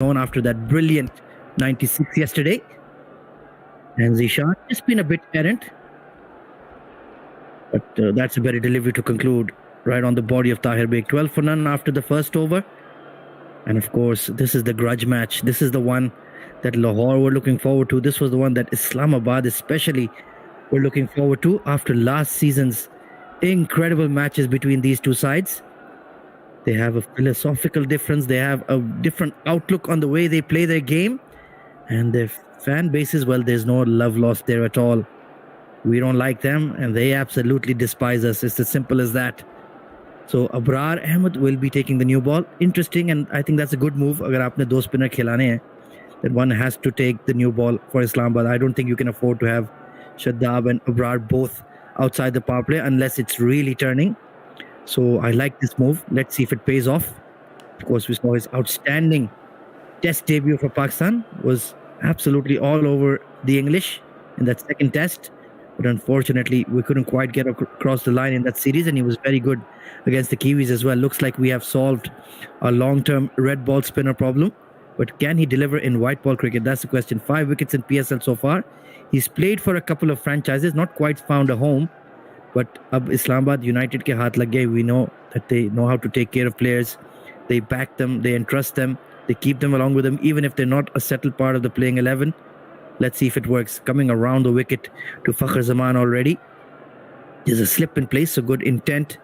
known after that brilliant 96 yesterday. And Zishan just been a bit errant, but that's a better delivery to conclude right on the body of Tahir Beg. 12 for none after the first over. And of course, this is the grudge match. This is the one that Lahore were looking forward to. This was the one that Islamabad especially were looking forward to after last season's incredible matches between these two sides. They have a philosophical difference. They have a different outlook on the way they play their game. And their fan bases, well, there's no love lost there at all. We don't like them and they absolutely despise us. It's as simple as that. So Abrar Ahmed will be taking the new ball. Interesting, and I think that's a good move. Agar aapne do spinner khilane hain, then one has to take the new ball for Islamabad. I don't think you can afford to have Shaddab and Abrar both outside the power play unless it's really turning. So I like this move. Let's see if it pays off. Of course, we saw his outstanding test debut for Pakistan. Was absolutely all over the English in that second test. But unfortunately, we couldn't quite get across the line in that series, and he was very good against the Kiwis as well. Looks like we have solved a long-term red ball spinner problem. But can he deliver in white ball cricket? That's the question. 5 wickets in PSL so far. He's played for a couple of franchises, not quite found a home. But ab Islamabad United ke haath lag gaye. We know that they know how to take care of players. They back them, they entrust them, they keep them along with them, even if they're not a settled part of the playing 11. Let's see if it works. Coming around the wicket to Fakhr Zaman already. There's a slip in place, so good intent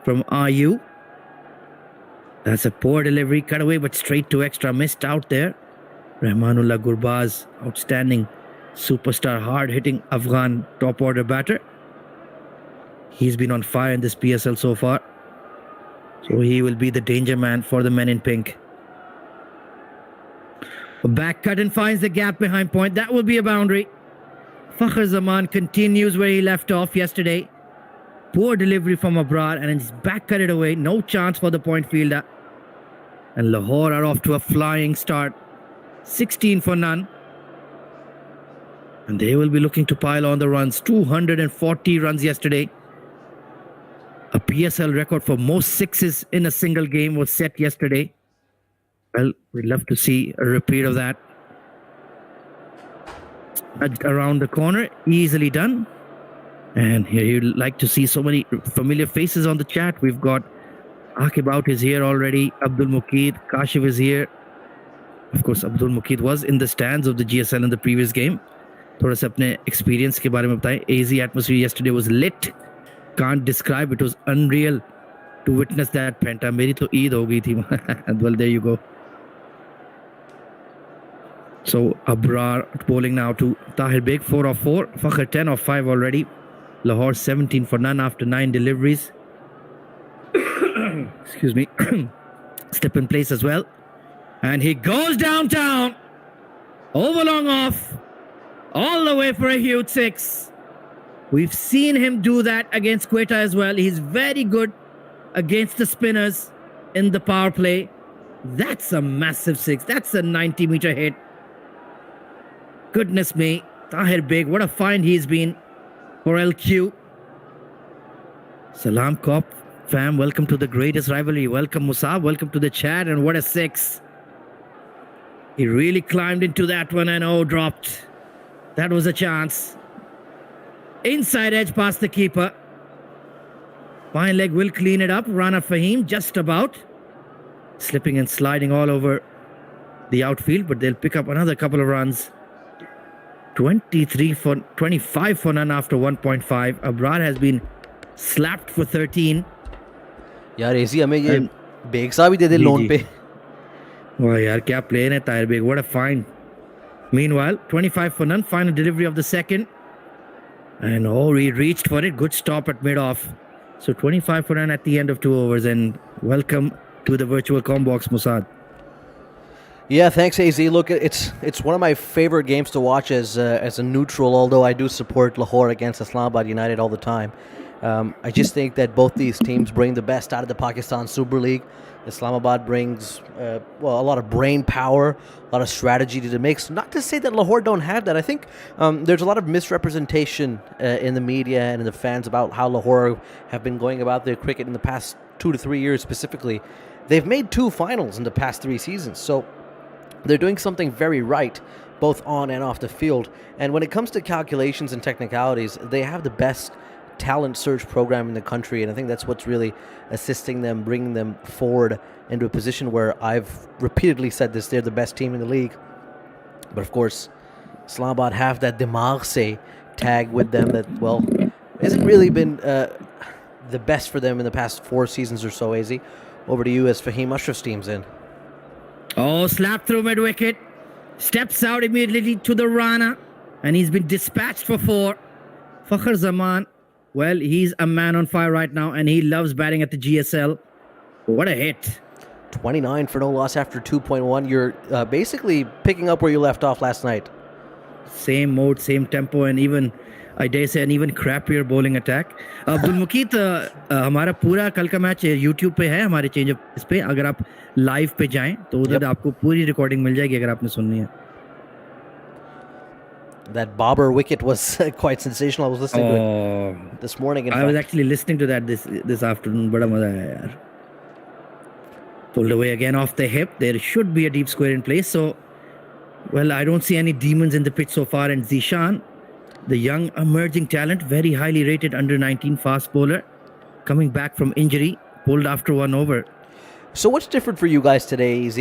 from RU. That's a poor delivery, cut away, but straight to extra. Missed out there. Rahmanullah Gurbaz, outstanding superstar, hard-hitting Afghan top-order batter. He's been on fire in this PSL so far. So he will be the danger man for the men in pink. A back cut and finds the gap behind point. That will be a boundary. Fakhr Zaman continues where he left off yesterday. Poor delivery from Abrar and he's back cut it away. No chance for the point fielder. And Lahore are off to a flying start. 16 for none. And they will be looking to pile on the runs. 240 runs yesterday. A PSL record for most sixes in a single game was set yesterday. Well, we'd love to see a repeat of that. Around the corner, easily done. And here you'd like to see so many familiar faces on the chat. We've got Akib Out is here already. Abdul Muqeed, Kashif is here. Of course, Abdul Muqeed was in the stands of the GSL in the previous game. थोड़ा सा अपने experience के बारे में बताएं. AZ atmosphere yesterday was lit. Can't describe. It was unreal to witness that. Penta, मेरी तो ईद हो गई थी. Well, there you go. So Abrar bowling now to Tahir Beg, 4 of 4. Fakhr 10 of 5 already. Lahore 17 for none after 9 deliveries. Excuse me. Step in place as well. And he goes downtown. Over long off. All the way for a huge 6. We've seen him do that against Quetta as well. He's very good against the spinners in the power play. That's a massive 6. That's a 90-meter hit. Goodness me. Tahir Beg, what a find he's been for LQ. Salam Cop fam, welcome to the greatest rivalry. Welcome Musab, welcome to the chat, and what a 6. He really climbed into that one and dropped. That was a chance. Inside edge past the keeper. Fine leg will clean it up. Rana Fahim just about. Slipping and sliding all over the outfield, but they'll pick up another couple of runs. 25 for none after 1.5. Abrar has been slapped for 13. यार ऐसी हमें ये bag सा भी दे दे loan पे. वाह यार क्या प्लेन है Tahir Beg. What a find. Meanwhile, 25 for none. Final delivery of the second. And he reached for it. Good stop at mid-off. So 25 for none at the end of 2 overs. And welcome to the virtual combox, Musad. Yeah, thanks, AZ. Look, it's one of my favorite games to watch as a neutral, although I do support Lahore against Islamabad United all the time. I just think that both these teams bring the best out of the Pakistan Super League. Islamabad brings a lot of brain power, a lot of strategy to the mix. Not to say that Lahore don't have that. I think there's a lot of misrepresentation in the media and in the fans about how Lahore have been going about their cricket in the past 2 to 3 years specifically. They've made 2 finals in the past 3 seasons. So They're doing something very right, both on and off the field. And when it comes to calculations and technicalities, they have the best talent search program in the country. And I think that's what's really assisting them, bringing them forward into a position where I've repeatedly said this, they're the best team in the league. But of course, Islamabad have that Dimag se tag with them that, well, hasn't really been the best for them in the past 4 seasons or so, AZ. Over to you as Fahim Ashraf's team's in. Oh, slap through mid wicket. Steps out immediately to the Rana. And he's been dispatched for 4. Fakhr Zaman. Well, he's a man on fire right now. And he loves batting at the GSL. What a hit. 29 for no loss after 2.1. You're basically picking up where you left off last night. Same mode, same tempo, and even, I dare say, an even crappier bowling attack. Abdul Muqeet, हमारा पूरा कल का match YouTube पे है हमारे change of इस पे अगर आप लाइव पे जाएं तो उधर आपको पूरी रिकॉर्डिंग मिल जाएगी अगर आपने सुननी है. That bobber wicket was quite sensational. I was listening to it this morning. I was actually listening to that this afternoon. बड़ा मजा आया यार. Pulled away again off the hip. There should be a deep square in place. So, well, I don't see any demons in the pitch so far. And Zishan, the young emerging talent, very highly rated under 19 fast bowler, coming back from injury, pulled after 1 over. So what's different for you guys today, AZ?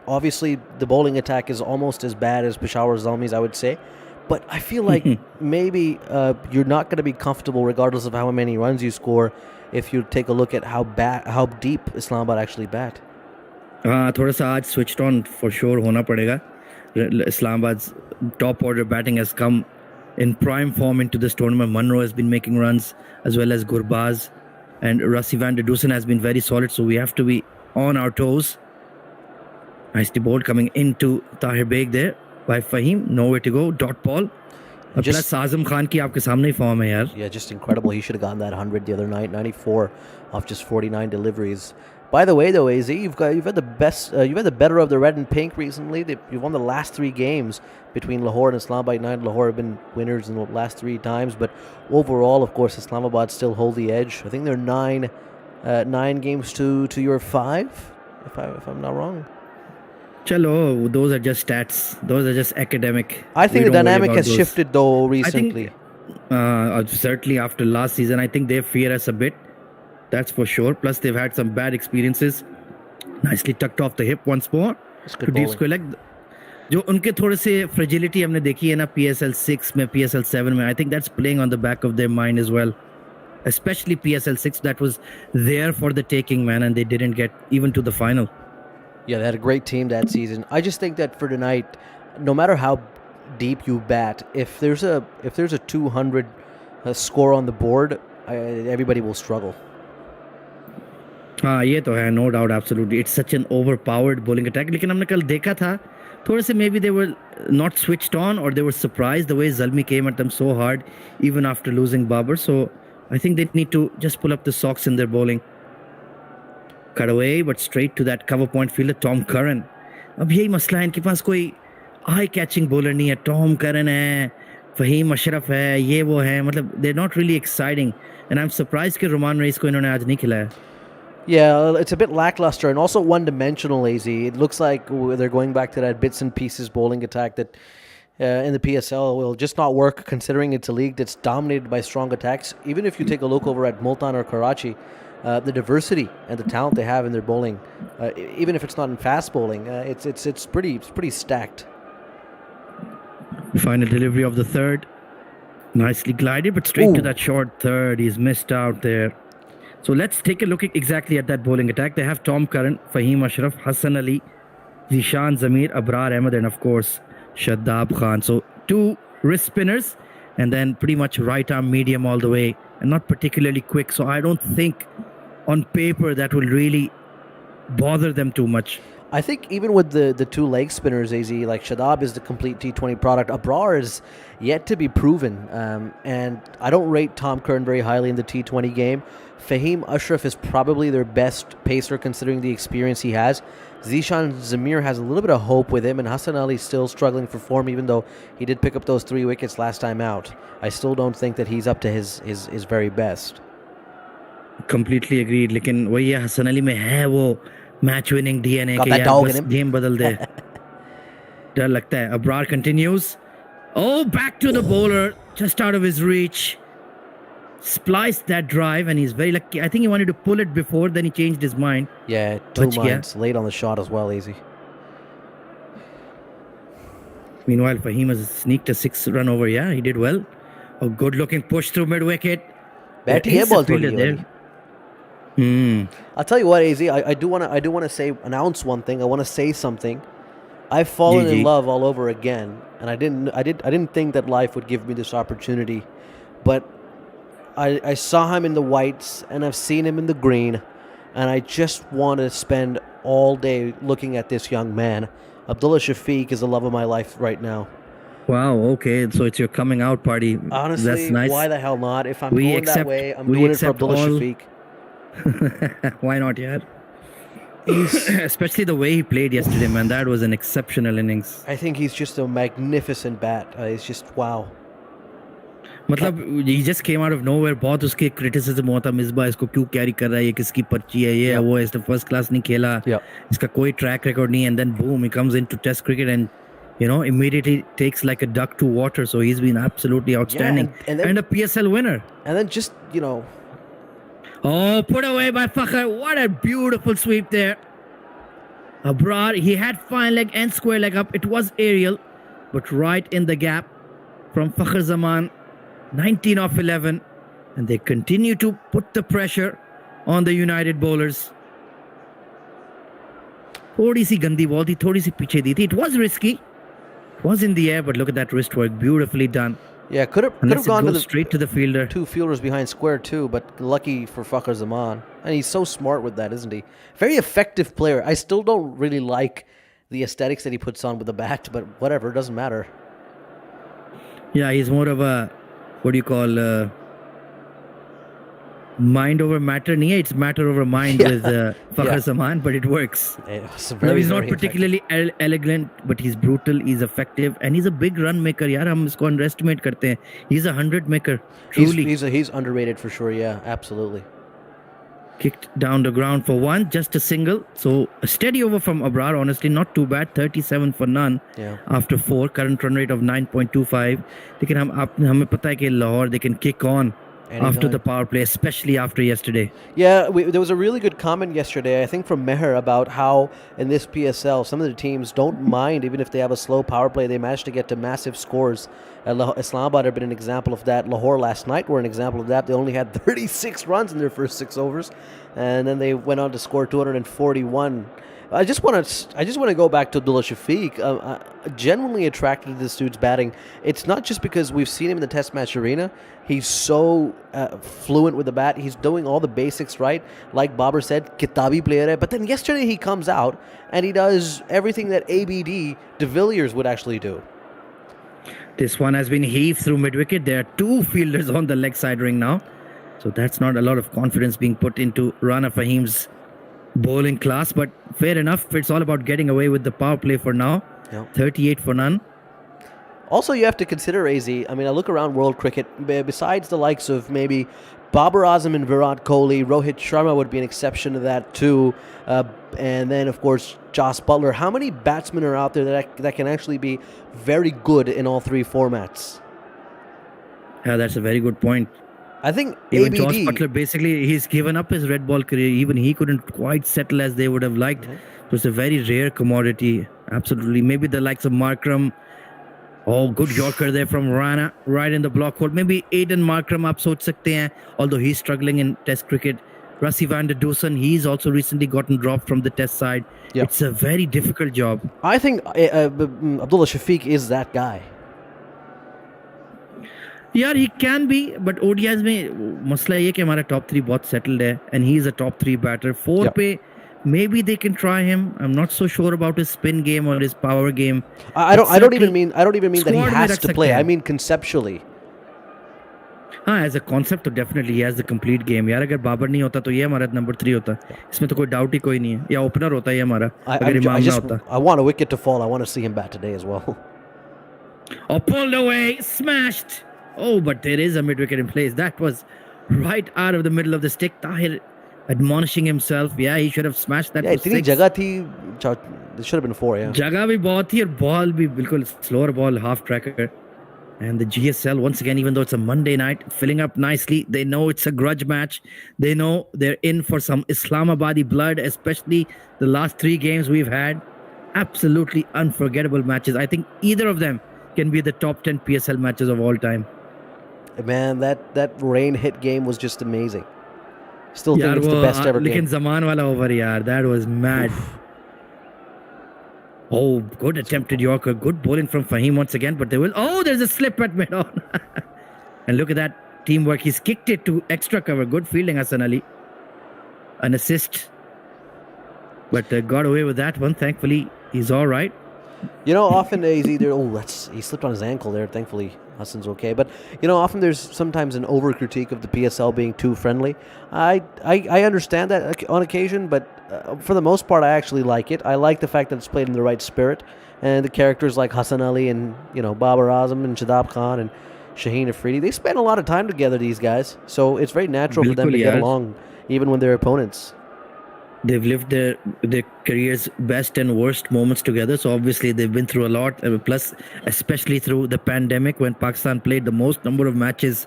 Obviously, the bowling attack is almost as bad as Peshawar Zalmi's, I would say. But I feel like maybe you're not going to be comfortable regardless of how many runs you score if you take a look at how deep Islamabad actually bat. थोड़ा सा आज switched on for sure होना पड़ेगा. Islamabad's top order batting has come in prime form into this tournament. Munro has been making runs as well as Gurbaz, and Rassi van der Dusen has been very solid, so we have to be on our toes. Nicely bowled coming into Tahir Beg there by Fahim. Nowhere to go. Dot ball. Plus Azam Khan ki aapke samne hi form hai yaar. Yeah, just incredible. He should have gotten that 100 the other night. 94 off just 49 deliveries. By the way, though, AZ, you've had the best, you've had the better of the red and pink recently. You've won the last 3 games between Lahore and Islamabad United. Lahore have been winners in the last 3 times, but overall, of course, Islamabad still hold the edge. I think they're 9 games to your 5, if I'm not wrong. Chalo, those are just stats. Those are just academic. I think the dynamic has shifted though recently. I think, certainly after last season, I think they fear us a bit. That's for sure. Plus, they've had some bad experiences. Nicely tucked off the hip once more. To deep square leg. जो उनके थोड़े से fragility हमने देखी है ना PSL 6 में, PSL 7 में. I think that's playing on the back of their mind as well. Especially PSL 6, that was there for the taking, man, and they didn't get even to the final. Yeah, they had a great team that season. I just think that for tonight, no matter how deep you bat, if there's a 200 score on the board, everybody will struggle. हाँ ये तो है, no doubt, absolutely. It's such an overpowered bowling attack. लेकिन हमने कल देखा था थोड़े से maybe they were not switched on or they were surprised the way Zalmi came at them so hard even after losing Babar. So I think they need to just pull up the socks in their bowling. Cut away, but straight to that cover point fielder, Tom Curran. अब यही मसला है, इनके पास कोई eye catching bowler नहीं है. Tom Curran है, Fahim Ashraf है, ये वो है. मतलब they're not really exciting, and I'm surprised कि Roman Reis को इन्होंने आज नहीं खिलाया. Yeah, it's a bit lackluster and also one-dimensional, AZ. It looks like they're going back to that bits and pieces bowling attack that in the PSL will just not work, considering it's a league that's dominated by strong attacks. Even if you take a look over at Multan or Karachi, the diversity and the talent they have in their bowling, even if it's not in fast bowling, it's pretty stacked. Final delivery of the third, nicely glided, but straight to that short third. He's missed out there. So let's take a look exactly at that bowling attack. They have Tom Curran, Fahim Ashraf, Hassan Ali, Zishan Zamir, Abrar Ahmed, and of course Shadab Khan. So 2 wrist spinners, and then pretty much right arm medium all the way, and not particularly quick. So I don't think on paper that will really bother them too much. I think even with the 2 leg spinners, AZ, like Shadab is the complete T20 product. Abrar is yet to be proven. And I don't rate Tom Curran very highly in the T20 game. Fahim Ashraf is probably their best pacer considering the experience he has. Zishan Zamir has a little bit of hope with him, and Hassan Ali still struggling for form, even though he did pick up those 3 wickets last time out. I still don't think that he's up to his very best. Completely agreed. लेकिन वही है, हसन अली में है वो match winning DNA Got के that यार dog बस in him. Game बदल दे डर लगता है Abrar continues Oh, back to the bowler, just out of his reach. Spliced that drive, and he's very lucky. I think he wanted to pull it before, then he changed his mind. Yeah, two Bach gaya. minds. Late on the shot as well, easy. Meanwhile, Fahim has sneaked a 6-run over. Yeah, he did well. A good-looking push through mid-wicket. Batty hai ball thodi there. I'll tell you what, AZ. I do want to announce one thing. I want to say something. I've fallen in love all over again, and I didn't think that life would give me this opportunity, but I saw him in the whites and I've seen him in the green, and I just want to spend all day looking at this young man. Abdullah Shafiq is the love of my life right now. Wow, okay, so it's your coming out party. Honestly, that's nice. Why the hell not? If I'm going that way, I'm doing it for Abdullah Shafiq. Why not, yaar? Especially the way he played yesterday, man. That was an exceptional innings. I think he's just a magnificent bat. It's just wow. मतलब he just came out of nowhere. बहुत उसके criticism हुआ था मिसबा इसको क्यों carry कर रहा है ये किसकी पर्ची है ये वो इसने first class नहीं खेला इसका कोई track record नहीं and then boom he comes into test cricket and immediately takes like a duck to water. So he's been absolutely outstanding and a PSL winner. And then just Oh, put away by Fakhr. What a beautiful sweep there. Abrar, he had fine leg and square leg up. It was aerial, but right in the gap from Fakhr Zaman. 19 off 11. And they continue to put the pressure on the United bowlers. थोड़ी सी गंदी ball थी, थोड़ी सी पीछे दी थी. It was risky. It was in the air, but look at that wrist work. Beautifully done. Yeah, could have gone straight to the fielder. Two fielders behind square too, but lucky for Fakhr Zaman. And he's so smart with that, isn't he? Very effective player. I still don't really like the aesthetics that he puts on with the bat, but whatever, it doesn't matter. Yeah, he's more of a, what do you call, mind over matter. नहीं है, it's matter over mind with Fakhr Zaman, but it works. He's not particularly elegant, but he's brutal, he's effective, and he's a big run maker. यार हम इसको underestimate करते हैं. He's a 100 maker. Truly. He's underrated for sure. Yeah, absolutely. Kicked down the ground for one, just a single. So a steady over from Abrar. Honestly, not too bad. 37 for none. After 4, current run rate of 9.25. लेकिन हमें पता है कि Lahore they can kick on. Anytime. After the power play, especially after yesterday. Yeah, there was a really good comment yesterday, I think from Meher, about how in this PSL, some of the teams don't mind, even if they have a slow power play, they manage to get to massive scores. Islamabad have been an example of that. Lahore last night were an example of that. They only had 36 runs in their first 6 overs, and then they went on to score 241. I just want to go back to Abdullah Shafiq. Genuinely attracted to this dude's batting. It's not just because we've seen him in the Test match arena. He's so fluent with the bat. He's doing all the basics right. Like Babar said, kitabi player hai. But then yesterday he comes out and he does everything that ABD de Villiers would actually do. This one has been heaved through mid-wicket. There are 2 fielders on the leg side ring now. So that's not a lot of confidence being put into Rana Fahim's bowling class, but fair enough. It's all about getting away with the power play for now. 38 for none. Also, you have to consider, AZ, I mean, I look around world cricket, besides the likes of maybe Babar Azam and Virat Kohli, Rohit Sharma would be an exception to that too, and then, of course, Joss Butler. How many batsmen are out there that can actually be very good in all 3 formats? Yeah, that's a very good point. I think even ABD, Joss Butler, basically, he's given up his red ball career. Even he couldn't quite settle as they would have liked. It was a very rare commodity. Absolutely. Maybe the likes of Markram. Oh, good Yorker there from Rana, right in the block hole. Maybe Aiden Markram आप सोच सकते हैं, although he's struggling in Test cricket. Rassi van der Dusen, he's also recently gotten dropped from the Test side. It's a very difficult job. I think Abdullah Shafiq is that guy. Yeah, he can be, but ODIs में मसला ये कि हमारा top 3 बहुत settled है, and he is a top 3 batter. 4 पे maybe they can try him. I'm not so sure about his spin game or his power game. I don't even mean that he has to play. I mean conceptually. हाँ, as a concept तो definitely he has the complete game. यार अगर बाबर नहीं होता तो ये हमारा number 3 होता. इसमें तो कोई doubt ही कोई नहीं है. या opener होता ये हमारा. अगर इमाम ना होता. I want a wicket to fall. I want to see him bat today as well. Oh, pulled away, smashed. Oh, but there is a mid-wicket in place. That was right out of the middle of the stick. Tahir, admonishing himself. Yeah, he should have smashed that Yeah, for itni 6. jagah thi. This should have been 4. Yeah. जगह भी बहुत थी और ball भी बिल्कुल slower ball, half tracker. And the GSL, once again, even though it's a Monday night, filling up nicely. They know it's a grudge match. They know they're in for some Islamabadi blood, especially the last 3 games we've had. Absolutely unforgettable matches. I think either of them can be the top 10 PSL matches of all time. Man, that rain hit game was just amazing. Still think यार it's वो the best ever लेकिन game. Zaman वाला over यार, that was mad. Oh, good attempted Yorker. Good bowling from Fahim once again, but they will. Oh, there's a slip at mid-on. And look at that teamwork. He's kicked it to extra cover. Good fielding, Hassan Ali. An assist. But got away with that one. Thankfully, he's all right. You know, often he's either he slipped on his ankle there. Thankfully, Hassan's okay. But you know, often there's sometimes an over critique of the PSL being too friendly. I understand that on occasion, but for the most part, I actually like it. I like the fact that it's played in the right spirit, and the characters like Hassan Ali and Babar Azam and Shadab Khan and Shaheen Afridi, they spend a lot of time together. These guys, so it's very natural for them to get along, even when they're opponents. They've lived their career's best and worst moments together. So obviously they've been through a lot. Plus, especially through the pandemic when Pakistan played the most number of matches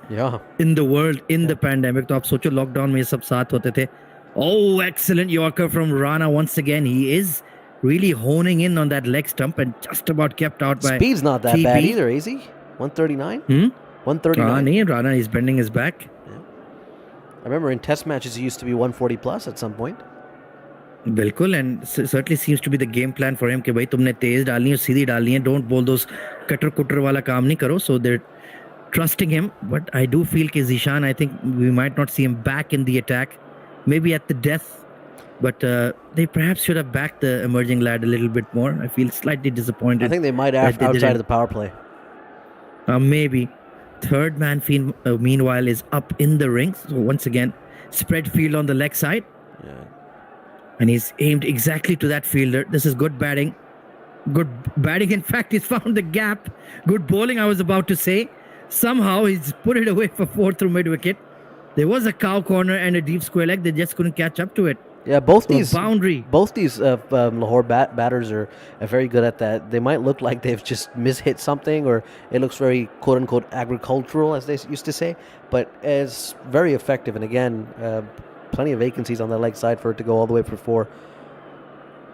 in the world in the pandemic. तो आप सोचो lockdown में ये सब साथ होते थे. Oh, excellent Yorker from Rana once again. He is really honing in on that leg stump and just about kept out by Speed's not that TB. bad either, is he? 139? 139. नहीं, Rana, he's bending his back. I remember in test matches he used to be 140 plus at some point. बिल्कुल, and certainly seems to be the game plan for him कि भाई तुमने तेज डालनी है, सीधी डालनी है. Don't bowl those cutter वाला काम नहीं करो. So they're trusting him. But I do feel कि Zishan, I think we might not see him back in the attack. Maybe at the death. But they perhaps should have backed the emerging lad a little bit more. I feel slightly disappointed. I think they might have outside of the power play. Maybe. Third man meanwhile is up in the ring. So once again, spread field on the leg side. Yeah. And he's aimed exactly to that fielder. This is good batting. Good batting. In fact, he's found the gap. Good bowling, I was about to say. Somehow he's put it away for 4 through mid-wicket. There was a cow corner and a deep square leg. They just couldn't catch up to it. Yeah, both So a these boundary. Lahore batters are very good at that. They might look like they've just mishit something, or it looks very quote unquote agricultural, as they used to say, but it's very effective. And again, plenty of vacancies on the leg side for it to go all the way for 4.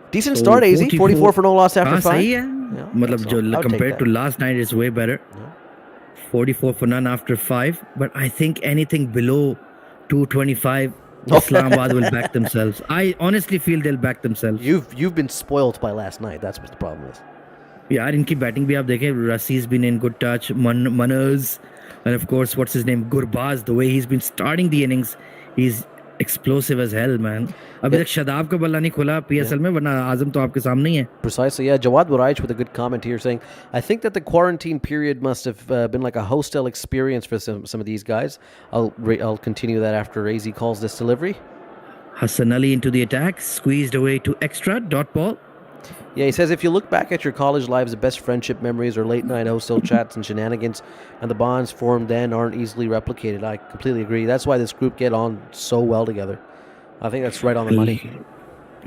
Decent So start, AZ. 44 for no loss after 5. सही है. Yeah, मतलब so जो I'll take compared that. to last night is way better. 44 for none after 5. But I think anything below 225, Islamabad will back themselves. I honestly feel they'll back themselves. You've been spoiled by last night. That's what the problem is. यार इनकी batting भी आप देखें. Rassi's been in good touch. Manners, and of course what's his name, Gurbaz. The way he's been starting the innings, he's explosive as hell, man. अभी तक शदाब का बल्ला नहीं खुला PSL में, वरना आजम तो आपके सामने ही है. Precisely, yeah. Jawad Waraich with a good comment here saying, I think that the quarantine period must have been like a hostel experience for some of these guys. I'll continue that after AZ calls this delivery. Hassan Ali into the attack, squeezed away to extra, dot ball. Yeah, he says, if you look back at your college lives, the best friendship memories are late night hostel chats and shenanigans, and the bonds formed then aren't easily replicated. I completely agree. That's why this group get on so well together. I think that's right on the money.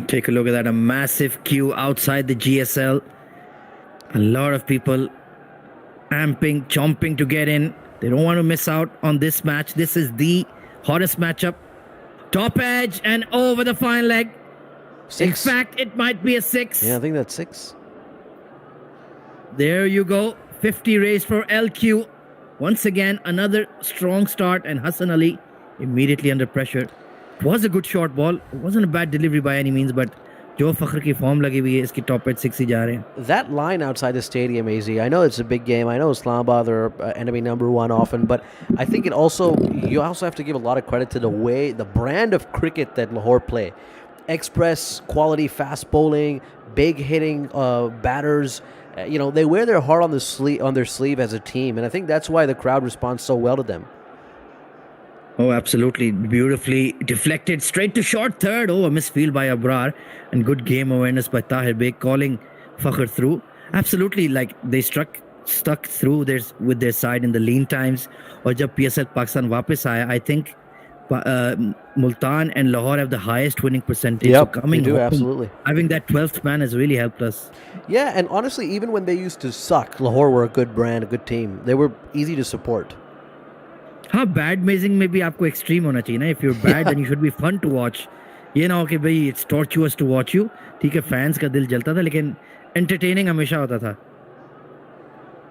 Take a look at that. A massive queue outside the GSL. A lot of people amping, chomping to get in. They don't want to miss out on this match. This is the hottest matchup. Top edge and over the fine leg. 6. In fact, it might be a 6. Yeah, I think that's 6. There you go. 50 raised for LQ. Once again, another strong start, and Hassan Ali immediately under pressure. It was a good short ball. It wasn't a bad delivery by any means, but जो फखर की form लगी हुई है, इसकी top edge 6 ही जा रहे हैं. That line outside the stadium, AZ, I know it's a big game. I know Islamabad are enemy number 1 often, but I think you also have to give a lot of credit to the brand of cricket that Lahore play. Express, quality, fast bowling, big hitting batters. They wear their heart on their sleeve as a team, and I think that's why the crowd responds so well to them. Oh, absolutely. Beautifully deflected straight to short third. Oh, a misfield by Abrar. And good game awareness by Tahir Beg, calling Fakhr through. Absolutely, like they stuck through with their side in the lean times. Or jab PSL Pakistan वापस आया, I think Multan and Lahore have the highest winning percentage. So Yep, they coming do, home, absolutely. having that 12th man has really helped us. Yeah, and honestly, even when they used to suck, Lahore were a good brand, a good team. They were easy to support. हाँ bad मेजिंग में भी आपको extreme होना चाहिए ना if you're bad then you should be fun to watch ये ना हो कि भाई it's torturous to watch you ठीक है फैंस का दिल जलता था लेकिन एंटरटेनिंग हमेशा होता था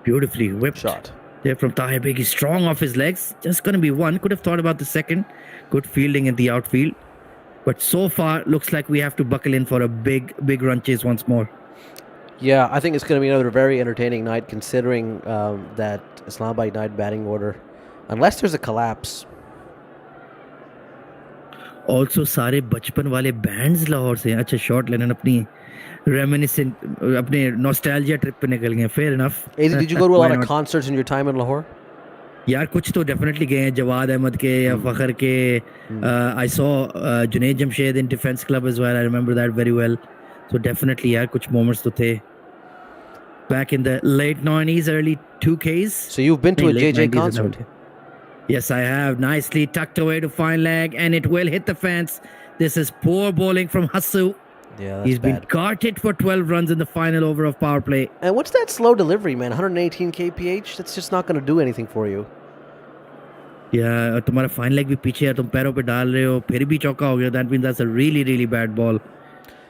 beautifully whipped Shot. there from Tahir Beg. He's strong off his legs. Just going to be one. Could have thought about the second. Good fielding in the outfield. But so far, looks like we have to buckle in for a big run chase once more. Yeah, I think it's going to be another very entertaining night considering that Islamabad United batting order. Unless there's a collapse. Also, सारे बचपन वाले bands Lahore से हैं. अच्छा shot लेने अपनी reminiscent अपने nostalgia trip पे निकल गए. Fair enough. Azy, did you go to a lot of concerts in your time in Lahore? यार कुछ तो डेफिनेटली गए हैं जवाद अहमद के या फखर के I saw Junaid Jamshed in defence club as well I remember that very well so definitely यार कुछ मोमेंट्स तो थे back in the late 90s early 2Ks. So you've been to a JJ concert? Yes, I have. Nicely tucked away to fine leg, and it will hit the fence. This is poor bowling from Hassu. Yeah, that's He's been carted for 12 runs in the final over of power play. And what's that slow delivery, man? 118 kph? That's just not going to do anything for you. Yeah, तुम्हारा fine leg भी पीछे है, तुम पैरों पे डाल रहे हो, फिर भी चौका हो गया. That means that's a really bad ball.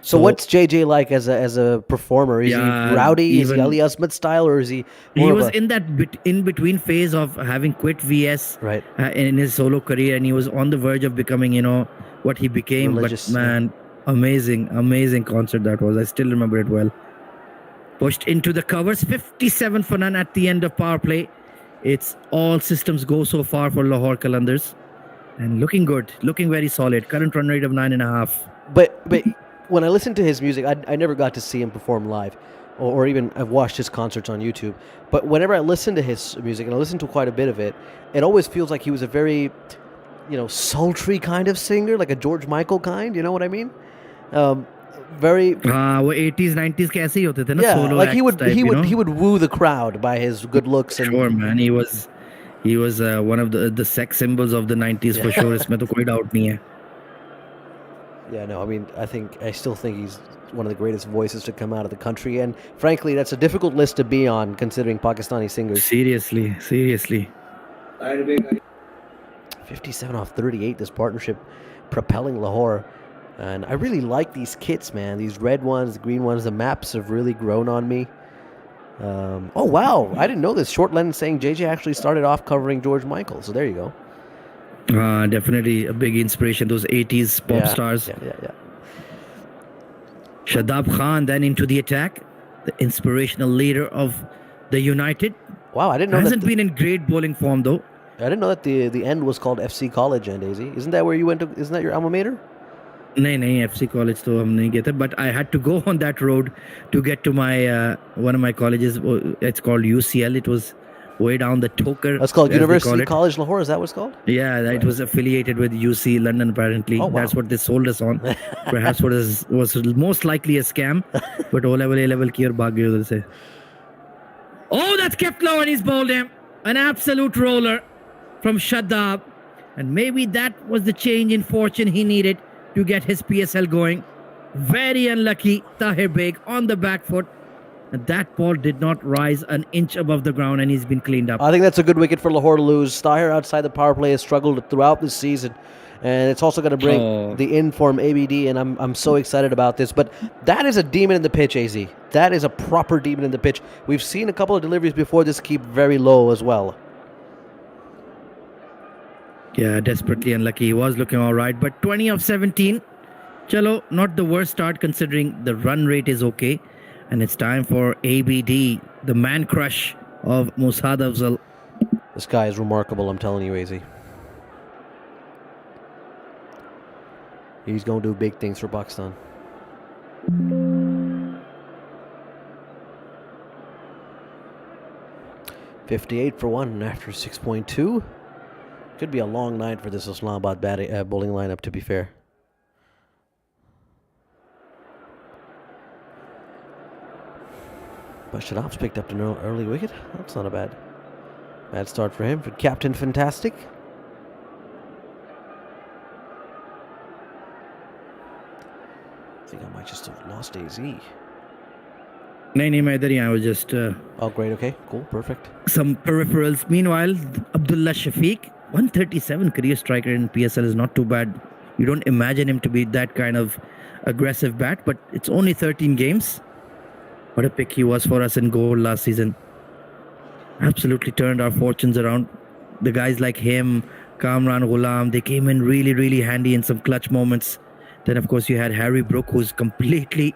So what's JJ like as a performer? Is he rowdy? Is he Ali Asmad style, or is he? He was in that in between phase of having quit VS right in his solo career, and he was on the verge of becoming, what he became. Religious, but man, amazing concert that was. I still remember it well. Pushed into the covers, 57 for none at the end of power play. It's all systems go so far for Lahore Qalandars, and looking good, looking very solid. Current run rate of 9.5. But when I listen to his music, I never got to see him perform live, or even I've watched his concerts on YouTube. But whenever I listen to his music, and I listen to quite a bit of it, it always feels like he was a very, sultry kind of singer, like a George Michael kind. You know what I mean? Very. वो 80s 90s के ऐसे ही होते थे ना. Yeah, solo like he would woo the crowd by his good looks and. Sure, man. He was one of the sex symbols of the 90s for sure. इसमें तो कोई doubt नहीं है. Yeah, no, I mean, I still think he's one of the greatest voices to come out of the country. And frankly, that's a difficult list to be on considering Pakistani singers. Seriously. 57 off 38, this partnership propelling Lahore. And I really like these kits, man. These red ones, the green ones, the maps have really grown on me. Oh, wow. I didn't know this. Short Lennon saying JJ actually started off covering George Michael. So there you go. Definitely a big inspiration. Those 80s pop stars. Yeah. Shadab Khan then into the attack. The inspirational leader of the United. Wow, I didn't know Hasn't been in great bowling form though. I didn't know that the end was called FC College end, Daisy. Isn't that where you went to? Isn't that your alma mater? नहीं FC college तो हम नहीं गए थे, but I had to go on that road to get to my one of my colleges. It's called UCL. It was way down the Toker. That's called University College Lahore. Is that what it's called? Yeah, it was affiliated with UC London apparently. Oh, wow. That's what they sold us on. Perhaps what was most likely a scam, but O level, A level की और भाग गए उधर से. Oh, that's kept low and he's bowled him. An absolute roller from Shadab, and maybe that was the change in fortune he needed to get his PSL going. Very unlucky, Tahir Beg on the back foot. And that ball did not rise an inch above the ground and he's been cleaned up. I think that's a good wicket for Lahore to lose. Tahir outside the power play has struggled throughout this season. And it's also going to bring the in-form ABD, and I'm so excited about this. But that is a demon in the pitch, AZ. That is a proper demon in the pitch. We've seen a couple of deliveries before this keep very low as well. Yeah, desperately unlucky. He was looking all right, but 20 of 17. Chalo, not the worst start considering the run rate is okay. And it's time for ABD, the man crush of Musad Afzal. This guy is remarkable, I'm telling you, AZ. He's going to do big things for Pakistan. .58 for one after 6.2. Could be a long night for this Islamabad bowling lineup, to be fair. But Shadab's picked up an early wicket. That's not a bad start for him. For Captain Fantastic. I just have lost AZ. नहीं मैं इधर ही आया. I was just Oh, great. Okay, cool, perfect. some peripherals. Meanwhile, Abdullah Shafiq, 137 career striker in PSL is not too bad. You don't imagine him to be that kind of aggressive bat, but it's only 13 games. What a pick he was for us in goal last season. Absolutely turned our fortunes around. The guys like him, Kamran Ghulam, they came in really, really handy in some clutch moments. Then, of course, you had Harry Brook, who's completely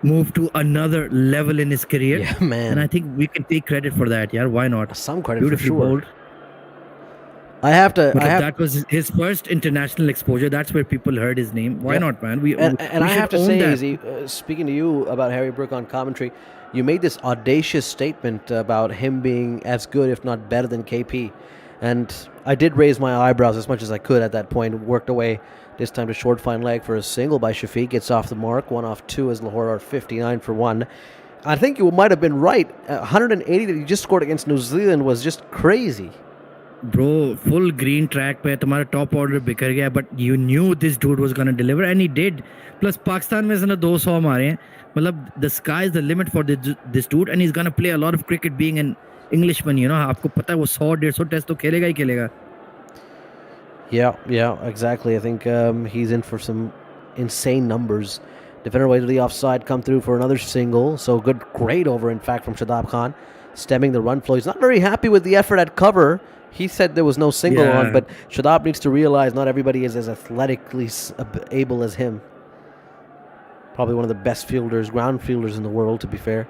moved to another level in his career. Yeah, man. And I think we can take credit for that. Yeah, why not? Some credit Beautifully for sure. bowled. But That was his first international exposure. That's where people heard his name. Why not, man? We I should have to own say, that. Izzy, speaking to you about Harry Brook on commentary, you made this audacious statement about him being as good, if not better, than KP. And I did raise my eyebrows as much as I could at that point. Worked away this time to short fine leg for a single by Shafiq. Gets off the mark. 1 off 2 as Lahore are 59 for 1. I think you might have been right. 180 that he just scored against New Zealand was just crazy. Bro, full green track पे तुम्हारा top order बिखर गया, but you knew this dude was gonna deliver and he did. Plus Pakistan में इसने 200 मारे हैं. मतलब the sky is the limit for this dude and he's gonna play a lot of cricket being an Englishman, you know. आपको पता है वो 100-150 test तो खेलेगा ही खेलेगा. Yeah, exactly. I think he's in for some insane numbers. Defender away to the offside, come through for another single. So great over, in fact, from Shadab Khan, stemming the run flow. He's not very happy with the effort at cover. He said there was no single on, but Shadab needs to realize not everybody is as athletically able as him. Probably one of the best ground fielders in the world, to be fair.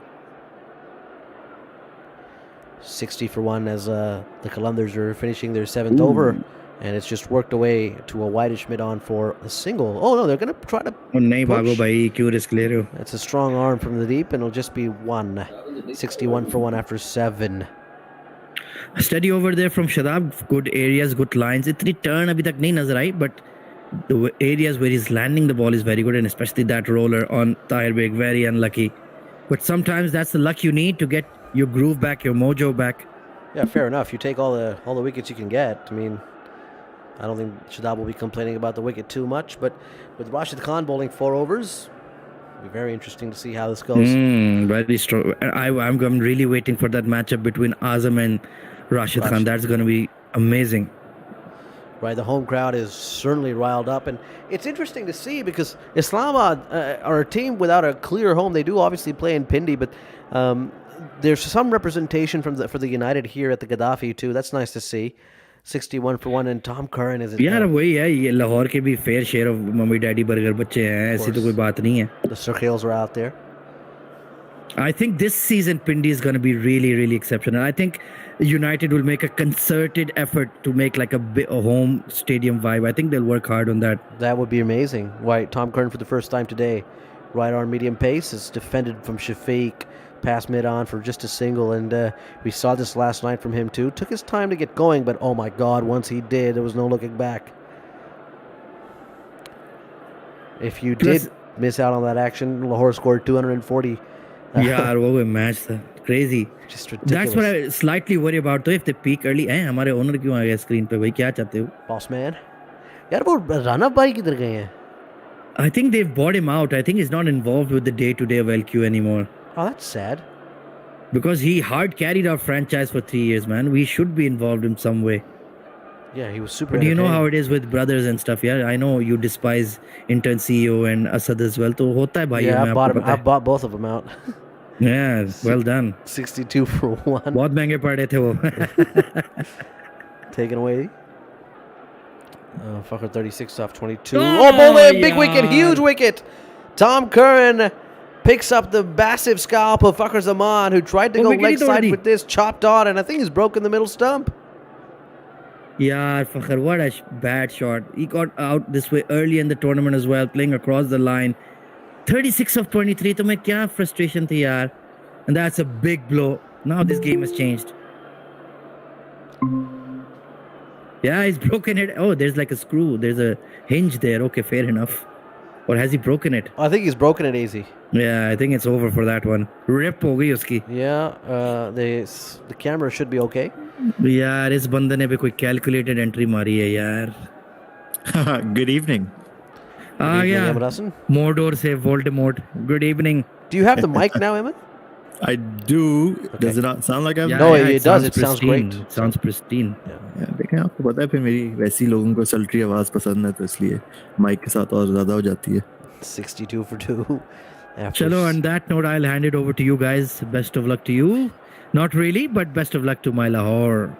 60 for 1 as the Qalandars are finishing their 7th over. And it's just worked away to a whitish mid-on for a single. Oh, no, they're going to try to push. It's a strong arm from the deep, and it'll just be 1. 61 for 1 after 7. Steady over there from Shadab. Good areas, good lines. Itni turn abhi tak nahi nazar aayi, but the areas where he's landing the ball is very good, and especially that roller on Tahir Beg, very unlucky. But sometimes that's the luck you need to get your groove back, your mojo back. Yeah, fair enough. You take all the wickets you can get. I mean, I don't think Shadab will be complaining about the wicket too much, but with Rashid Khan bowling 4 overs, it'll be very interesting to see how this goes. Very strong. I'm really waiting for that matchup between Azam and Rashid Khan. That's going to be amazing. Right, the home crowd is certainly riled up, and it's interesting to see because Islamabad are a team without a clear home. They do obviously play in Pindi, but there's some representation for the United here at the Gaddafi too. That's nice to see. 61 for 1, and Tom Curran is. यार वही है, ये लाहौर के भी fair share of mummy daddy burger बच्चे हैं, ऐसी तो कोई बात नहीं है. The Surkhales are out there. I think this season Pindi is going to be really, really exceptional. I think United will make a concerted effort to make like a home stadium vibe. I think they'll work hard on that. That would be amazing. Why, Tom Curran for the first time today, right arm medium pace, is defended from Shafiq, pass mid-on for just a single, and we saw this last night from him too. Took his time to get going, but oh my God, once he did, there was no looking back. If you did miss out on that action, Lahore scored 240. Yeah, what a match, sir. Crazy. Just ridiculous. That's what I slightly worry about though. If they peak early, हमारे owner क्यों आ गया screen पे भाई, क्या चाहते हो? Boss man. यार वो Rana भाई किधर गए हैं? I think they've bought him out. I think he's not involved with the day-to-day of LQ anymore. Oh, that's sad. Because he hard carried our franchise for 3 years, man. We should be involved in some way. Yeah, he was super. But you know how it is with brothers and stuff. Yeah, I know you despise intern CEO and Asad as well. तो होता है भाई. Yeah, I bought both of them out. Yeah, well done. 62 for 1. बहुत महंगे पड़े थे वो. Taken away. Fakhr 36 off 22. Oh, bowling, big wicket, huge wicket. Tom Curran picks up the massive scalp of Fakhr Zaman, who tried to go leg side with this, chopped on, and I think he's broken the middle stump. Yeah, Fakhr, what a bad shot. He got out this way early in the tournament as well, playing across the line. 36 of 23, to make kya frustration thi yaar. And that's a big blow. Now this game has changed. Yeah, he's broken it. Oh, there's like a screw. There's a hinge there. Okay, fair enough. Or has he broken it? I think he's broken it easy. Yeah, I think it's over for that one. Rip ho gayi uski. Yeah, the camera should be okay. यार इस बंदे ने भी कोई calculated entry मारी है यार. Good evening. Ah, evening, yeah. Ahmed Hassan. Mordor say Voldemort. Good evening. Do you have the mic now, Ahmed? I do. Does it not sound like I'm? Yeah, No, yeah, it does. It sounds pristine. great. It sounds pristine. देखें आपको पता है फिर मेरी वैसी लोगों को सल्ट्री आवाज पसंद है तो इसलिए माइक के साथ और ज्यादा हो जाती है 62 for 2. Chalo, on that note, I'll hand it over to you guys. Best of luck to you. Not really, but best of luck to my Lahore.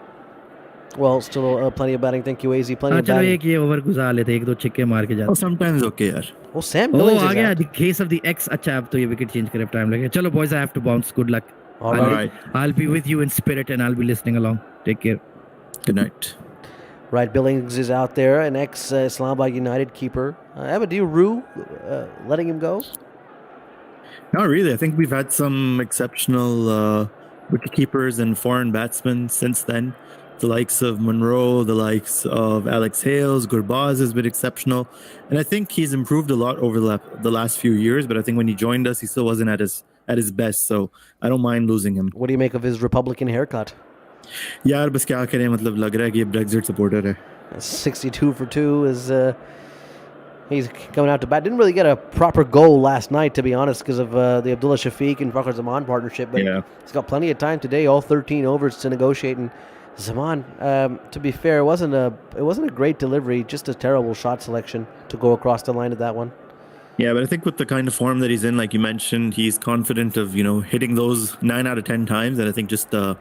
Well, still plenty of batting. Thank you, AZ. Plenty हाँ of चलो batting. एक ये over गुजार लेते एक दो छिक्के मार के oh जाते sometimes okay यार Oh, Sam O Billings uh is गया out. the case of the X अच्छा अब तो ये विकेट चेंज करे टाइम लगेगा चलो boys I have to bounce good luck All all right. right I'll be with you in spirit and I'll be listening along take care good night Right, Billings is out there, an ex-Islamabad United keeper. Ahmed, do you rue letting him go? not really I think we've had some exceptional wicket keepers and foreign batsmen since then the likes of Monroe the likes of Alex Hales Gurbaz has been exceptional and I think he's improved a lot over the last few years but I think when he joined us he still wasn't at his best so I don't mind losing him What do you make of his Republican haircut? यार बस क्या करें मतलब लग रहा है कि ये Brexit supporter है 62 for 2 is he's coming out to bat. Didn't really get a proper goal last night, to be honest, because of the Abdullah Shafiq and Fakhar Zaman partnership. But Yeah. he's got plenty of time today, all 13 overs to negotiate. And Zaman, to be fair, it wasn't a great delivery, just a terrible shot selection to go across the line of that one. Yeah, but I think with the kind of form that he's in, like you mentioned, he's confident of, hitting those 9 out of 10 times. And I think just a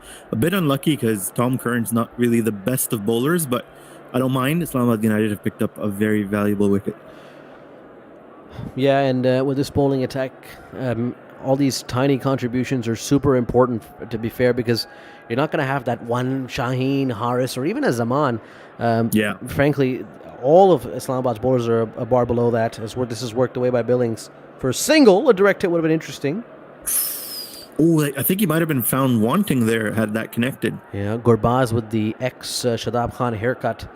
bit unlucky because Tom Curran's not really the best of bowlers, but I don't mind. Islamabad United have picked up a very valuable wicket. Yeah, and with this bowling attack, all these tiny contributions are super important, to be fair, because you're not going to have that one Shaheen, Haris, or even a Zaman. Yeah. Frankly, all of Islamabad's bowlers are a bar below that. This is worked away by Billings. For a single, a direct hit would have been interesting. Oh, I think he might have been found wanting there had that connected. Yeah, Gurbaz with the ex-Shadab Khan haircut.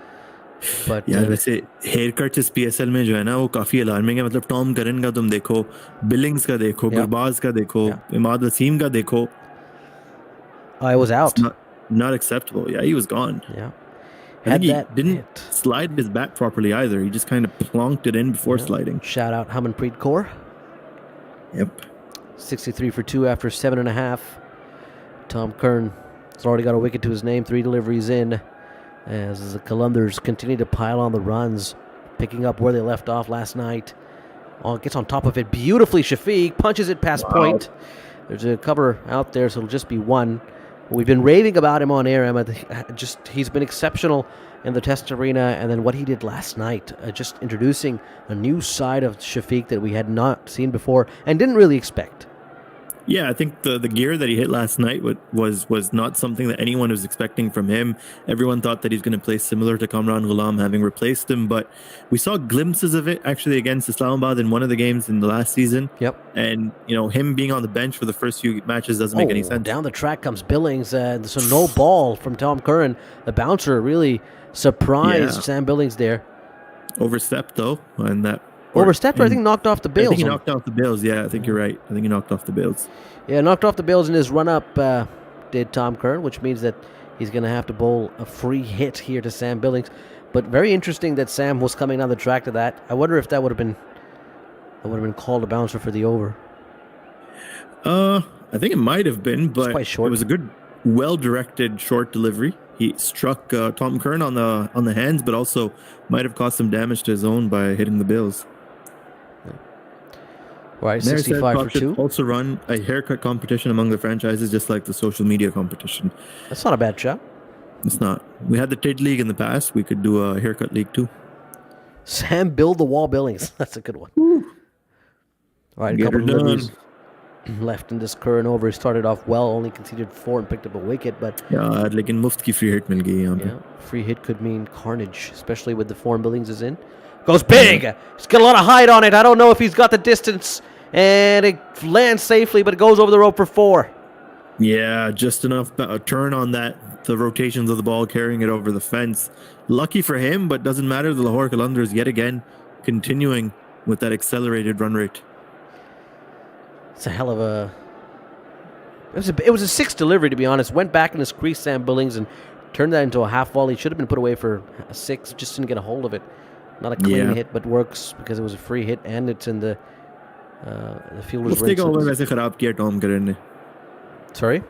But यार वैसे hair cut इस PSL में जो है ना वो काफी alarming है मतलब टॉम करन का तुम देखो बिलिंग्स का देखो गुरबाज का देखो इमाद वसीम का देखो I was out. Not acceptable. Yeah, he was gone. Yeah. I think he that didn't hit. slide his bat properly either. He just kind of plonked it in before sliding. Shout out Hamanpreet Kaur. Yep. 63 for 2 after 7.5. Tom Kern has already got a wicket to his name, 3 deliveries in, as the Qalandars continue to pile on the runs, picking up where they left off last night. Oh, gets on top of it beautifully. Shafiq punches it past point. There's a cover out there, so it'll just be one. We've been raving about him on air, Emma. He's been exceptional in the Test arena, and then what he did last night, just introducing a new side of Shafiq that we had not seen before and didn't really expect. Yeah, I think the gear that he hit last night was not something that anyone was expecting from him. Everyone thought that he's going to play similar to Kamran Ghulam, having replaced him, but we saw glimpses of it actually against Islamabad in one of the games in the last season. Yep. And, him being on the bench for the first few matches doesn't make any sense. Down the track comes Billings. So no ball from Tom Curran. The bouncer really surprised Sam Billings there. Overstepped, though, and that... Overstepped, or I think knocked off the bails. I think he knocked off the bails. Yeah, I think you're right. I think he knocked off the bails. Yeah, knocked off the bails in his run-up, did Tom Curran, which means that he's going to have to bowl a free hit here to Sam Billings. But very interesting that Sam was coming down the track to that. I wonder if that would have been called a bouncer for the over. I think it might have been, but quite short. It was a good, well-directed short delivery. He struck Tom Curran on the hands, but also might have caused some damage to his own by hitting the bails. Right, 65 for 2. Also run a haircut competition among the franchises, just like the social media competition. That's not a bad shot. It's not. We had the TID League in the past. We could do a haircut league too. Sam Build the Wall Billings. That's a good one. All right, a couple of deliveries left in this current over. He started off well, only conceded 4 and picked up a wicket, but yeah, lekin muft ki free hit mil gayi yahan pe. Yeah, free hit could mean carnage, especially with the form Billings is in. Goes big. He's got a lot of height on it. I don't know if he's got the distance, and it lands safely, but it goes over the rope for 4. Yeah, just enough turn on that. The rotations of the ball carrying it over the fence. Lucky for him, but doesn't matter. The Lahore Qalandars yet again continuing with that accelerated run rate. It's a hell of a... It was a 6 delivery, to be honest. Went back in his crease, Sam Billings, and turned that into a half volley. Should have been put away for a 6. Just didn't get a hold of it. Not a clean Yeah. hit, but works because it was a free hit and it's in the fielder's मुफ्ते का over rinse. वैसे खराब किया Tom Curran ने. Sorry?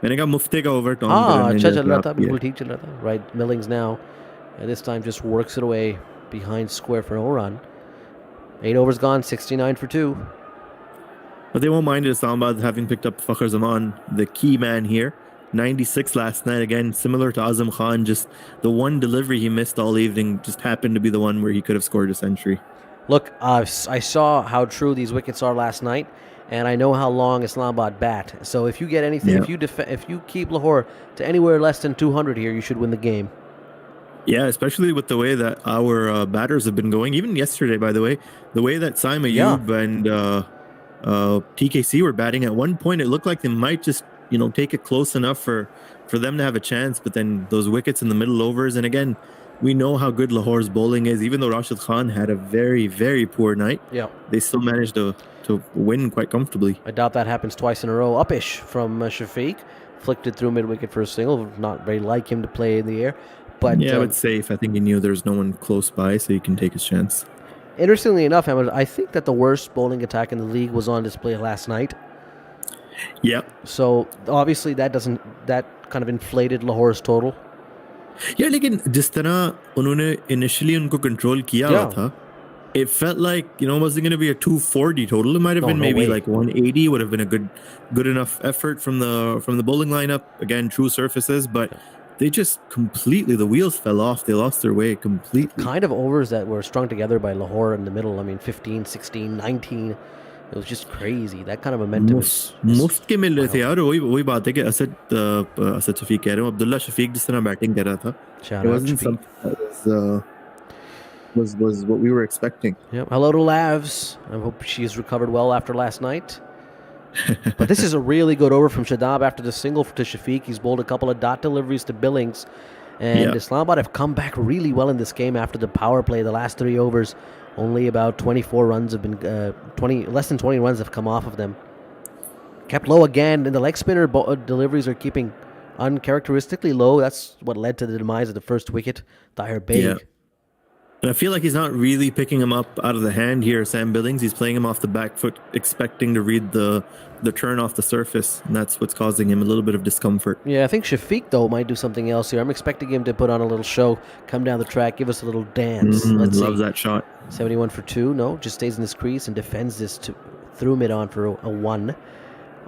मैंने कहा मुफ्ते का over Tom हाँ, करन ने अच्छा जो चल रहा खराब था, किया. बिल्कुल ठीक चल रहा था. Right, Millings now, and this time just works it away behind square for no run. 8 overs gone, 69 for 2. But they won't mind Islamabad having picked up Fakhar Zaman, the key man here. 96 last night, again, similar to Azam Khan. Just the one delivery he missed all evening just happened to be the one where he could have scored a century. Look, I saw how true these wickets are last night, and I know how long Islamabad bat. So if you get anything, if you keep Lahore to anywhere less than 200 here, you should win the game. Yeah, especially with the way that our batters have been going. Even yesterday, by the way, the way that Saim Ayub and TKC were batting, at one point it looked like they might just take it close enough for them to have a chance, but then those wickets in the middle overs, and again, we know how good Lahore's bowling is. Even though Rashid Khan had a very, very poor night, they still managed to win quite comfortably. I doubt that happens twice in a row. Upish from Shafiq, flicked it through mid-wicket for a single. Not very like him to play in the air. But yeah, it's safe. I think he knew there's no one close by, so he can take his chance. Interestingly enough, Ahmed, I think that the worst bowling attack in the league was on display last night. Yeah. So obviously that kind of inflated Lahore's total. Yeah, लेकिन जिस तरह उन्होंने initially उनको control किया हुआ था, it felt like it wasn't going to be a 240 total. It might have been maybe like 180. Would have been a good enough effort from the bowling lineup. Again, true surfaces, but they just completely, the wheels fell off. They lost their way completely. Kind of overs that were strung together by Lahore in the middle. I mean, 15, 16, 19. It was just crazy. That kind of momentum मुफ्त के मिल रहे थे यार. वही बात है कि असद शफीक कह रहा हूँ, अब्दुल्ला शफीक जिस तरह बैटिंग कर रहा था, Shout it out wasn't Shafiq. something that was what we were expecting. Yep. Hello to Lavs. I hope she's recovered well after last night. But this is a really good over from Shadab after the single to Shafiq. He's bowled a couple of dot deliveries to Billings. And Islamabad have come back really well in this game after the power play. The last 3 overs, only about 24 runs have been, less than 20 runs have come off of them. Kept low again, and the leg spinner deliveries are keeping uncharacteristically low. That's what led to the demise of the first wicket. Tahir Beg. Yeah. And I feel like he's not really picking him up out of the hand here, Sam Billings. He's playing him off the back foot, expecting to read the turn off the surface, and that's what's causing him a little bit of discomfort. Yeah, I think Shafiq, though, might do something else here. I'm expecting him to put on a little show, come down the track, give us a little dance. Let's Loves see. that shot. 71 for 2. No, just stays in this crease and defends this through mid-on for a 1.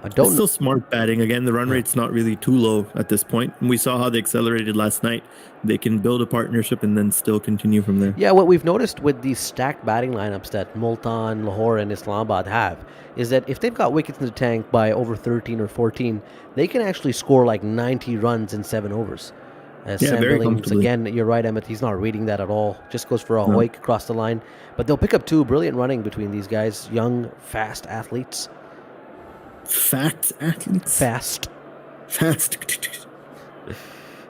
I don't. It's still smart batting. Again, the run rate's not really too low at this point. And we saw how they accelerated last night. They can build a partnership and then still continue from there. Yeah, what we've noticed with these stacked batting lineups that Multan, Lahore, and Islamabad have is that if they've got wickets in the tank by over 13 or 14, they can actually score like 90 runs in 7 overs. Sam very Billings, again, you're right, Emmett. He's not reading that at all. Just goes for a hoik across the line. But they'll pick up 2. Brilliant running between these guys. Young, fast athletes. Fat athletes? Fast.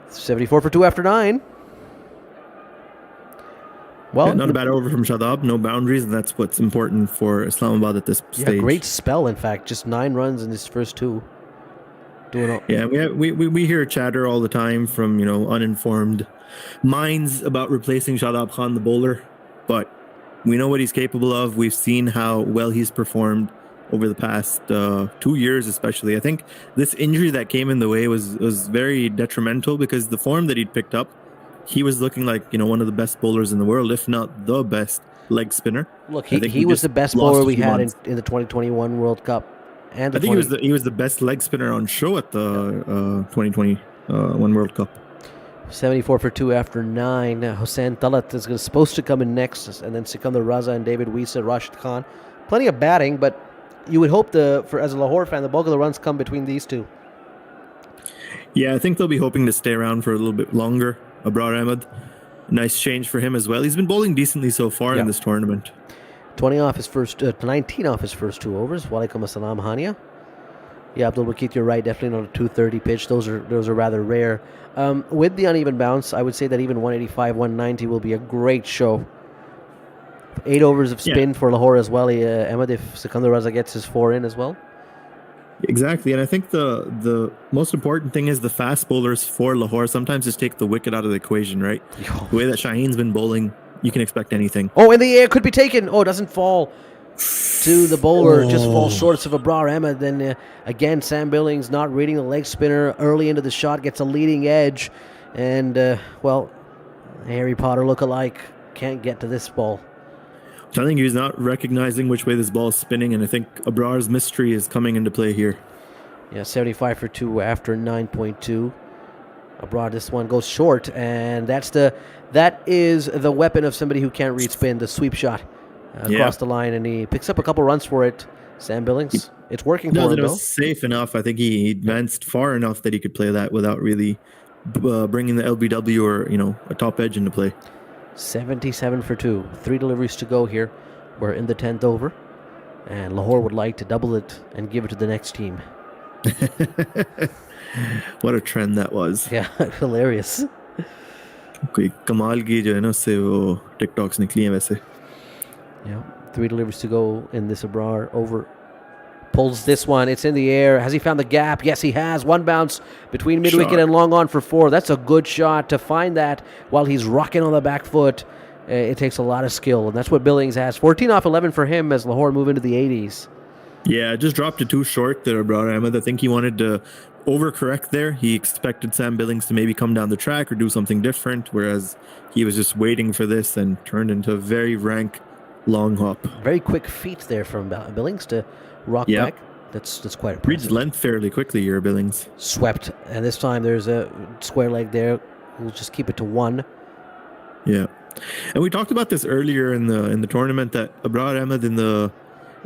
74 for 2 after 9. Well, not a bad over from Shadab. No boundaries, and that's what's important for Islamabad at this stage. Yeah, great spell, in fact. Just 9 runs in his first 2. We hear chatter all the time from uninformed minds about replacing Shadab Khan, the bowler, but we know what he's capable of. We've seen how well he's performed over the past 2 years, especially. I think this injury that came in the way was very detrimental because the form that he'd picked up, he was looking like one of the best bowlers in the world, if not the best leg spinner. Look, he was the best bowler we had in the 2021 World Cup. And I think he was the best leg spinner on show at the 2021 World Cup. 74 for 2 after 9. Hossein Talat is supposed to come in next, and then Sikandar Raza and David Wisa, Rashid Khan. Plenty of batting, but you would hope as a Lahore fan, the bulk of the runs come between these two. Yeah, I think they'll be hoping to stay around for a little bit longer. Abrar Ahmed, nice change for him as well. He's been bowling decently so far in this tournament. 19 off his first 2 overs. Walaikum assalam, Hania. Yeah, Abdul Wakit, you're right. Definitely not a 230 pitch. Those are rather rare. With the uneven bounce, I would say that even 185, 190 will be a great show. 8 overs of spin for Lahore as well. Ahmed, if Sikandar Raza gets his 4 in as well. Exactly, and I think the most important thing is the fast bowlers for Lahore sometimes just take the wicket out of the equation, right? The way that Shaheen's been bowling you can expect anything. Oh, in the air, could be taken. Oh, it doesn't fall to the bowler, just falls short of Abrar Ahmed. Then again, Sam Billings not reading the leg spinner early into the shot, gets a leading edge, and Harry Potter lookalike can't get to this ball. I think he's not recognizing which way this ball is spinning, and I think Abrar's mystery is coming into play here. Yeah, 75 for 2 after 9.2. Abrar, this one goes short, and that is the weapon of somebody who can't read spin, the sweep shot across the line, and he picks up a couple runs for it. Sam Billings, it's working for him, It though. was safe enough. I think he advanced far enough that he could play that without really bringing the LBW or a top edge into play. 77 for 2. 3 deliveries to go here. We're in the 10th over, and Lahore would like to double it and give it to the next team. What a trend that was. Yeah, hilarious. कोई कमाल की जो है ना उससे वो TikToks निकली हैं वैसे. Yeah, 3 deliveries to go in this Abrar over. Pulls this one. It's in the air. Has he found the gap? Yes, he has. One bounce between mid-wicket and long on for 4. That's a good shot. To find that while he's rocking on the back foot, it takes a lot of skill, and that's what Billings has. 14 off 11 for him as Lahore move into the 80s. Yeah, just dropped it too short there, Abrar Ahmed. I think he wanted to overcorrect there. He expected Sam Billings to maybe come down the track or do something different, whereas he was just waiting for this and turned into a very rank long hop. Very quick feet there from Billings to rock back. That's quite impressive. Reads length fairly quickly here, Billings. Swept, and this time there's a square leg there. We'll just keep it to 1. Yeah, and we talked about this earlier in the tournament that Abrar Ahmed in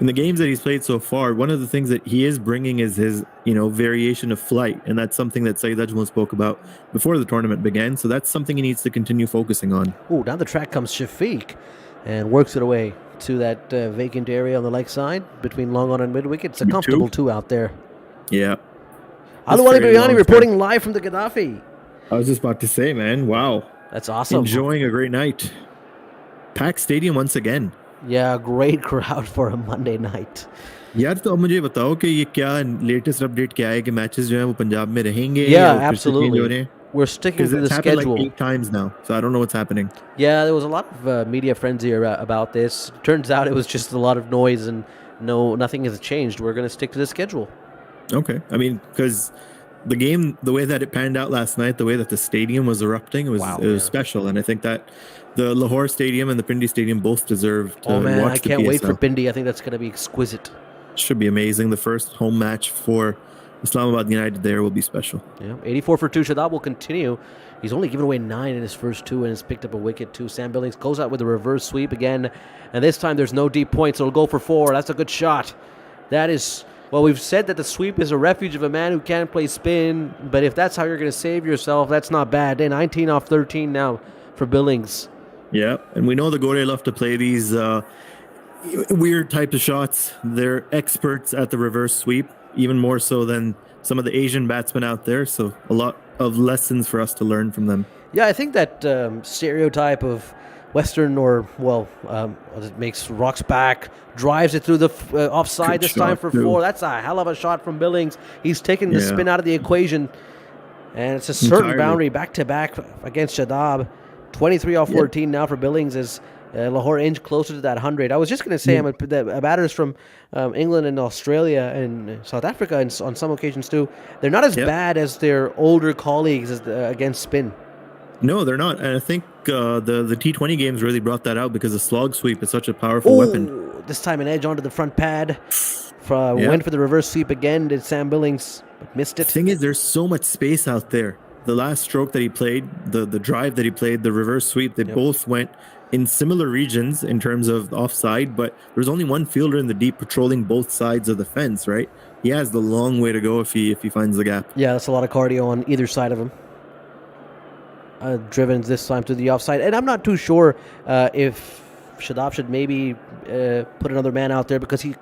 the games that he's played so far, one of the things that he is bringing is his variation of flight, and that's something that Saeed Ajmal spoke about before the tournament began. So that's something he needs to continue focusing on. Oh, down the track comes Shafiq and works it away to that vacant area on the leg side between long on and mid wicket. It's a comfortable 2 out there. Yeah. Aluwali Biryani reporting live from the Gaddafi. I was just about to say, man, wow. That's awesome. Enjoying a great night. Packed stadium once again. Yeah, great crowd for a Monday night. यार तो अब मुझे बताओ कि ये क्या latest update क्या है कि मैचेस जो हैं वो पंजाब में रहेंगे. Yeah, absolutely. We're sticking to the schedule. Like 8 times now, so I don't know what's happening. Yeah, there was a lot of media frenzy about this. Turns out it was just a lot of noise, and nothing has changed. We're going to stick to the schedule. Okay, I mean, because the game, the way that it panned out last night, the way that the stadium was erupting, it was special, and I think that the Lahore Stadium and the Pindi Stadium both deserve to watch the PSL. I can't wait for Pindi. I think that's going to be exquisite. Should be amazing. The first home match for Islamabad United there will be special. Yeah, 84 for 2. Shadab will continue. He's only given away 9 in his first 2 and has picked up a wicket too. Sam Billings goes out with a reverse sweep again, and this time there's no deep point, so it'll go for 4. That's a good shot. That is, well, we've said that the sweep is a refuge of a man who can't play spin, but if that's how you're going to save yourself, that's not bad. 19 off 13 now for Billings. Yeah, and we know the Gore love to play these weird types of shots. They're experts at the reverse sweep, even more so than some of the Asian batsmen out there. So a lot of lessons for us to learn from them. Yeah, I think that stereotype of Western rocks back, drives it through the offside this time for 4. That's a hell of a shot from Billings. He's taken the spin out of the equation, and it's a certain boundary back-to-back against Shadab. 23 off 14 now for Billings as Lahore inch closer to that 100. I was just going to say, the batters from England and Australia and South Africa and on some occasions too, they're not as bad as their older colleagues against spin. No, they're not. And I think the T20 games really brought that out because the slog sweep is such a powerful weapon. This time an edge onto the front pad. Went for the reverse sweep again. Did Sam Billings, but missed it. The thing is, there's so much space out there. The last stroke that he played, the drive that he played, the reverse sweep, they both went in similar regions in terms of offside, but there's only one fielder in the deep patrolling both sides of the fence, right? He has the long way to go if he finds the gap. Yeah, that's a lot of cardio on either side of him. Driven this time to the offside, and I'm not too sure if Shadab should maybe put another man out there because he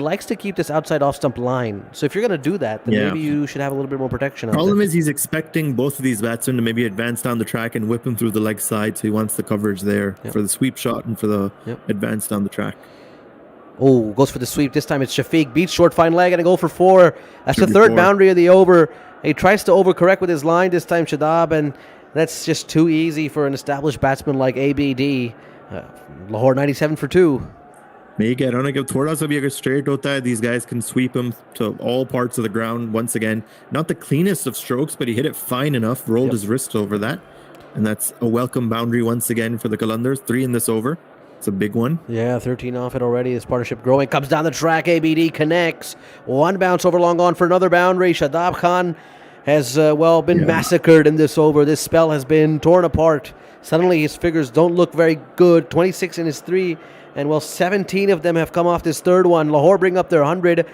likes to keep this outside off stump line. So if you're going to do that, then maybe you should have a little bit more protection. Problem is he's expecting both of these batsmen to maybe advance down the track and whip him through the leg side. So he wants the coverage there for the sweep shot and for the advance down the track. Oh, goes for the sweep. This time it's Shafiq. Beats short fine leg and a goal for 4. That's the third boundary of the over. He tries to overcorrect with his line this time, Shadab, and That's just too easy for an established batsman like ABD. Lahore 97 for 2. May get on again. Thoda sa bhi agar straight hota hai, these guys can sweep him to all parts of the ground once again. Not the cleanest of strokes, but he hit it fine enough, rolled his wrist over that. And that's a welcome boundary once again for the Qalandars. 3 in this over. It's a big one. Yeah, 13 off it already. This partnership growing. Comes down the track. ABD connects. One bounce over long on for another boundary. Shadab Khan has, been massacred in this over. This spell has been torn apart. Suddenly his figures don't look very good. 26 in his 3. And, 17 of them have come off this third one. Lahore bring up their 100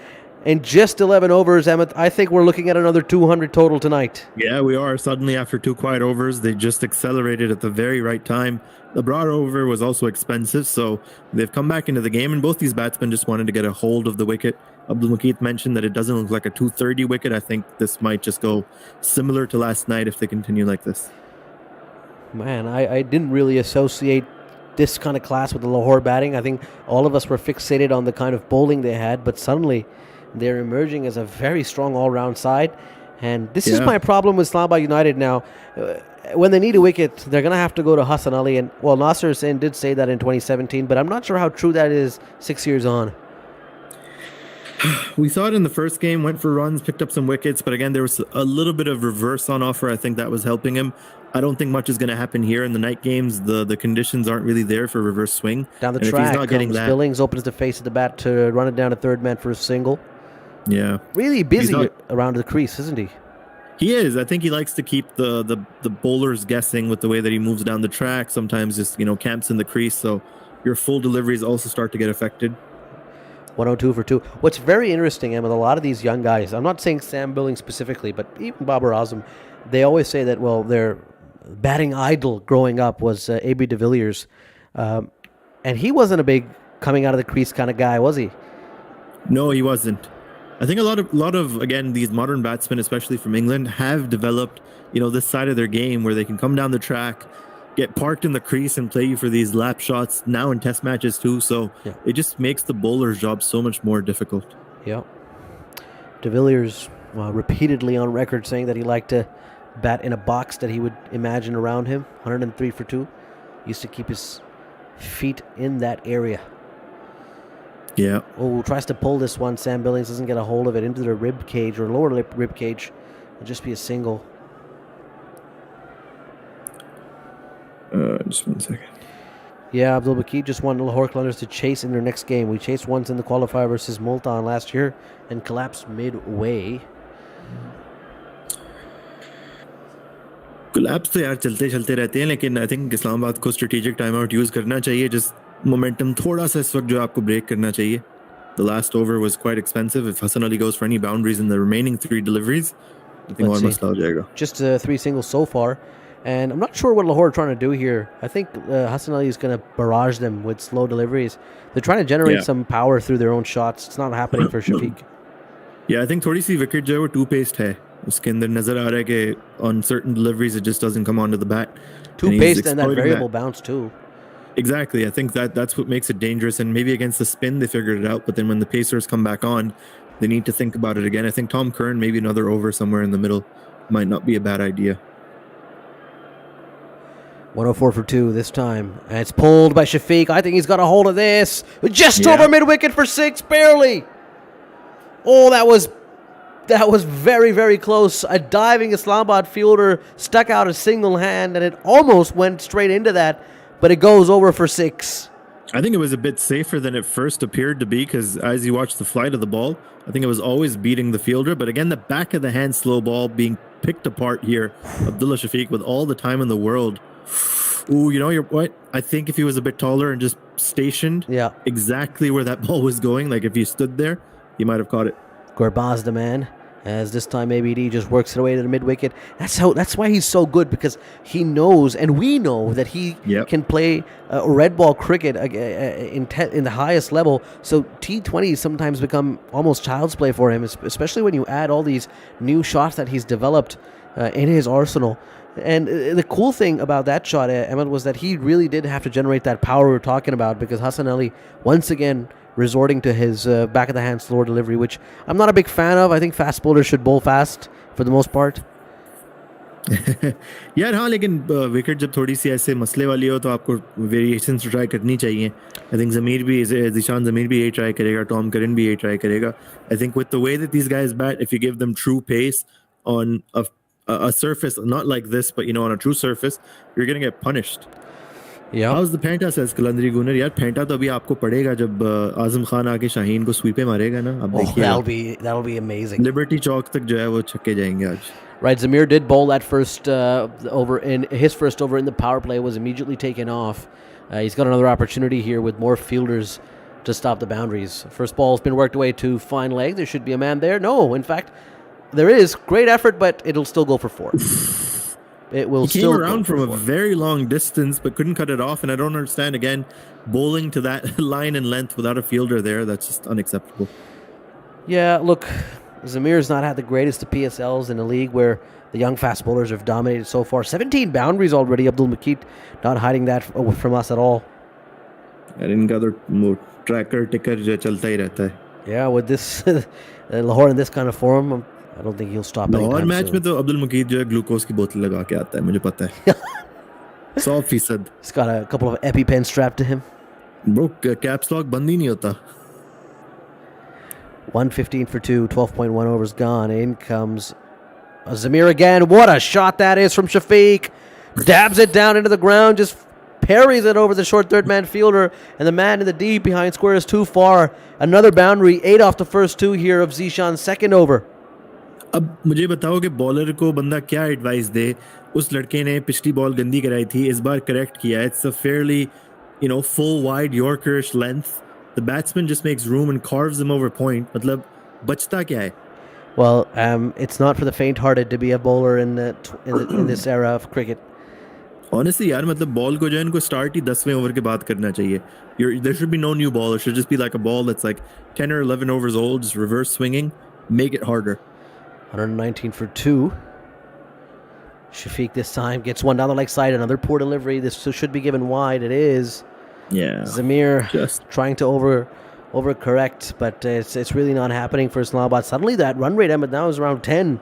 in just 11 overs. Emmett, I think we're looking at another 200 total tonight. Yeah, we are. Suddenly, after 2 quiet overs, they just accelerated at the very right time. The broad over was also expensive, so they've come back into the game, and both these batsmen just wanted to get a hold of the wicket. Abdul Mukeet mentioned that it doesn't look like a 230 wicket. I think this might just go similar to last night if they continue like this. Man, I didn't really associate this kind of class with the Lahore batting. I think all of us were fixated on the kind of bowling they had, but suddenly they're emerging as a very strong all-round side. And this is my problem with Islamabad United now. When they need a wicket, they're going to have to go to Hassan Ali. And, Nasser Hussain did say that in 2017, but I'm not sure how true that is 6 years on. We saw it in the first game, went for runs, picked up some wickets, but again, there was a little bit of reverse on offer. I think that was helping him. I don't think much is going to happen here in the night games. The conditions aren't really there for reverse swing. Down the track, Billings opens the face of the bat to run it down to third man for a single. Yeah. Really busy around the crease, isn't he? He is. I think he likes to keep the bowlers guessing with the way that he moves down the track. Sometimes just, camps in the crease. So your full deliveries also start to get affected. 102 for 2. What's very interesting, Em, with a lot of these young guys, I'm not saying Sam Billings specifically, but even Babar Azam, they always say that, their batting idol growing up was A.B. de Villiers. And he wasn't a big coming out of the crease kind of guy, was he? No, he wasn't. I think a lot of again, these modern batsmen, especially from England, have developed, this side of their game where they can come down the track, get parked in the crease and play you for these lap shots now in test matches too. So it just makes the bowler's job so much more difficult. Yeah. De Villiers repeatedly on record saying that he liked to bat in a box that he would imagine around him. 103 for 2. Used to keep his feet in that area. Yeah. Oh, tries to pull this one. Sam Billings doesn't get a hold of it into the rib cage or lower lip rib cage. It'll just be a single. Just 1 second. Yeah, Abdul Bakir just wanted Lahore Qalandars to chase in their next game. We chased once in the qualifier versus Multan last year and collapsed midway. Collapse तो यार चलते रहते हैं, लेकिन I think Islamabad को strategic timeout use करना चाहिए. Just momentum थोड़ा सा इस वक्त जो आपको break करना चाहिए. The last over was quite expensive. If Hassan Ali goes for any boundaries in the remaining 3 deliveries, I think और मसला हो जाएगा. Just 3 singles so far. And I'm not sure what Lahore are trying to do here. I think Hassan Ali is going to barrage them with slow deliveries. They're trying to generate some power through their own shots. It's not happening for Shafiq. Yeah, I think थोड़ी सी wicket जो है वो two-paced है. उसके अंदर नजर आ रहा है कि on certain deliveries it just doesn't come onto the bat. Two-paced and that variable bounce too. Exactly. I think that's what makes it dangerous. And maybe against the spin they figured it out, but then when the pacers come back on, they need to think about it again. I think Tom Curran, maybe another over somewhere in the middle, might not be a bad idea. 104 for 2 this time. And it's pulled by Shafiq. I think he's got a hold of this. Just over mid-wicket for 6, barely. Oh, that was very, very close. A diving Islamabad fielder stuck out a single hand, and it almost went straight into that, but it goes over for 6. I think it was a bit safer than it first appeared to be, because as you watch the flight of the ball, I think it was always beating the fielder. But again, the back of the hand slow ball being picked apart here. Abdullah Shafiq with all the time in the world. Ooh, you're what? I think if he was a bit taller and just stationed exactly where that ball was going, like if he stood there, he might have caught it. Gurbaz the man, as this time ABD just works it away to the mid-wicket. That's why he's so good, because he knows, and we know, that he can play red ball cricket in the highest level. So T20s sometimes become almost child's play for him, especially when you add all these new shots that he's developed in his arsenal. And the cool thing about that shot, Emmett, was that he really did have to generate that power we were talking about, because Hassan Ali, once again, resorting to his back-of-the-hand slower delivery, which I'm not a big fan of. I think fast bowlers should bowl fast for the most part. यार हाँ, लेकिन wicket जब थोड़ी सी ऐसे मसले वाली हो तो आपको वेरिएशन ट्राई करनी चाहिए. आई थिंक ज़ीशान ज़मीर भी यही ट्राई करेगा, टॉम करन भी यही ट्राई करेगा. I think with the way that these guys bat, if you give them true pace on a surface not like this, but on a true surface, you're going to get punished. Yeah. How's the Panta, says Kalandri Gunnar. यार Panta तो अभी आपको पड़ेगा जब आजम खान आके शाहीन को स्वीपे मारेगा ना. अब देखिए, that'll be amazing. लिबर्टी चौक तक जो है वो छक्के जाएंगे आज. Right, Zamir did bowl that first over in his first over in the power play, was immediately taken off. He's got another opportunity here with more fielders to stop the boundaries. First ball's been worked away to fine leg. There should be a man there. No, in fact, there is great effort, but it'll still go for 4. It will He still came around go from for a 4. very long distance, but couldn't cut it off. And I don't understand, again, bowling to that line and length without a fielder there. That's just unacceptable. Yeah, look, Zamir's not had the greatest of PSLs in a league where the young fast bowlers have dominated so far. 17 boundaries already. Abdul Makit not hiding that from us at all. And इनका तो tracker ticker जो चलता ही रहता है. Yeah, with this Lahore in this kind of form, I don't think he'll stop. Lahore match में तो अब्दुल मकीद जो है ग्लूकोज की बोतल लगा के आता है, मुझे पता है. 100%. He's got a couple of EpiPens strapped to him. Bro, caps lock बंद ही नहीं होता. 115 for 2, 12.1 overs gone. In comes Zamir again. What a shot that is from Shafiq. Dabs it down into the ground, just parries it over the short third man fielder, and the man in the deep behind square is too far. Another boundary, 8 off the first 2 here of Zishan's second over. अब मुझे बताओ कि bowler को बंदा क्या advice दे. उस लड़के ने पिछली बॉल गंदी कराई थी, इस बार करेक्ट किया. It's a fairly full wide Yorkerish length. The batsman just makes room and carves him over point. मतलब बचता क्या है? Well, it's not for the faint-hearted to be a bowler in this era of cricket. Honestly, यार मतलब ball को जो है इनको स्टार्ट ही 10वें ओवर के बाद करना चाहिए. There should be no new ball. It should just be like a ball that's like 10 or 11 overs old, just reverse swinging, make it harder. 119 for 2. Shafiq this time gets one down the leg side. Another poor delivery. This should be given wide. It is. Yeah. Zamir Just trying to overcorrect, but it's really not happening for Islamabad. Suddenly that run rate, Ahmed, now is around 10.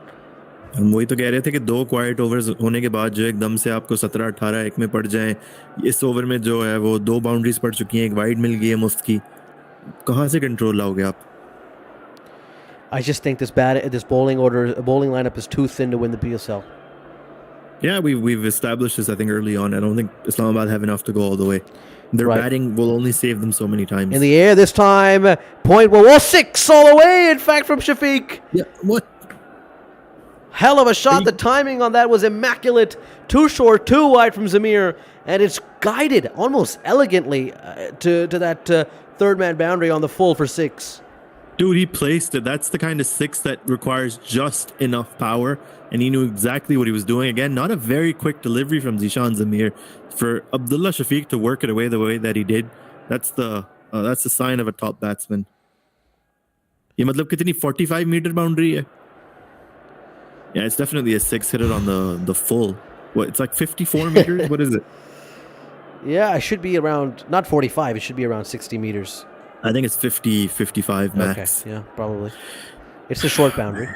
हम वही तो कह रहे थे कि 2 quite overs होने के बाद जो एकदम से आपको 17-18 एक में पड़ जाएं. इस ओवर में जो है वो 2 बाउंड्रीज पड़ चुकी हैं, एक वाइड मिल गई है मुफ्त की. कहाँ से कंट्रोल लाओगे आप? I just think this bowling lineup is too thin to win the PSL. Yeah, we've established this, I think, early on. I don't think Islamabad have enough to go all the way. Their Right. batting will only save them so many times. In the air this time, point well, 6 all the way, in fact, from Shafiq. Yeah, what? Hell of a shot. The timing on that was immaculate. Too short, too wide from Zamir, and it's guided almost elegantly to that third man boundary on the full for 6. Dude, he placed it. That's the kind of 6 that requires just enough power, and he knew exactly what he was doing. Again, not a very quick delivery from Zishan Zamir. For Abdullah Shafiq to work it away the way that he did, that's the sign of a top batsman. ये मतलब कितनी 45 meter boundary है? Yeah, it's definitely a 6 hitter on the full. What? It's like 54 meters. What is it? Yeah, it should be around not 45. It should be around 60 meters. I think it's 50, 55 max. Okay, yeah, probably. It's a short boundary.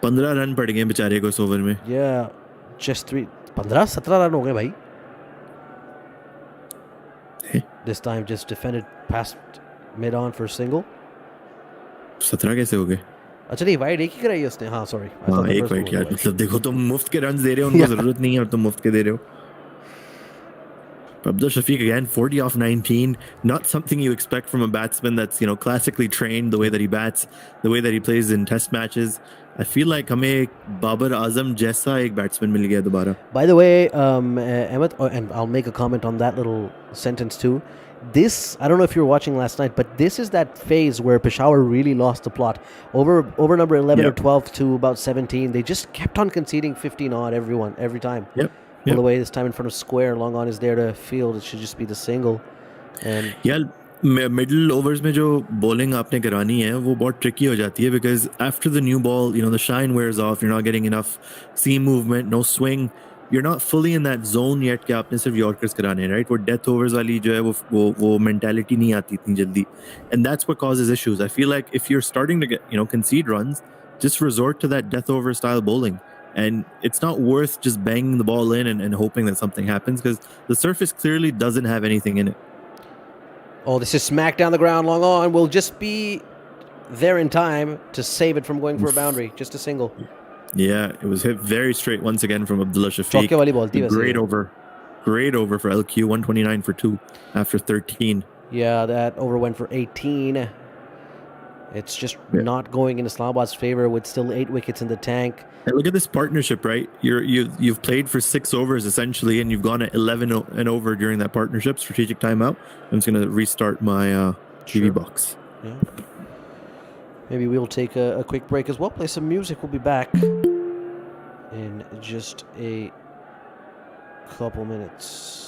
15 run पड़ गए बेचारे को इस over में. Yeah, just 17 run हो गए भाई. This time just defended past mid on for a single. 17 कैसे हो गए? अच्छा नहीं, वाइड एक ही कराई है उसने. हाँ, सॉरी. हाँ, एक वाइड यार. मतलब देखो, तुम मुफ्त के रन दे रहे हो, उनको जरूरत नहीं है और तुम मुफ्त के दे रहे हो. Abdul Shafiq again, 40 off 19. Not something you expect from a batsman that's, classically trained the way that he bats, the way that he plays in test matches. I feel like हमें Babar Azam जैसा एक batsman मिल गया दोबारा. By the way, Ahmed, and I'll make a comment on that little sentence too. This, I don't know if you were watching last night, but this is that phase where Peshawar really lost the plot. Over number 11 or 12 to about 17, they just kept on conceding 15 odd every time. Yep. All the way this time in front of square, long on is there to field. It should just be the single. And यार middle overs में जो bowling आपने करानी है वो बहुत tricky हो जाती है, because after the new ball, the shine wears off. You're not getting enough seam movement, no swing. You're not fully in that zone yet कि आपने सिर्फ Yorkers कराने हैं, right? वो death overs वाली जो है वो mentality नहीं आती इतनी जल्दी, and that's what causes issues. I feel like if you're starting to get concede runs, just resort to that death over style bowling. And it's not worth just banging the ball in and hoping that something happens because the surface clearly doesn't have anything in it. Oh, this is smacked down the ground, long on. Will just be there in time to save it from going for a boundary. Just a single. Yeah, it was hit very straight once again from Abdullah Shafiq. Chauke wali ball, Great over. Great over for LQ, 129 for 2 after 13. Yeah, that over went for 18. It's just not going in Islamabad's favor with still 8 wickets in the tank. And look at this partnership, right? You've played for 6 overs essentially, and you've gone at 11 and over during that partnership. Strategic timeout. I'm just going to restart my TV box. Yeah. Maybe we'll take a quick break as well. Play some music. We'll be back in just a couple minutes.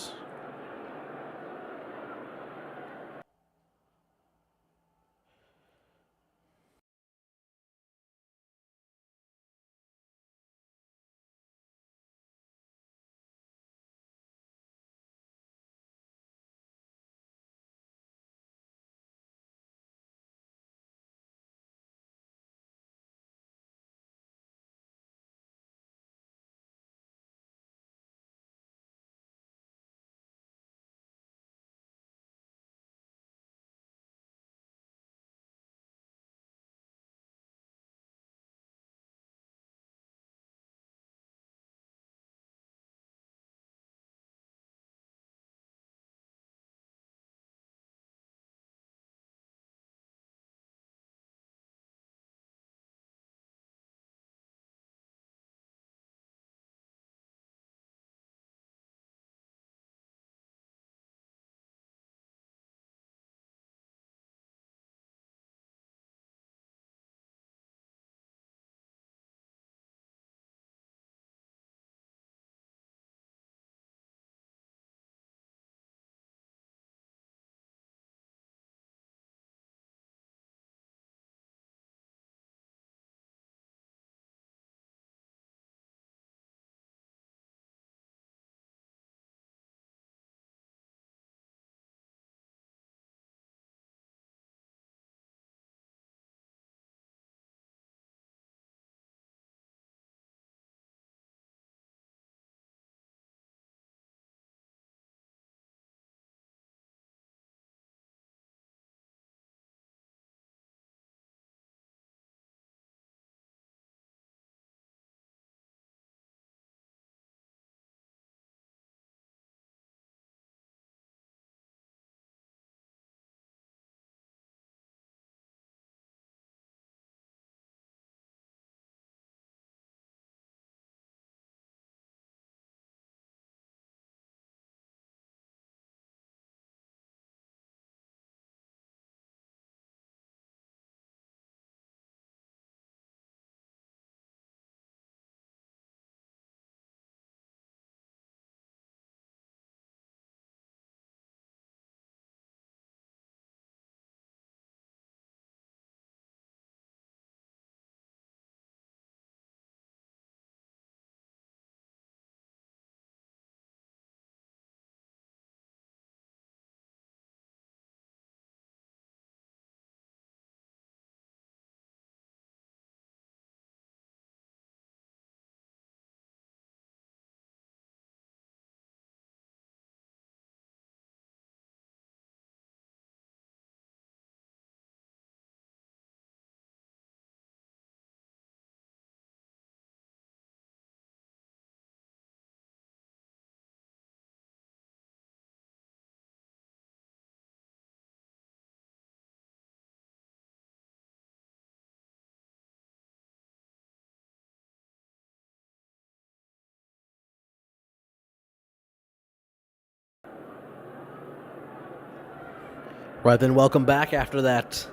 Right then, welcome back after that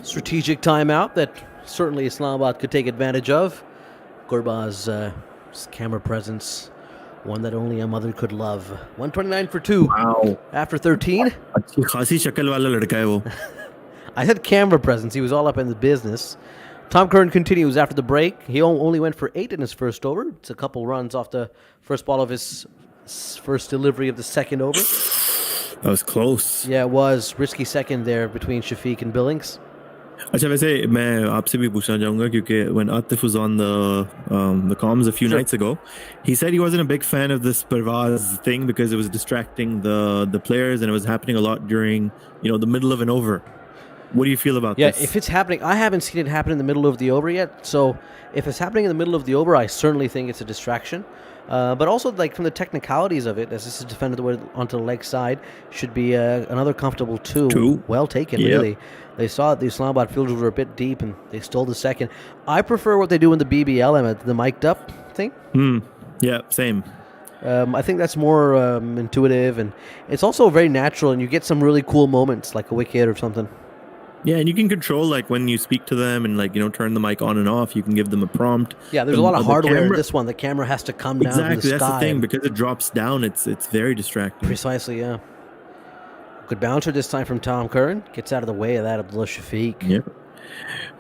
strategic timeout that certainly Islamabad could take advantage of. Gurbaz's camera presence, one that only a mother could love. 129 for 2. Wow. After 13. अच्छी खासी शक्ल वाला लड़का है वो. I said camera presence. He was all up in the business. Tom Curran continues after the break. He only went for 8 in his first over. It's a couple runs off the first ball of his first delivery of the second over. That was close. Yeah, it was. Risky second there between Shafiq and Billings. अच्छा वैसे मैं आपसे भी पूछना चाहूंगा क्योंकि when Atif was on the comms a few Sure. nights ago, he said he wasn't a big fan of this Pervaz thing because it was distracting the players and it was happening a lot during the middle of an over. What do you feel about Yeah, this? if it's happening, I haven't seen it happen in the middle of the over yet. So if it's happening in the middle of the over, I certainly think it's a distraction. But also, like from the technicalities of it, as this is defended onto the leg side, should be another comfortable two. Two. Well taken, Yep. really. They saw it. The Islamabad fielders were a bit deep, and they stole the second. I prefer what they do in the BBL, the mic'd up thing. Yeah, same. I think that's more intuitive, and it's also very natural, and you get some really cool moments, like a wicket or something. Yeah, and you can control like when you speak to them and turn the mic on and off. You can give them a prompt. Yeah, there's a lot of hardware in this one. The camera has to come down from the Exactly, sky. that's the thing. Because it drops down, it's very distracting. Precisely, yeah. Good bouncer this time from Tom Curran. Gets out of the way of that Abdullah Shafiq. Yep.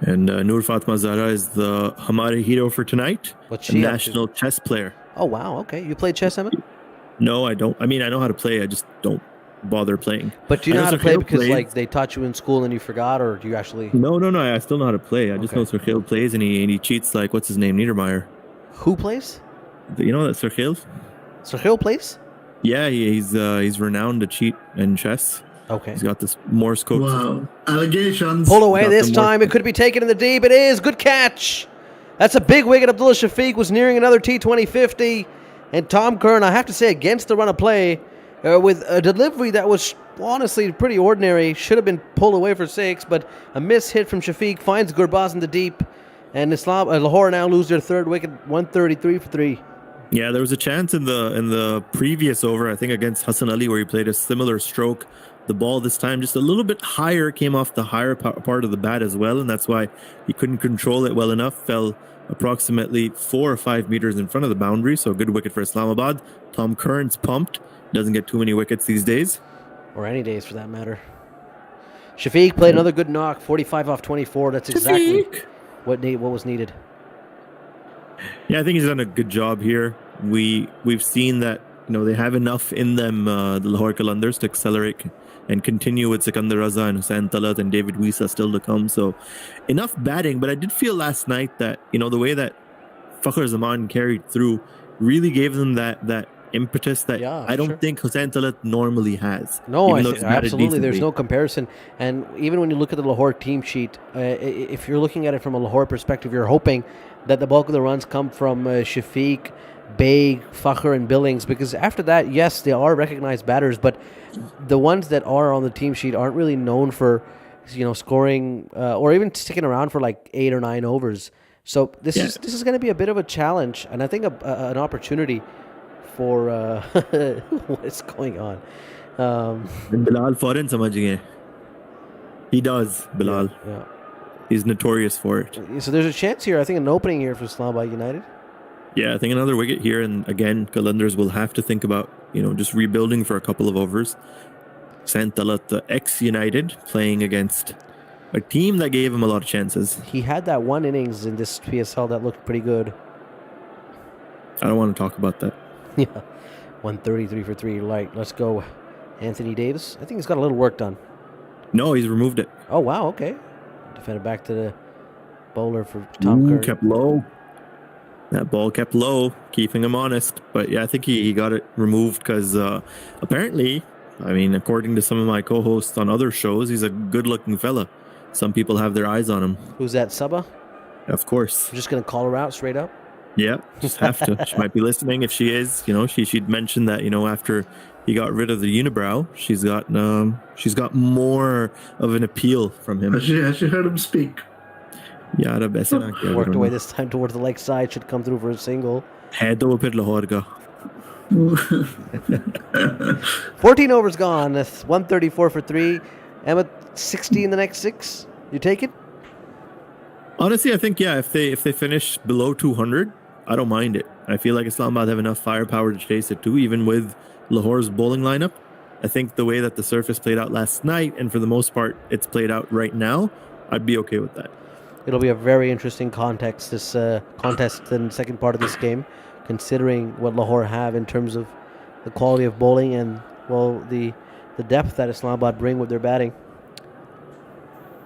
And Noor Fatma Zahra is the Hamare hero for tonight. What's a she up to? national chess player. Oh, wow. Okay. You played chess, Emmett? No, I don't. I mean, I know how to play. I just don't bother playing. But do you I know how to play Sohail because plays. like they taught you in school and you forgot, or do you actually? No. I still know how to play. I just Okay. know Sohail plays and he cheats like what's his name, Niedermeyer. Who plays? You know that Sohail? Sohail plays? Yeah, he's renowned to cheat in chess. Okay. He's got this Morse code. Wow. Allegations. Pull away Got this the more- time. It could be taken in the deep. It is. Good catch. That's a big wicket. Abdullah Shafiq was nearing another T20-50. And Tom Curran, I have to say, against the run of play, with a delivery that was honestly pretty ordinary. Should have been pulled away for 6, but a miss hit from Shafiq finds Gurbaz in the deep. And Lahore now lose their third wicket, 133 for 3. Yeah, there was a chance in the previous over, I think against Hassan Ali, where he played a similar stroke. The ball this time just a little bit higher, came off the higher part of the bat as well, and that's why he couldn't control it well enough. Fell approximately 4 or 5 meters in front of the boundary, so a good wicket for Islamabad. Tom Curran's pumped. Doesn't get too many wickets these days. Or any days for that matter. Shafiq played another good knock, 45 off 24. That's exactly Shafiq. what was needed. Yeah, I think he's done a good job here. We've seen that they have enough in them, the Lahore Qalandars, to accelerate and continue with Sikandar Raza and Hussain Talat and David Wisa still to come. So enough batting, but I did feel last night that the way that Fakhr Zaman carried through really gave them that impetus that I don't think Hussain Talat normally has. No, even though he's batted absolutely. There's decently. no comparison. And even when you look at the Lahore team sheet, if you're looking at it from a Lahore perspective, you're hoping that the bulk of the runs come from Shafiq, Baig, Fakhr, and Billings, because after that, yes, they are recognized batters, but the ones that are on the team sheet aren't really known for scoring or even sticking around for like 8 or 9 overs. So this is going to be a bit of a challenge, and I think an opportunity for what is going on. Bilal Foreign samajh gaye. He does, Bilal. Yeah. He's notorious for it. So there's a chance here. I think an opening here for Islamabad United. Yeah, I think another wicket here, and again, Qalandars will have to think about just rebuilding for a couple of overs. Sant Talat, the ex-United, playing against a team that gave him a lot of chances. He had that one innings in this PSL that looked pretty good. I don't want to talk about that. Yeah, 133 for 3. Right, let's go. Anthony Davis. I think he's got a little work done. No, he's removed it. Oh, wow, okay. Defended back to the bowler for Tom Curran. Kept low. That ball kept low, keeping him honest. But yeah, I think he got it removed because apparently, according to some of my co-hosts on other shows, he's a good-looking fella. Some people have their eyes on him. Who's that, Sabah? Of course. You're just going to call her out straight up? Yeah, just have to. She might be listening. If she is, she'd mentioned that, after he got rid of the unibrow, she's got more of an appeal from him. Has she heard him speak? Yeah, Worked away this time towards the leg side. Should come through for a single. है तो वो फिर लाहौर का 14 overs gone. That's 134 for 3. Emma, 60 in the next 6. You take it? Honestly, I think if they finish below 200, I don't mind it. I feel like Islamabad have enough firepower to chase it too, even with Lahore's bowling lineup. I think the way that the surface played out last night, and for the most part it's played out right now, I'd be okay with that. It'll be a very interesting contest in the second part of this game, considering what Lahore have in terms of the quality of bowling and, well, the depth that Islamabad bring with their batting.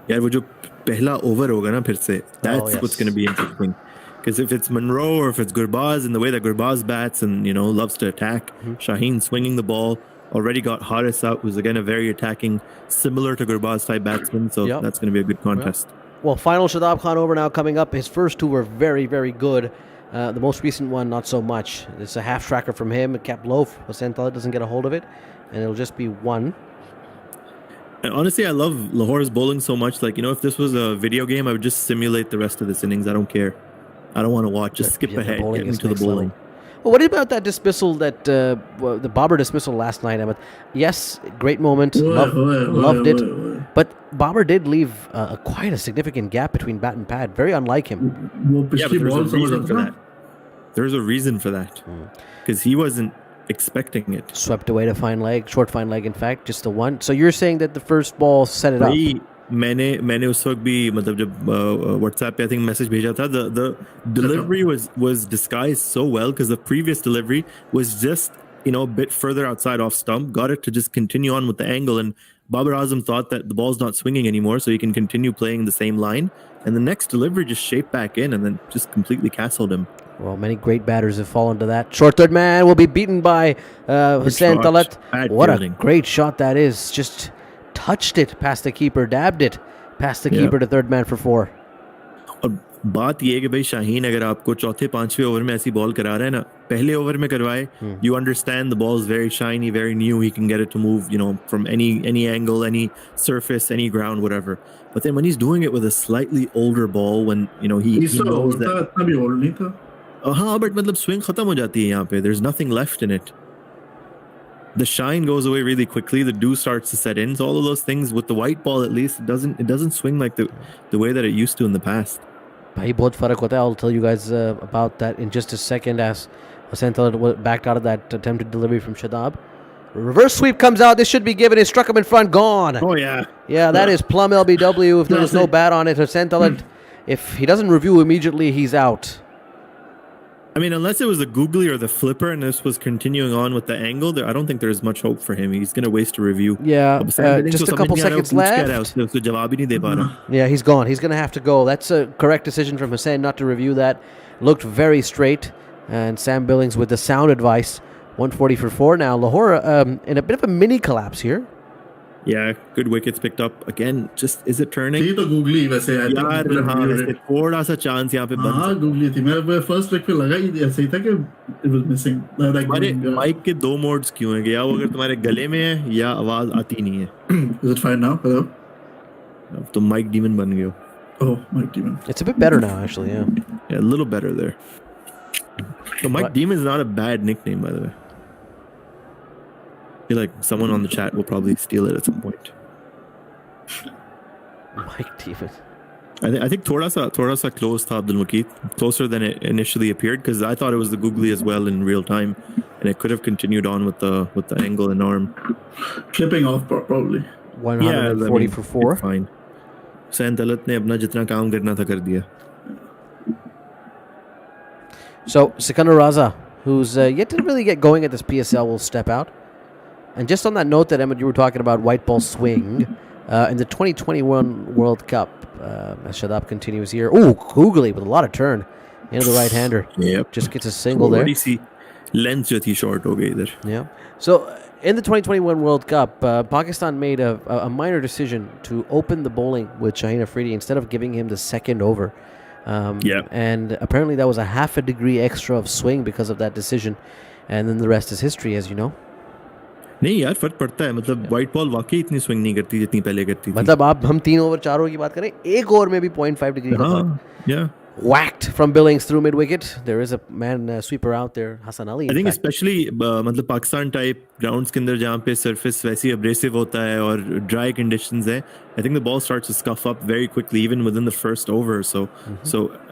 Yeah, वो जो पहला over होगा ना फिर से, that's yes. what's going to be interesting. Because if it's Monroe or if it's Gurbaz, in the way that Gurbaz bats and, you know, loves to attack, Shaheen swinging the ball, already got Haris out, who's again a very attacking, similar to Gurbaz type batsman. So Yep. that's going to be a good contest. Well, final Shadab Khan over now coming up. His first two were very, very good. The most recent one, not so much. It's a half tracker from him. It kept low. Hussain Talat doesn't get a hold of it, and it'll just be one. And honestly, I love Lahore's bowling so much. Like, you know, if this was a video game, I would just simulate the rest of this innings. I don't care. I don't want to watch. Just skip Yeah, the ahead. bowling Get is into the next level. bowling. Well, what about that dismissal, that the Babar dismissal last night, Ahmed? Yes, great moment. Loved it. But Babar did leave quite a significant gap between bat and pad. Very unlike him. वो Yeah, पिछली but ball there's a समझ reason आता for था that. There's a reason for that. Because he wasn't expecting it. Swept away to fine leg, short fine leg, in fact, just the one. So you're saying that the first ball set it up? भाई मैंने उस वक्त भी मतलब जब WhatsApp पे I think message भेजा था, the delivery was disguised so well because the previous delivery was just, you know, a bit further outside off stump, got it to just continue on with the angle, and Babar Azam thought that the ball's not swinging anymore, so he can continue playing the same line, and the next delivery just shaped back in and then just completely castled him. Well, many great batters have fallen to that. Short third man will be beaten by Hussain shot. Talat. Bad What fielding. a great shot that is. Just touched it past the keeper, dabbed it past the Yeah. keeper to third man for 4. और बात ये है कि भाई शाहीन अगर आपको चौथे पांचवें ओवर में ऐसी बॉल करा रहा है ना, पहले ओवर में करवाए, you understand the ball is very shiny, very new, he can get it to move, you know, from any angle, any surface, any ground, whatever. But then when he's doing it with a slightly older ball, when, you know, he तीसरा knows over था, that, इतना भी old नहीं था. हाँ, but मतलब swing खत्म हो जाती है यहाँ पे, there's nothing left in it. The shine goes away really quickly. The dew starts to set in. So all of those things with the white ball, at least, it doesn't swing like the way that it used to in the past. Bhai, bahut farak hota hai. I'll tell you guys about that in just a second, as Hussain Talat backed out of that attempted delivery from Shadab. Reverse sweep comes out. This should be given. He struck him in front. Gone. Oh yeah. Yeah, that is plum LBW. If there was no bat on it, Hussain Talat, if he doesn't review immediately, he's out. I mean, unless it was the googly or the flipper and this was continuing on with the angle, I don't think there's much hope for him. He's going to waste a review. Yeah, अब Sam Billings just को a couple समझ नहीं आ रहा seconds वो पूछ क्या रहा है left. उसने, उसको जवाब ही नहीं दे पा रहा. Yeah, he's gone. He's going to have to go. That's a correct decision from Hussain not to review that. Looked very straight. And Sam Billings with the sound advice. 140 for 4 now. Lahore in a bit of a mini collapse here. Yeah, good wickets picked up again. Just is it turning? थी तो googly वैसे आई था. यार हाँ, वैसे थोड़ा सा chance यहाँ पे बन हाँ गूगली थी. मैं फर्स्ट लेग पे लगा ही ऐसे ही था कि it was missing. तुम्हारे माइक के 2 मोड्स क्यों हैं? या वो अगर तुम्हारे गले में है या आवाज आती नहीं है. Is it fine now? Hello? अब तुम माइक डीमन बन गए हो. Oh, Mike Demon. It's a bit better now, actually, yeah. Yeah, a little better there. So Mike Right. Demon is not a bad nickname, by the way. I feel like someone on the chat will probably steal it at some point. Mike Demon. I think थोड़ा सा close था Abdul Mukeet, closer than it initially appeared, because I thought it was the googly as well in real time, and it could have continued on with the angle and arm. Flipping off probably. 140 for 4. It's fine. Hussain Talat ने अपना जितना काम करना था कर दिया. So, Sikandar Raza, who's yet to really get going at this PSL, will step out. And just on that note that, Emmett, you were talking about white ball swing, in the 2021 World Cup, as Shadab continues here. Ooh, googly with a lot of turn into the right-hander. Yep. Just gets a single there. थोड़ी सी length जो थी short हो गई इधर. Yeah. So, in the 2021 World Cup, Pakistan made a minor decision to open the bowling with Shaheen Afridi instead of giving him the second over. Yeah. And apparently that was a half a degree extra of swing because of that decision. And then the rest is history, as you know. नहीं यार फर्क पड़ता है, मतलब white ball वाकई इतनी swing नहीं करती जितनी पहले करती थी. मतलब आप हम 3 ओवर 4 ओवर की बात करें, एक ओवर में भी 0.5 डिग्री का फर्क. Yeah. Whacked from Billings through mid wicket. There is a man sweeper out there, Hassan Ali. I in think fact. especially मतलब पाकिस्तान टाइप ग्राउंड्स के अंदर जहाँ पे सरफेस वैसी abrasive होता है और ड्राई कंडीशंस है, I think the ball starts to scuff up very quickly even within the first over. So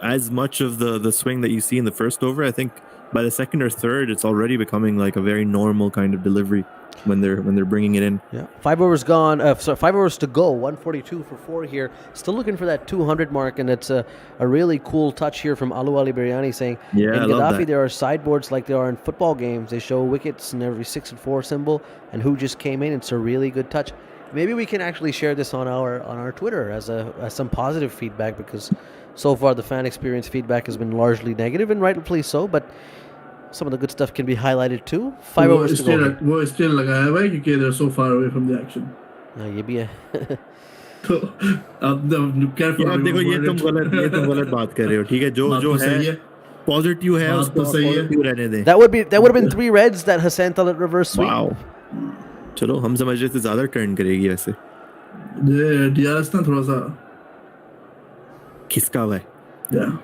as much of the swing that you see in the first over, I think by the second or third it's already becoming like a very normal kind of delivery when they're bringing it in. Yeah, 5 overs gone. 5 overs to go. 142 for 4 here. Still looking for that 200 mark, and it's a really cool touch here from Alu Ali Biryani saying, Yeah, in I love Gaddafi that. there are sideboards like there are in football games. They show wickets and every 6 and 4 symbol and who just came in. It's a really good touch. Maybe we can actually share this on our Twitter as some positive feedback, because so far the fan experience feedback has been largely negative, and rightfully so. But some of the good stuff can be highlighted too. 5 overs to go. वो still लगाया हुआ है क्योंकि they're so far away from the action. ये भी है. तो अब careful. यार देखो ये तुम गलत बात कर रहे हो. ठीक है जो है पॉजिटिव है उसको पॉजिटिव रहने दें. That would have been 3 reds that Hassan Talat reverse sweep. Wow. चलो हम समझ रहे थे ज्यादा टर्न करेगी वैसे. ये DRS ना थोड़ा सा खिसका हुआ है. Yeah.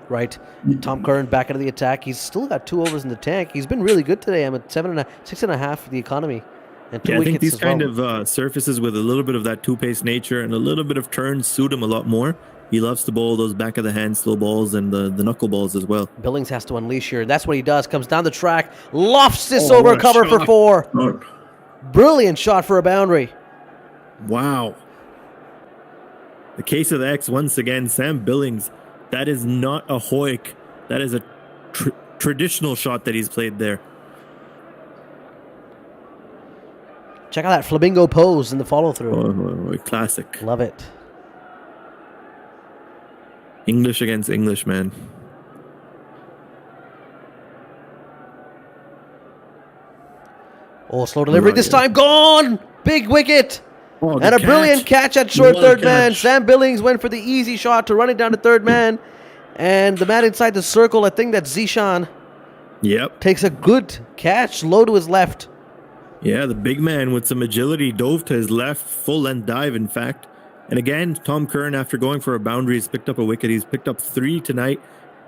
Right. Tom Curran back into the attack. He's still got 2 overs in the tank. He's been really good today. I'm at 6.5 for the economy. And 2 I think wickets these as well. kind of surfaces with a little bit of that two-pace nature and a little bit of turn suit him a lot more. He loves to bowl those back-of-the-hand slow balls and the knuckle balls as well. Billings has to unleash here. That's what he does. Comes down the track, lofts this over cover for 4. Not. Brilliant shot for a boundary. Wow. The case of the X once again. Sam Billings. That is not a hoik. That is a traditional shot that he's played there. Check out that flamingo pose in the follow-through. Oh, classic. Love it. English against English, man. Oh, slow delivery this time. Gone! Big wicket! Oh, And a brilliant catch at short What a third man. catch. Sam Billings went for the easy shot to run it down to third man. And the man inside the circle, I think that's Zishan, Yep. takes a good catch low to his left. Yeah, the big man with some agility dove to his left, full length dive, in fact. And again, Tom Curran, after going for a boundary, has picked up a wicket. He's picked up 3 tonight,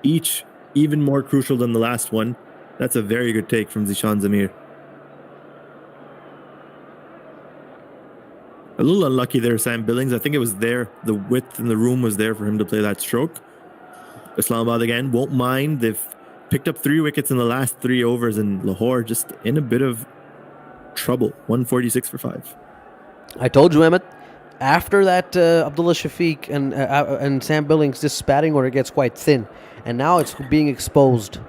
each even more crucial than the last one. That's a very good take from Zishan Zamir. A little unlucky there, Sam Billings. I think it was there. The width in the room was there for him to play that stroke. Islamabad again won't mind. They've picked up 3 wickets in the last 3 overs, and Lahore just in a bit of trouble. 146 for 5. I told you, Emmett, after that Abdullah Shafiq and Sam Billings, this batting order gets quite thin. And now it's being exposed.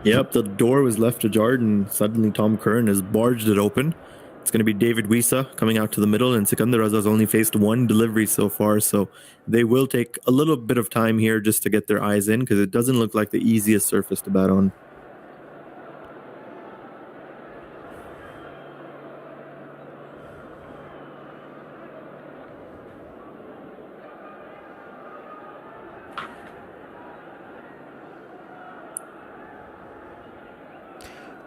Yep, the door was left ajar, and suddenly Tom Curran has barged it open. It's going to be David Wisa coming out to the middle, and Qalandars has only faced 1 delivery so far, so they will take a little bit of time here just to get their eyes in, because it doesn't look like the easiest surface to bat on.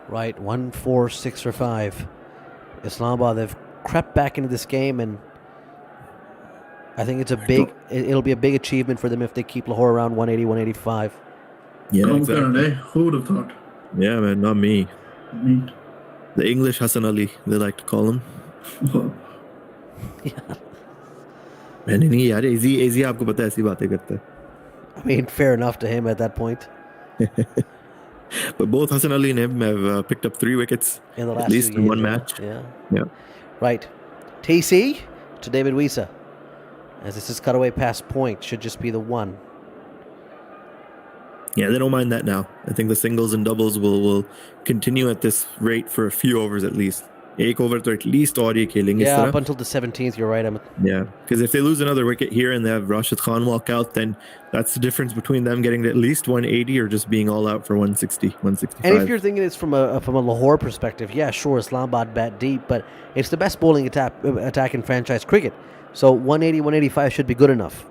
Right, 1-4-6 for 5. Islamabad, they've crept back into this game, and I think it'll be a big achievement for them if they keep Lahore around 180, 185. Yeah, Tom exactly. Curran, eh? Who would have thought? Yeah, man, not me. Me. The English Hassan Ali, they like to call him. मैंने नहीं यार easy आपको पता है ऐसी बातें करता है. I mean, fair enough to him at that point. But both Hassan Ali and him have picked up 3 wickets In the last at least few in one years, match. Yeah. Yeah. Right. TC to David Wisa. As this is cut away past point, should just be the 1. Yeah, they don't mind that now. I think the singles and doubles will continue at this rate for a few overs at least. एक over तो at least और ये खेलेंगे इस Yeah, तरह. up until the 17th, you're right, Emmett. Yeah, because if they lose another wicket here and they have Rashid Khan walk out, then that's the difference between them getting at least 180 or just being all out for 160, 165. And if you're thinking it's from a Lahore perspective, yeah, sure, Islamabad bat deep, but it's the best bowling attack in franchise cricket. So 180, 185 should be good enough.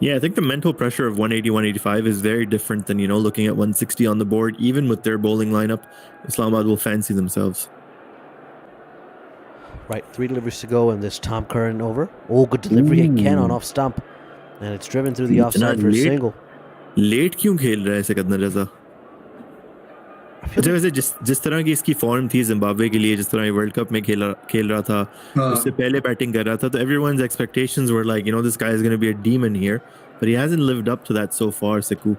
Yeah, I think the mental pressure of 180, 185 is very different than, looking at 160 on the board. Even with their bowling lineup, Islamabad will fancy themselves. Right, 3 deliveries to go, and this Tom Curran over. Oh, good delivery again on off stump. And it's driven through the offside for a single. Late क्यों खेल रहा है सिकंदर रजा? अच्छा वैसे जिस तरह की इसकी फॉर्म थी जिम्बाब्वे के लिए, जिस तरह ये वर्ल्ड कप में खेल रहा था, उससे पहले बैटिंग कर रहा था, तो everyone's expectations were like, this guy is going to be a demon here, but he hasn't lived up to that so far, Siku.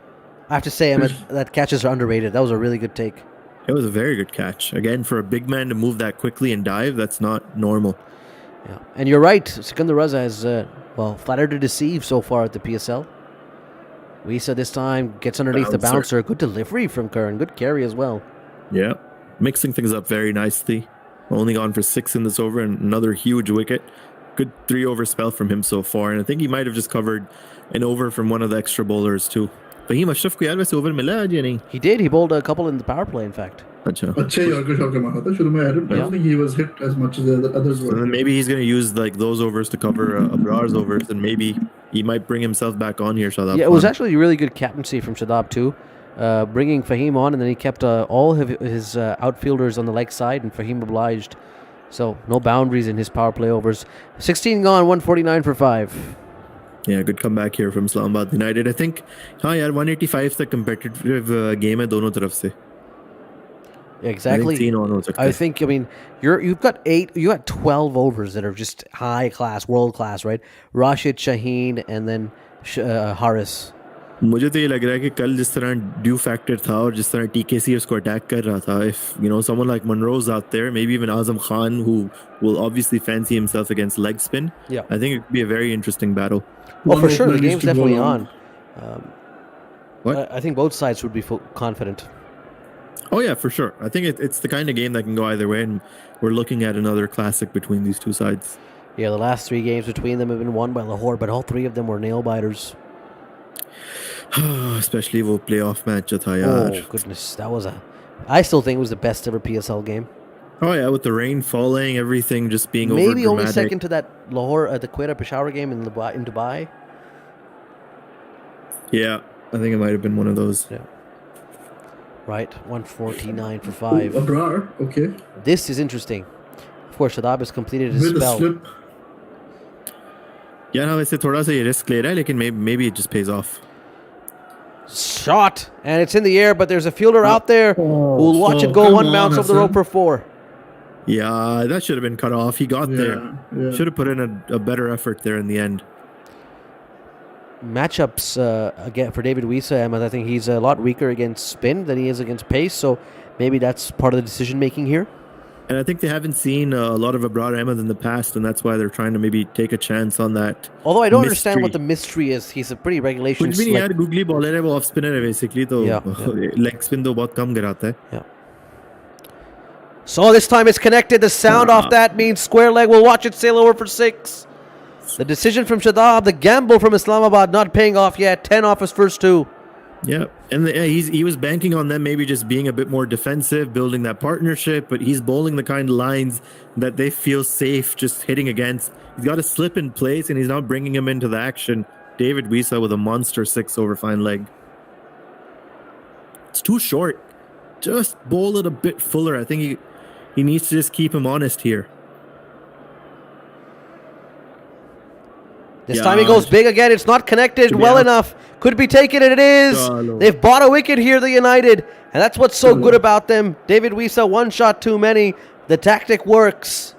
I have to say, Emmett, that catches are underrated. That was a really good take. It was a very good catch. Again, for a big man to move that quickly and dive, that's not normal. Yeah, and you're right. Sikandar Raza has, flattered to deceive so far at the PSL. Wisa this time gets underneath the bouncer. Good delivery from Curran. Good carry as well. Yeah, mixing things up very nicely. only gone for 6 in this over, and another huge wicket. Good 3-over spell from him so far, and I think he might have just covered an over from one of the extra bowlers too. Fahim Ashraf को यार वैसे over मिला आज या नहीं? He did. He bowled a couple in the power play, in fact. अच्छा. अच्छे yorker shot मारा था शुरू में. I don't think he was hit as much as the others So were. then maybe he's going to use like those overs to cover Abrar's overs, and maybe he might bring himself back on here. Shadab. Yeah, it was actually really good captaincy from Shadab too, bringing Fahim on, and then he kept all of his outfielders on the leg side, and Fahim obliged. So no boundaries in his power play overs. 16 gone, 149 for 5. Yeah, good comeback here from Islamabad United. I think, हाँ यार 185 तक competitive game है दोनों तरफ से. Exactly. I think 3 on हो सकता है. I think, I mean, you got 12 overs that are just high class, world class, right? Rashid, Shaheen, and then Haris. मुझे तो ये लग रहा है कि कल जिस तरह ड्यू फैक्टर था और जिस तरह TKC उसको अटैक कर रहा था, if someone like Monroe's out there, maybe even Azam Khan, who will obviously fancy himself against leg spin, Yeah. I think it could be a very interesting battle. Well, for One sure, the opener game's needs to go definitely on. on. What? I think both sides would be confident. Oh yeah, for sure. I think it's the kind of game that can go either way, and we're looking at another classic between these two sides. Yeah, the last 3 games between them have been won by Lahore, but all 3 of them were nail biters. Especially वो playoff match जो था यार. Oh goodness, I still think it was the best ever PSL game. Oh yeah, with the rain falling, everything just being Maybe only overdramatic. second to that Lahore, the Quetta Peshawar game in Dubai. Yeah, I think it might have been one of those. Yeah. Right, 149 for 5. Abrar, okay. This is interesting. Of course, Shadab has completed his With a spell. slip. Yeah, ना वैसे थोड़ा सा ये risk ले रहा है, लेकिन maybe it just pays off. Shot, and it's in the air, but there's a fielder out there who will watch it go come 1 on, bounce off the Hassan. rope for 4. Yeah, that should have been cut off. He got there. Yeah. Should have put in a better effort there in the end. Matchups again for David Wisa, Ahmed. I think he's a lot weaker against spin than he is against pace, so maybe that's part of the decision making here. And I think they haven't seen a lot of Abrar Ahmed in the past, and that's why they're trying to maybe take a chance on that. Although I don't mystery. understand what the mystery is. He's a pretty regulation कुछ भी नहीं select- यार, googly bowler है, वो off spinner है basically, तो Yeah. leg spin तो बहुत कम गिराता है. Yeah. So this time it's connected. The sound off that means square leg. We'll watch it sail over for 6. The decision from Shadab, the gamble from Islamabad not paying off yet. 10 off his first 2. Yeah, and he was banking on them maybe just being a bit more defensive, building that partnership, but he's bowling the kind of lines that they feel safe just hitting against. He's got a slip in place, and he's now bringing him into the action. David Wisa with a monster 6 over fine leg. It's too short. Just bowl it a bit fuller. I think he needs to just keep him honest here. This time he goes big again. It's not connected well enough. Could be taken, and it is. Chalo. They've bought a wicket here, the United. And that's what's so good about them. David Wisa, 1 shot too many. The tactic works.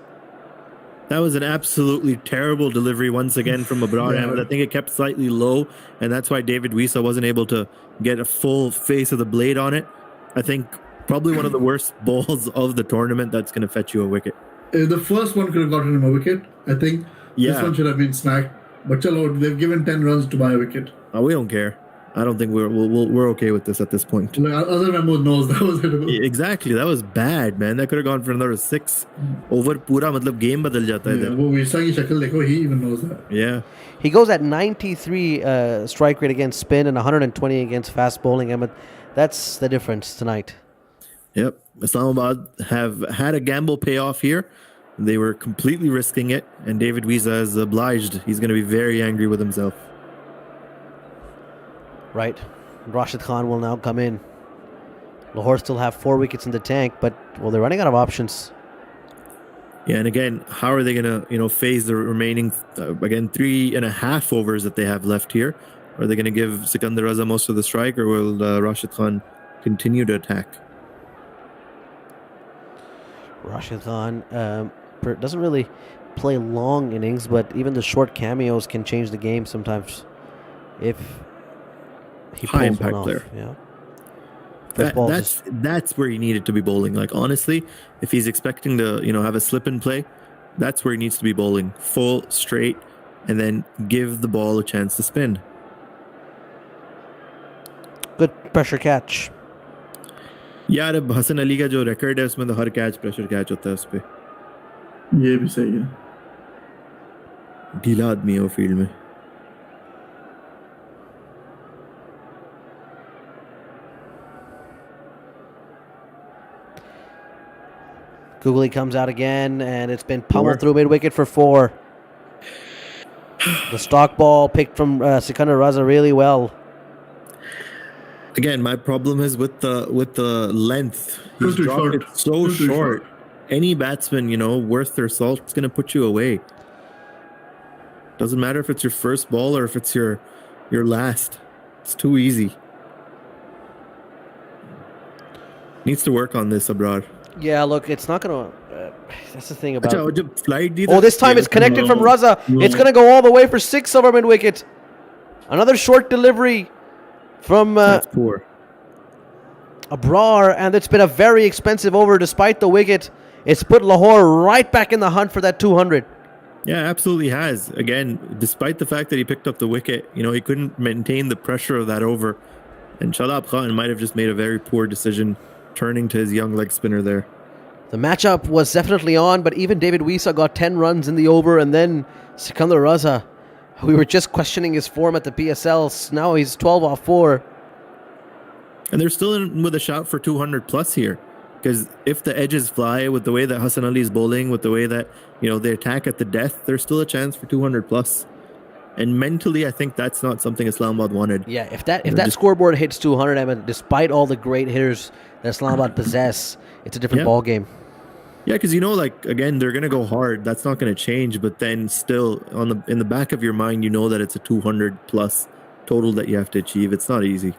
That was an absolutely terrible delivery once again from Abrar Ahmed. I think it kept slightly low, and that's why David Wisa wasn't able to get a full face of the blade on it. I think probably one of the worst balls of the tournament that's going to fetch you a wicket. The first one could have gotten him a wicket. I think Yeah. this one should have been snagged. But chalo, they've given 10 runs to buy a wicket. We don't care. I don't think we're okay with this at this point. Like, other Mahmood knows that was hittable. Exactly, that was bad, man. That could have gone for another 6 over. पूरा मतलब game बदल जाता है Yeah, इधर. वो Wisa की शक्ल देखो, he even knows that. Yeah. He goes at 93 strike rate against spin and 120 against fast bowling. Ahmed, that's the difference tonight. Yep. Islamabad have had a gamble pay off here. They were completely risking it, and David Wisa is obliged. He's going to be very angry with himself. Right. Rashid Khan will now come in. Lahore still have 4 wickets in the tank, but, well, they're running out of options. Yeah, and again, how are they going to, phase the remaining, 3.5 overs that they have left here? Are they going to give Sikandar Raza most of the strike, or will Rashid Khan continue to attack? Rashid Khan doesn't really play long innings, but even the short cameos can change the game sometimes if he High pulls impact one off. player. Yeah. That's where he needed to be bowling. Like, honestly, if he's expecting to, have a slip and play, that's where he needs to be bowling. Full, straight, and then give the ball a chance to spin. Good pressure catch. यार अब हसन अली का जो record है उसमें तो हर catch pressure catch होता है उस पे. ये भी सही है. ढीला आदमी है वो फील्ड में. Googly comes out again, and it's been pummeled through mid-wicket for 4. The stock ball picked from Sikandar Raza really well. Again, my problem is with the length. He's Too dropped short. it so Too short. Any batsman, worth their salt, is going to put you away. Doesn't matter if it's your first ball or if it's your last. It's too easy. Needs to work on this abroad. Yeah, look, it's not going to... that's the thing about... अच्छा, वो जब flight दी Oh, था- this time it's connected from Raza. It's going to go all the way for 6 over mid-wicket. Another short delivery from That's poor. Abrar, and it's been a very expensive over despite the wicket. It's put Lahore right back in the hunt for that 200. Yeah, absolutely has. Again, despite the fact that he picked up the wicket, he couldn't maintain the pressure of that over. And Shadab Khan might have just made a very poor decision turning to his young leg spinner there. The matchup was definitely on, but even David Wisa got 10 runs in the over, and then Sikandar Raza, we were just questioning his form at the PSL. Now he's 12 off 4. And they're still in with a shot for 200 plus here. Because if the edges fly with the way that Hassan Ali is bowling, with the way that, they attack at the death, there's still a chance for 200 plus. And mentally, I think that's not something Islamabad wanted. Yeah, if that scoreboard hits 200, I mean, despite all the great hitters that Islamabad possess, it's a different ball game. Yeah, because again, they're gonna go hard. That's not gonna change. But then still, in the back of your mind, that it's a 200 plus total that you have to achieve. It's not easy.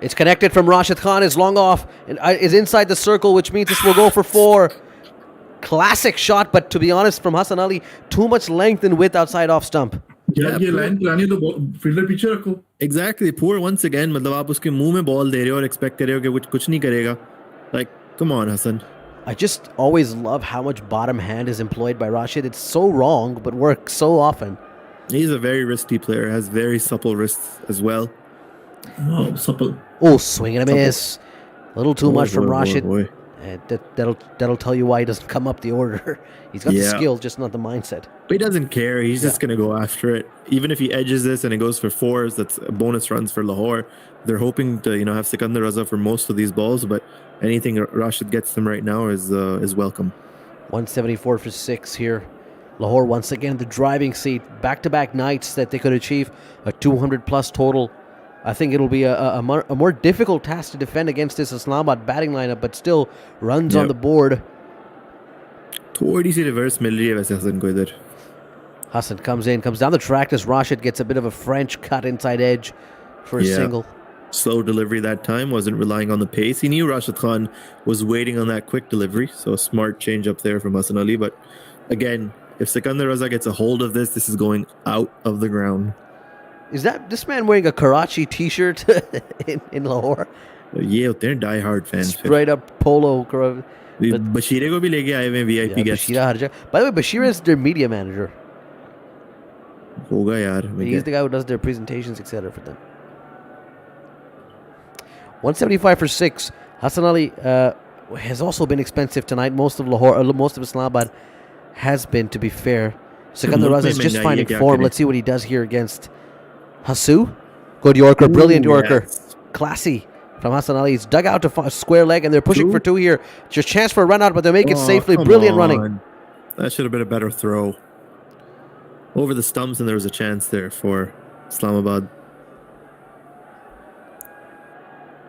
It's connected from Rashid Khan. Is long off and is inside the circle, which means this will go for 4. Classic shot, but to be honest, from Hassan Ali, too much length and width outside off stump. यार ये line पुरानी तो fielder पीछे रखो. Exactly. Poor once again. मतलब आप उसके मुंह में बॉल दे रहे हो और एक्सपेक्ट कर रहे हो कि वो कुछ नहीं करेगा. Like, come on, Hassan. I just always love how much bottom hand is employed by Rashid. It's so wrong, but works so often. He's a very wristy player. Has very supple wrists as well. Wow, supple. Oh, swing and a miss. A little too much from Rashid. Boy. That'll tell you why he doesn't come up the order. He's got the skill, just not the mindset. But he doesn't care. He's just going to go after it. Even if he edges this and it goes for 4s, that's bonus runs for Lahore. They're hoping to, have Sikandar Raza for most of these balls, but anything Rashid gets them right now is welcome. 174 for 6 here. Lahore once again the driving seat. Back-to-back nights that they could achieve a 200-plus total. I think it'll be a more difficult task to defend against this Islamabad batting lineup, but still runs on the board. थोड़ी सी reverse मिल रही है वैसे हसन को इधर. Hassan comes down the track as Rashid gets a bit of a French cut inside edge for a single. Slow delivery that time, wasn't relying on the pace. He knew Rashid Khan was waiting on that quick delivery, so a smart change up there from Hassan Ali. But again, if Sikandar Raza gets a hold of this is going out of the ground. Is that this man wearing a Karachi t-shirt in Lahore? ये होते हैं die hard fans. Straight up polo. बशीरे को भी लेके आए हुए VIP guest. Bashira Harja. By the way, Bashira is their media manager. होगा यार. He's the guy who does their presentations, etc. for them. 175 for 6. Hassan Ali has also been expensive tonight. Most of Lahore, most of Islamabad has been, to be fair. Sikandar Raza is just finding form. Let's see what he does here against Hasu. Good Yorker, brilliant Yorker. Yes. Classy from Hassan Ali. He's dug out to a square leg, and they're pushing for 2 here. Just chance for a run out, but they make it safely. Brilliant running. That should have been a better throw. Over the stumps, and there was a chance there for Islamabad.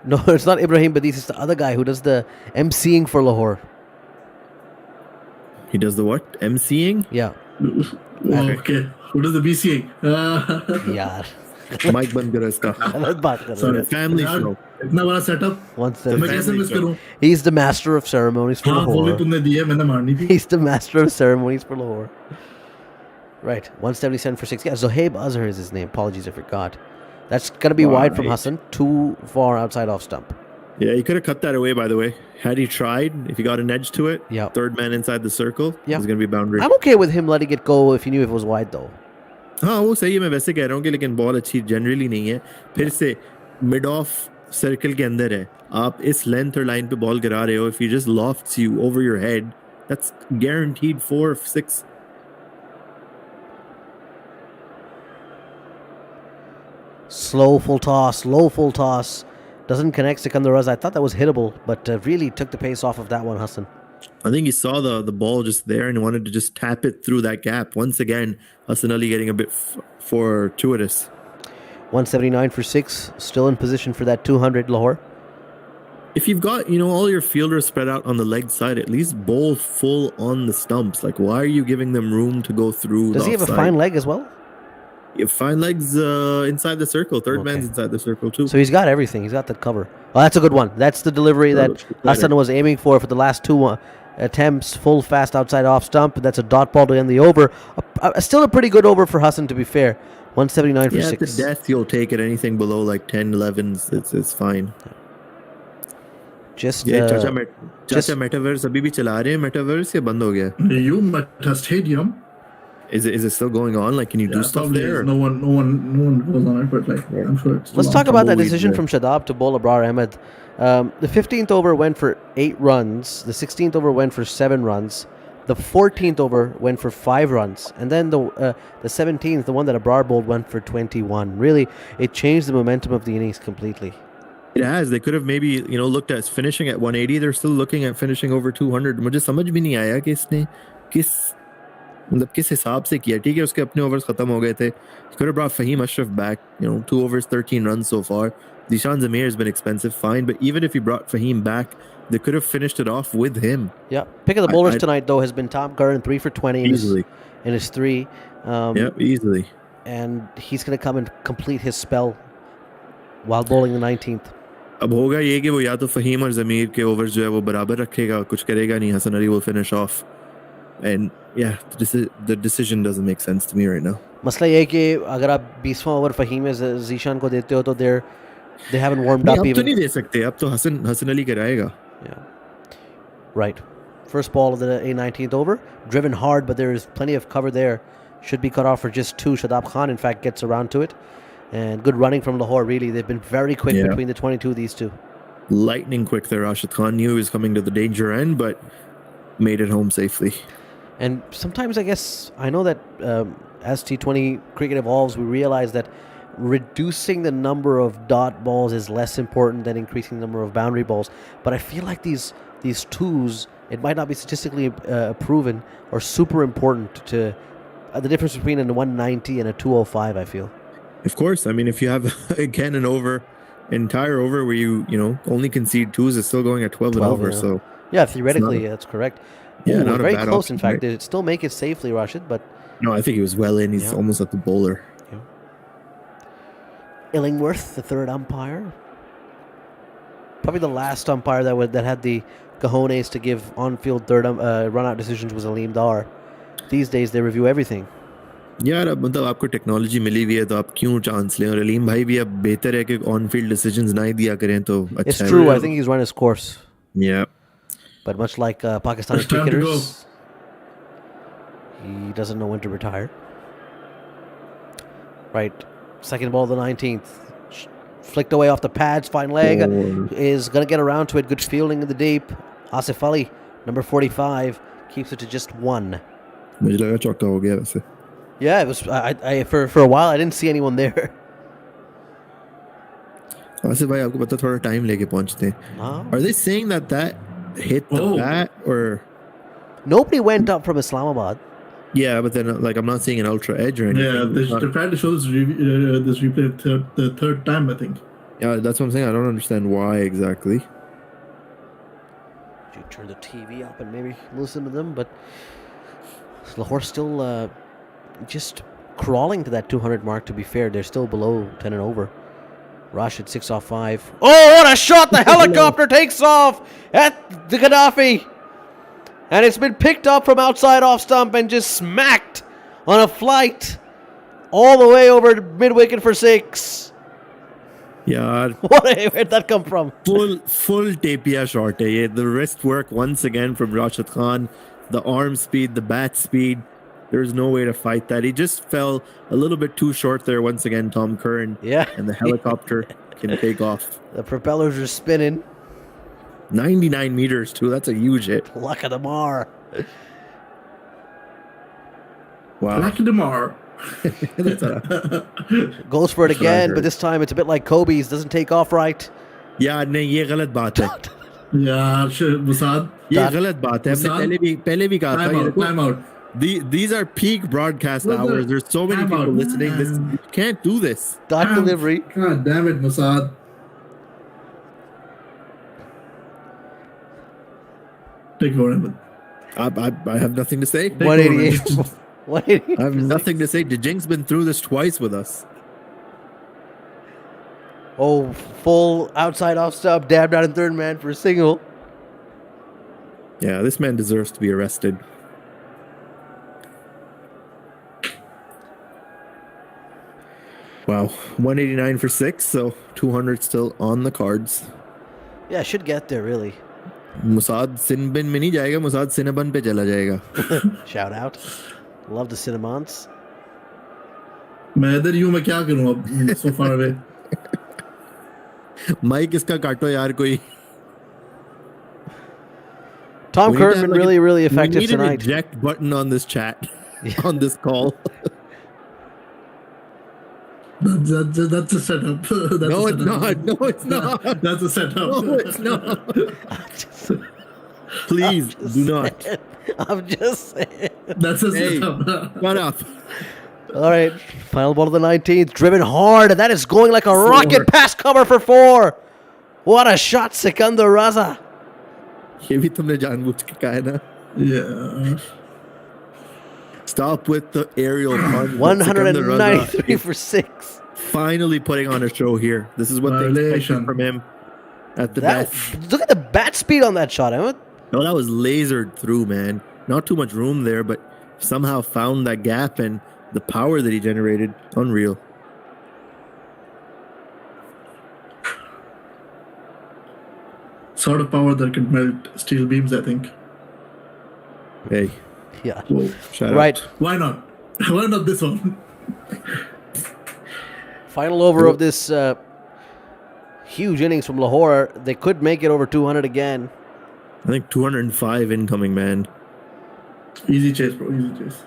No, it's not Ibrahim Badis. It's the other guy who does the emceeing for Lahore. He does the what? MCing? Yeah. Okay. Who does the BCA? Yeah. Mike Bandura Sorry, family show. इतना बड़ा setup. मैं कैसे miss करूं? He's the master of ceremonies for हाँ, वो भी Lahore. तुमने दी है, मैंने मारनी थी. He's the master of ceremonies for Lahore. Right, 177 for 6. Yeah, Zohaib Azhar is his name. Apologies, I forgot. That's going to be wide from Hassan. Too far outside off stump. Yeah, he could have cut that away, by the way. Had he tried, if he got an edge to it, third man inside the circle, it was going to be boundary. I'm okay with him letting it go if he knew if it was wide, though. हाँ वो सही है मैं वैसे कह रहा हूँ कि लेकिन बॉल अच्छी जनरली नहीं है फिर से मिड ऑफ सर्कल के अंदर है, आप इस लेंथ और लाइन पे बॉल गिरा रहे हो, if he just lofts you over your head, that's guaranteed 4-6. Slow full toss, low full toss. Doesn't connect Qalandars. I thought that was hittable, but really took the pace off of that one, Hassan. I think he saw the ball just there and wanted to just tap it through that gap. Once again, Hassan Ali getting a bit fortuitous. 179 for 6. Still in position for that 200, Lahore. If you've got, all your fielders spread out on the leg side, at least bowl full on the stumps. Like, why are you giving them room to go through? Does he have a fine leg as well? You have fine legs inside the circle. Third man's inside the circle too. So he's got everything. He's got the cover. Oh, that's a good one. That's the delivery that Hassan was aiming for the last two attempts. Full fast outside off stump. That's a dot ball to end the over. Still a pretty good over for Hassan, to be fair. 179 for 6. At the death, you'll take it. Anything below like 10, 11, it's fine. Just चाचा metaverse अभी भी चला रहे हैं metaverse या बंद हो गया? You Meta Stadium. Is it still going on? Like, can you do stuff there? No one goes on it, but like I'm sure it's. Let's talk about that decision from Shadab to bowl Abrar Ahmed. The 15th over went for 8 runs. The 16th over went for 7 runs. The 14th over went for 5 runs, and then the 17th, the one that Abrar bowled, went for 21. Really, it changed the momentum of the innings completely. It has. They could have maybe looked at finishing at 180. They're still looking at finishing over 200. मुझे समझ भी नहीं आया कि इसने किस हिसाब से किया. ठीक है, उसके अपने overs खत्म हो गए थे. He could have brought Fahim Ashraf back. 2 overs, 13 runs so far. Dishan Zamir has been expensive, fine, but even if he brought Fahim back, they could have finished it off with him. Yeah, pick of the bowlers tonight though has been Tom Curran, 3 for 20 in his 3. Easily. And he's going to come and complete his spell while bowling the 19th. अब होगा ये कि वो या तो फहीम और ज़मीर के overs जो है वो बराबर रखेगा, कुछ करेगा नहीं. Hasan Ali will finish off, and yeah, the decision doesn't make sense to me right now. मसला ये है कि अगर आप 20वां ओवर फहीम ज़ीशान को देते हो तो they haven't warmed up even. अब तो नहीं दे सकते, अब तो हसन अली कराएगा. Yeah, right. First ball of the 19th over, driven hard, but there is plenty of cover there. Should be cut off for just 2. Shadab Khan, in fact, gets around to it. And good running from Lahore, really. They've been very quick between the 22, these two. Lightning quick there. Rashid Khan knew he was coming to the danger end, but made it home safely. And sometimes, I guess, I know that as T20 cricket evolves, we realize that reducing the number of dot balls is less important than increasing the number of boundary balls. But I feel like these twos, it might not be statistically proven or super important to the difference between a 190 and a 205, I feel. Of course. I mean, if you have, again, an entire over where you only concede 2s, it's still going at 12 and over. Yeah. So yeah, theoretically, that's correct. Yeah, not very a bad close, option, in fact. right? Did it still make it safely, Rashid? But no, I think he was well in. He's almost at the bowler. Yeah. Illingworth, the third umpire. Probably the last umpire that had the cojones to give on-field third run-out decisions was Aleem Dar. These days, they review everything. यार अब मतलब आपको technology मिली हुई है तो आप क्यों chance लें. और अलीम भाई भी अब बेहतर है कि ऑन फील्ड डिसीजंस ना ही दिया करें तो अच्छा है. It's true. I think he's run his course. Yeah. But much like Pakistani cricketers, he doesn't know when to retire. Right. Second ball of the 19th. Flicked away off the pads. Fine leg. Is going to get around to it. Good fielding in the deep. Asif Ali, number 45, keeps it to just 1. मुझे लगा चौका हो गया वैसे. Yeah, it was. I for a while I didn't see anyone there. Asif भाई आपको पता थोड़ा टाइम लेके पहुंचते हैं. Are they saying that hit the bat or? Nobody went up from Islamabad. Yeah, but then like I'm not seeing an ultra edge or anything. Yeah, they're trying to show this replay the third time, I think. Yeah, that's what I'm saying. I don't understand why exactly. You turn the TV up and maybe listen to them, but Lahore still just crawling to that 200 mark. To be fair, they're still below 10 and over. Rashid 6 off 5. Oh, what a shot! The helicopter takes off at the Gaddafi, and it's been picked up from outside off stump and just smacked on a flight all the way over mid wicket for 6. Yeah. Where'd that come from? Full tapia shot. The wrist work once again from Rashid Khan. The arm speed, the bat speed. There's no way to fight that. He just fell a little bit too short there once again, Tom Curran. Yeah. And the helicopter can take off. The propellers are spinning. 99 meters, too. That's a huge hit. Luck of the Mar. Wow. Luck of the Mar. Goes for it That's what I again, heard. but this time it's a bit like Kobe's. Doesn't take off right. Yeah, नहीं ये गलत बात है. Yeah, Musad. ये गलत बात है. हमने पहले भी कहा था. Time ये out. देखो, Time out. These are peak broadcast Well, hours. There's so many time people out. listening. This you can't do this. Dot delivery. God damn it, Musad. Take over, Ahmed. I have nothing to say. Take over. 188. 188. I have nothing to say. Jinx been through this twice with us. Oh, full outside off stop. Dabbed out in third man for a single. Yeah, this man deserves to be arrested. Wow, 189 for 6, so 200 still on the cards. Yeah, should get there, really. Musad Sinbin में नहीं जाएगा, Musad Cinnabon पे चला जाएगा. Shout out. Love the Cinnamons. मैं इधर यूं मैं क्या करूं अब so far away. Mike इसका काटो यार कोई. Tom We need to Curran have been like really, really We effective need an tonight. eject button on this chat, on this call. That's a setup. That's No, a it's setup. not. No, it's not. That's a setup. No, it's not. Please do not. I'm just saying. That's a Hey, setup. shut up. All right, final ball of the 19th, driven hard, and that is going like a rocket Four. past cover for 4. What a shot, Sikandar Raza. ये भी तुमने जानबूझ के कहा है ना. Yeah. Stop with the aerial punch. 193 for 6. Finally putting on a show here. This is what they expected Violation. from him at the That, best. look at the bat speed on that shot, Emmett. No, that was lasered through, man. Not too much room there, but somehow found that gap and the power that he generated. Unreal. Sort of power that could melt steel beams, I think. Hey, Yeah. Whoa. shout Right. out. Why not? Why not this one? Final over of this huge innings from Lahore. They could make it over 200 again. I think 205 incoming, man. Easy chase, bro. Easy chase.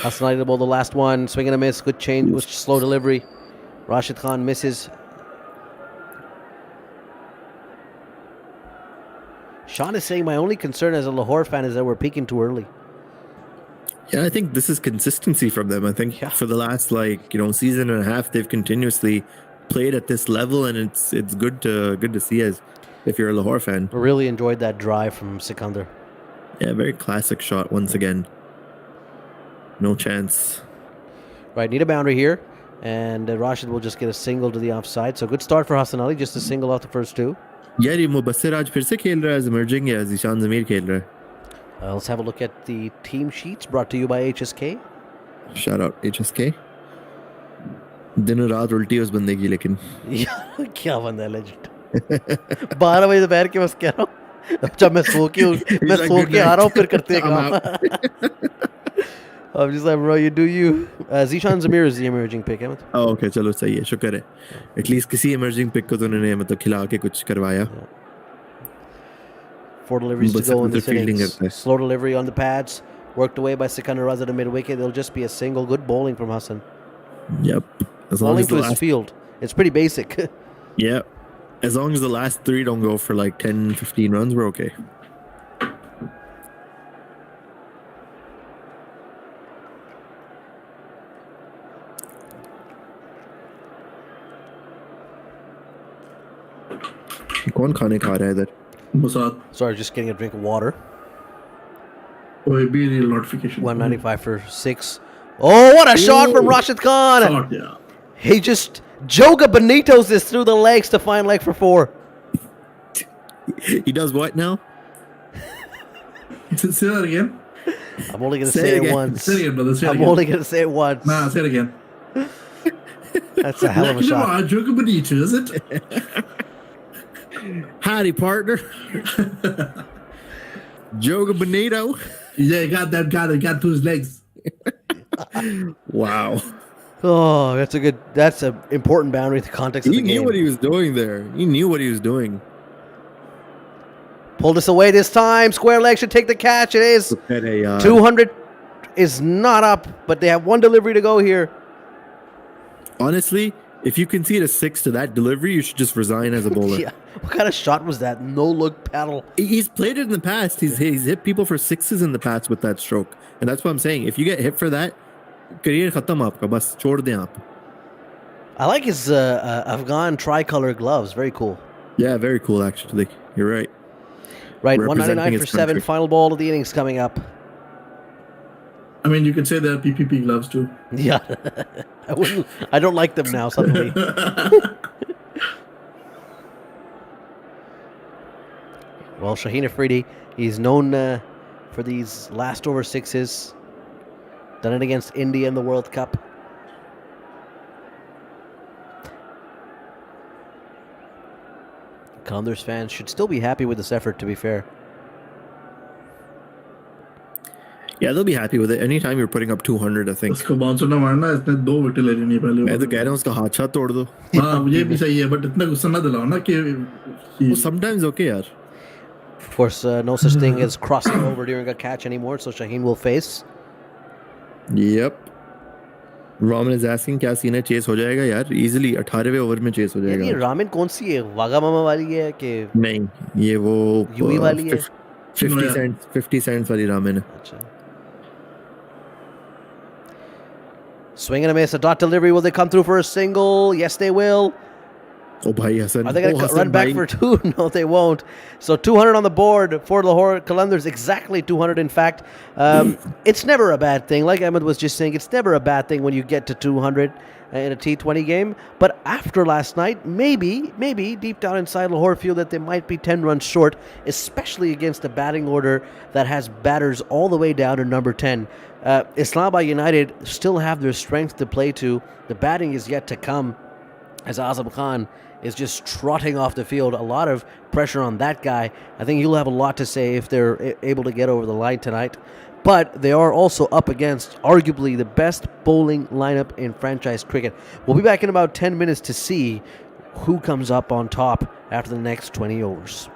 Hassan Ali the ball, the last one. Swing and a miss. Good change. It was slow delivery. Rashid Khan misses. Sean is saying my only concern as a Lahore fan is that we're peaking too early. Yeah, I think this is consistency from them. I think Yeah. for the last season and a half, they've continuously played at this level, and it's good to see as if you're a Lahore fan. I really enjoyed that drive from Sikandar. Yeah, very classic shot once again. No chance. Right, need a boundary here. And Rashid will just get a single to the offside. So good start for Hassan Ali, just a single off the first two. यार ये मुबस्सिर आज फिर से खेल रहा है as emerging या ज़ीशान ज़मीर खेल रहा है. Let's have a look at the team sheets brought to you by HSK. Shout out HSK. दिन और रात उल्टी उस बंदे की लेकिन. यार क्या बंदा है लेजेंड 12 बजे दोपहर के बस कह रहा हूँ अच्छा मैं सो के like, आ "Good रहा हूँ night. फिर करते हैं I'm काम I'm just like bro you do you Zishan Zamir is the emerging pick Ahmed. Oh, okay, चलो सही है, शुक्र है. At least किसी emerging pick को तो उन्होंने मतलब खिला के कुछ करवाया. 4 deliveries to But go in they're this fielding innings. it, right? Slow delivery on the pads worked away by Sikandar Raza to mid wicket. There'll just be a single. Good bowling from Hassan. Yep. As long Bowling as to the his last, field. It's pretty basic. yeah. As long as the last 3 don't go for like 10, 15 runs, we're okay. कौन खाने खा रहा है इधर? Musad. Sorry, just getting a drink of water. Oh, it'd be a real notification. 195 for 6. Oh, what a shot from Rashid Khan! Shot, yeah. He just Joga Benito's this through the legs to find leg for 4. He does what now? Say that again. I'm only gonna Say say it it again. once. Say it again, brother. Say it I'm again. only gonna say it once. Nah, say it again. That's a hell of a shot. Joker Benito, is it? Howdy, partner. Joga Bonito. Yeah, he got that guy that got to his legs. Wow. Oh, that's an important boundary in the context of He the knew game. what he was doing there. He knew what he was doing. Pulled us away this time. Square leg should take the catch. It is. 200 is not up, but they have one delivery to go here. Honestly, if you concede a 6 to that delivery, you should just resign as a bowler. Yeah. What kind of shot was that? No look paddle. He's played it in the past. He's hit people for 6s in the past with that stroke. And that's what I'm saying. If you get hit for that, career khatam aapka. Bas chhod dein aap. I like his Afghan tricolor gloves. Very cool. Yeah, very cool, actually. You're right. Right, Representing 199 for his 7. country. Final ball of the innings coming up. I mean, you could say they're PPP gloves too. Yeah. I don't like them now, suddenly. Well, Shaheen Afridi, he's known for these last over sixes. Done it against India in the World Cup. Qalandars fans should still be happy with this effort, to be fair. Yeah, they'll be happy with it. Anytime you're putting up 200, I think. उसको bouncer ना मारना इसने 2 wicket ले लेनी है पहले मैं तो ओवर कह रहा हूँ उसका हाथ छात तोड़ दो. हाँ ये भी सही है बट इतना गुस्सा ना दिलाओ ना कि Well, sometimes okay, yaar. Of course, no such thing as crossing over during a catch anymore, so Shaheen will face. Yep. Raman is asking क्या सीन है, चेस हो जाएगा यार easily 18वें ओवर में चेस हो ये जाएगा. रामेन कौन सी है? वागामामा वाली है कि नहीं, ये वो यूवी वाली है? 50 cents वाली रामेन है. अच्छा. Swing and a miss, a dot delivery. Will they come through for a single? Yes, they will. Oh भाई Hasan. Are they going to Hassan run back भाई. for 2? No, they won't. So 200 on the board for Lahore Qalandars. Exactly 200, in fact. It's never a bad thing. Like Ahmed was just saying, it's never a bad thing when you get to 200 in a T20 game. But after last night, maybe deep down inside Lahore feel that they might be 10 runs short, especially against a batting order that has batters all the way down to number 10. Islamabad United still have their strength to play to. The batting is yet to come, as Azam Khan is just trotting off the field. A lot of pressure on that guy. I think he'll have a lot to say if they're able to get over the line tonight. But they are also up against arguably the best bowling lineup in franchise cricket. We'll be back in about 10 minutes to see who comes up on top after the next 20 overs.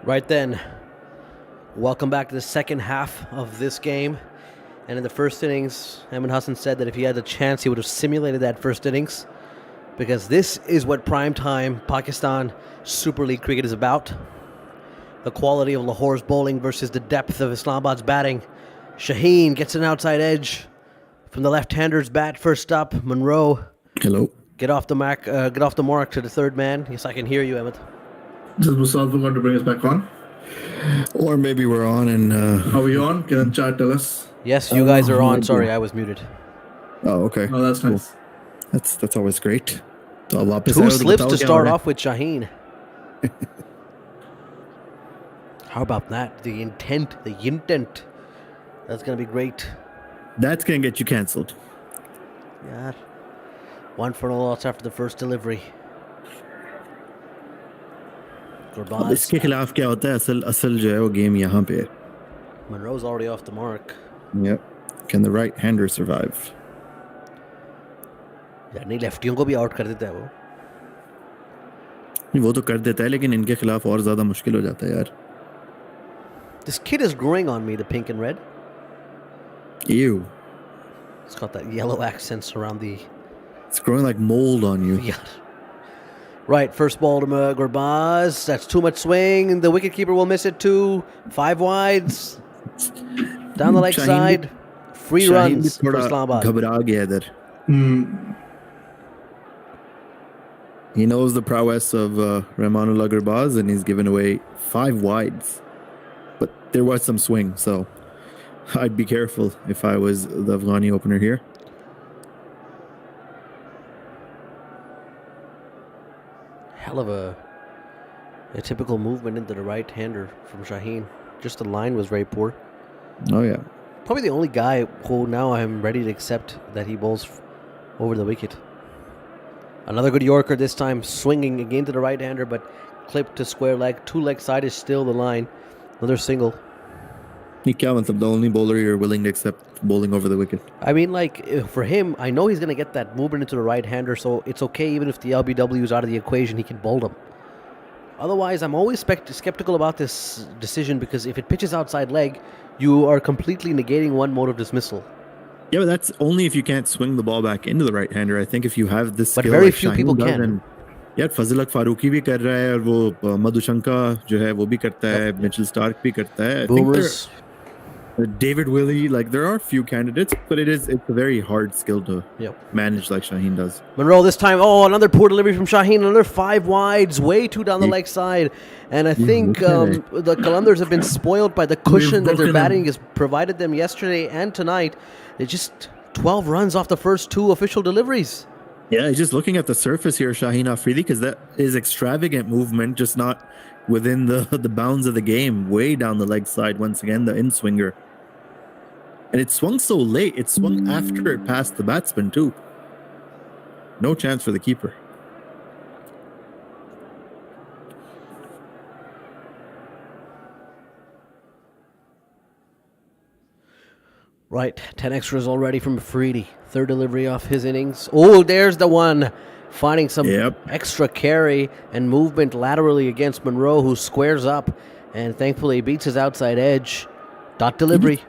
Right then, welcome back to the second half of this game. And in the first innings, Ahmed Hassan said that if he had the chance, he would have simulated that first innings. Because this is what primetime Pakistan Super League cricket is about. The quality of Lahore's bowling versus the depth of Islamabad's batting. Shaheen gets an outside edge from the left-hander's bat. First up, Monroe. Hello. Get off the mark to the third man. Yes, I can hear you, Ahmed. Is Mustafa going to bring us back on? Or maybe we're on and. Are we on? Can chat tell us? Yes, you guys are on. maybe. Sorry, I was muted. Oh, okay. Oh, that's Cool. nice. That's always great. तो अब वापस Two आए हो तो slips बताओ to क्या start हो रहा है? off with Shaheen. How about that? The intent. That's going to be great. That's gonna get you cancelled. Yeah. 1 for no loss after the first delivery. अब Gurbaz. इसके खिलाफ क्या होता है असल जो है वो गेम यहाँ पे है. Monroe's already off the mark. Yep. Can the right hander survive? यार नहीं लेफ्टियों को भी आउट कर देता है वो. वो तो कर देता है लेकिन इनके खिलाफ और ज्यादा मुश्किल हो जाता है यार. This kid is growing on me, the pink and red. Ew. It's got that yellow accents around the... It's growing like mold on you. Yeah. Right, first ball to Gurbaz. That's too much swing. The wicketkeeper will miss it too. 5 wides. Down the leg Shaheen side. Free Shaheen runs भी for थोड़ा Islamabad. घबरा गया इधर. He knows the prowess of Rahmanullah Gurbaz and he's given away 5 wides. But there was some swing, so I'd be careful if I was the Afghani opener here. Hell of a typical movement into the right-hander from Shaheen. Just the line was very poor. Oh, yeah. Probably the only guy who now I'm ready to accept that he bowls over the wicket. Another good Yorker this time, swinging again to the right-hander, but clipped to square leg. 2-leg side is still the line. Another single. He क्या मतलब the only bowler you're willing to accept bowling over the wicket. I mean, like, for him, I know he's going to get that movement into the right-hander, so it's okay even if the LBW is out of the equation, he can bowl them. Otherwise, I'm always skeptical about this decision because if it pitches outside leg, you are completely negating one mode of dismissal. Yeah, but that's only if you can't swing the ball back into the right-hander. I think if you have this skill, But very like few Shaheen people does, can. and यार फजल फारूकी भी कर रहा है और वो मधुशंका जो है वो भी करता है, मिचेल स्टार्क भी करता है. I think Boomers. David Willey, like there are few candidates, but it's a very hard skill to Yep. manage like Shaheen does. Monroe this time. Oh, another poor delivery from Shaheen. Another 5 wides, way too down the leg side. And I think the Qalandars have been spoiled by the cushion that their broken batting him. has provided them yesterday and tonight. It's just 12 runs off the first 2 official deliveries. Yeah, just looking at the surface here, Shaheen Afridi, because that is extravagant movement, just not within the bounds of the game. Way down the leg side once again, the in swinger. And it swung so late. It swung after it passed the batsman too. No chance for the keeper. Right, 10 extras already from Afridi. Third delivery off his innings. Oh, there's the one. Finding some extra carry and movement laterally against Monroe, who squares up and thankfully beats his outside edge. Dot delivery.